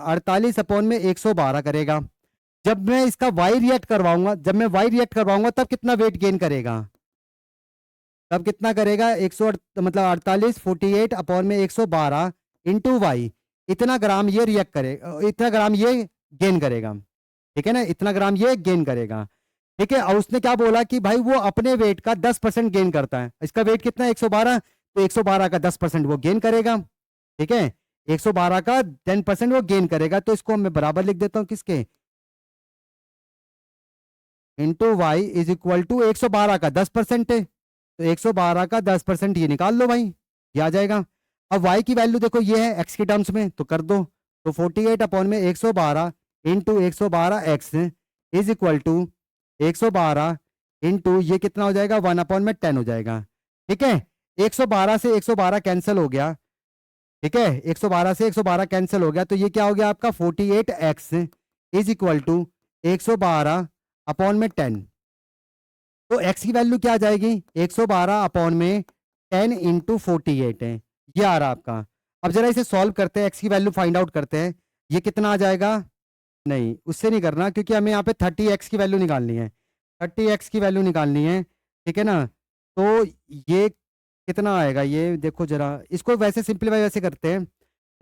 48 अपॉन में 112 करेगा। जब मैं इसका वाई रिएक्ट करवाऊंगा तब कितना वेट गेन करेगा, तब कितना करेगा, 100 मतलब 48 48 अपॉन में 112 इंटू वाई, इतना ग्राम ये रिएक्ट करेगा, इतना ग्राम ये गेन करेगा, ठीक है ना, इतना ग्राम ये गेन करेगा, ठीक है। और उसने क्या बोला कि भाई वो अपने वेट का 10% गेन करता है, इसका वेट कितना है 112, तो 112 का 10% वो गेन करेगा, ठीक है। 112 का 10% वो गेन करेगा, तो इसको मैं बराबर लिख देता हूं किसके, into Y is equal to 112 का 10% है, तो 112 का 10% ये निकाल लो भाई, ये आ जाएगा। अब y की वैल्यू देखो ये है x के टर्म्स में, तो कर दो, तो 48 अपॉन में 112 into 112x is equal to 112 into ये कितना हो जाएगा, 1 अपॉन में 10 हो जाएगा, ठीक है। 112 से 112 कैंसिल हो गया, ठीक है, 112 से 112 कैंसिल हो गया, तो ये क्या हो गया आपका 48x is equal to 112 upon में 10, तो x की वैल्यू क्या आ जाएगी, 112 अपॉन में 10 इंटू 48 है, ये आ रहा आपका। अब जरा इसे सॉल्व करते हैं, x की वैल्यू फाइंड आउट करते हैं, ये कितना आ जाएगा, नहीं उससे नहीं करना, क्योंकि हमें यहाँ पे 30x की वैल्यू निकालनी है, 30x की वैल्यू निकालनी है, ठीक है ना। तो ये कितना आएगा, ये देखो जरा, इसको वैसे सिंप्लीफाई वैसे करते हैं,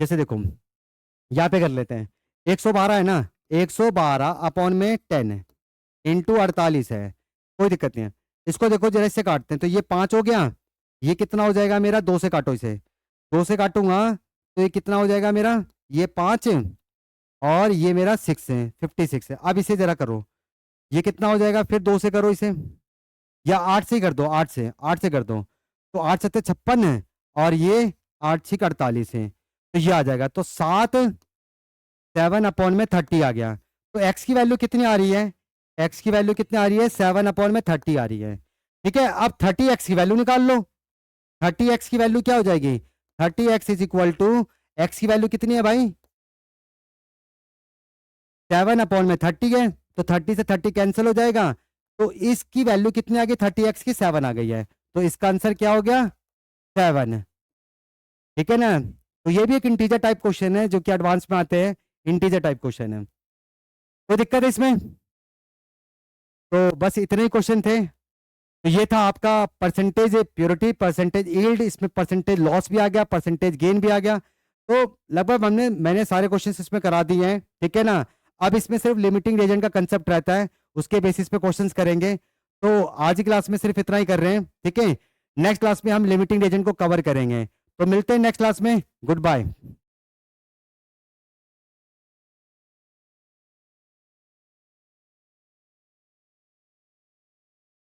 जैसे देखो यहाँ पे कर लेते हैं, 112 है ना, 112 अपॉन में 10 इंटू 48 है, कोई दिक्कत नहीं है। इसको देखो जरा, इससे काटते हैं, तो ये 5 हो गया, ये कितना हो जाएगा मेरा, 2 से काटो इसे, 2 से काटूंगा तो ये कितना हो जाएगा मेरा, ये 5 और ये मेरा 6 है, 56 है। अब इसे जरा करो, ये कितना हो जाएगा, फिर 2 से करो इसे, या 8 से ही कर दो, 8 से कर दो, तो 8 सत्ते 56 है, और ये 8 6 48 है, तो ये आ जाएगा, तो 7 अपॉन में 30 आ गया। तो x की वैल्यू कितनी आ रही है, x की वैल्यू कितनी आ रही है, 7 अपॉन में 30 आ रही है, ठीक है। अब 30x की वैल्यू निकाल लो, 30x की वैल्यू क्या हो जाएगी, 30x is equal to, x की वैल्यू कितनी है भाई, 7 अपॉन में 30 है, तो 30 से 30 कैंसिल हो जाएगा, तो इसकी वैल्यू कितनी आ गई, 30x की 7 आ गई है, तो इसका आंसर क्या हो गया, 7, ठीक है ना। तो ये भी एक इंटीजर टाइप क्वेश्चन है जो कि एडवांस में आते हैं, इंटीजर टाइप क्वेश्चन है, कोई दिक्कत है इसमें। तो बस इतने ही क्वेश्चन थे, तो ये था आपका परसेंटेज प्योरिटी, परसेंटेज यील्ड, इसमें परसेंटेज लॉस भी आ गया, परसेंटेज गेन भी आ गया, तो लगभग मैंने सारे क्वेश्चंस इसमें करा दिए हैं, ठीक है ना। अब इसमें सिर्फ लिमिटिंग रीजन का कंसेप्ट रहता है, उसके बेसिस पे क्वेश्चंस करेंगे, तो आज की क्लास में सिर्फ इतना ही कर रहे हैं, ठीक है। नेक्स्ट क्लास में हम लिमिटिंग रीजन को कवर करेंगे, तो मिलते हैं नेक्स्ट क्लास में, गुड बाय।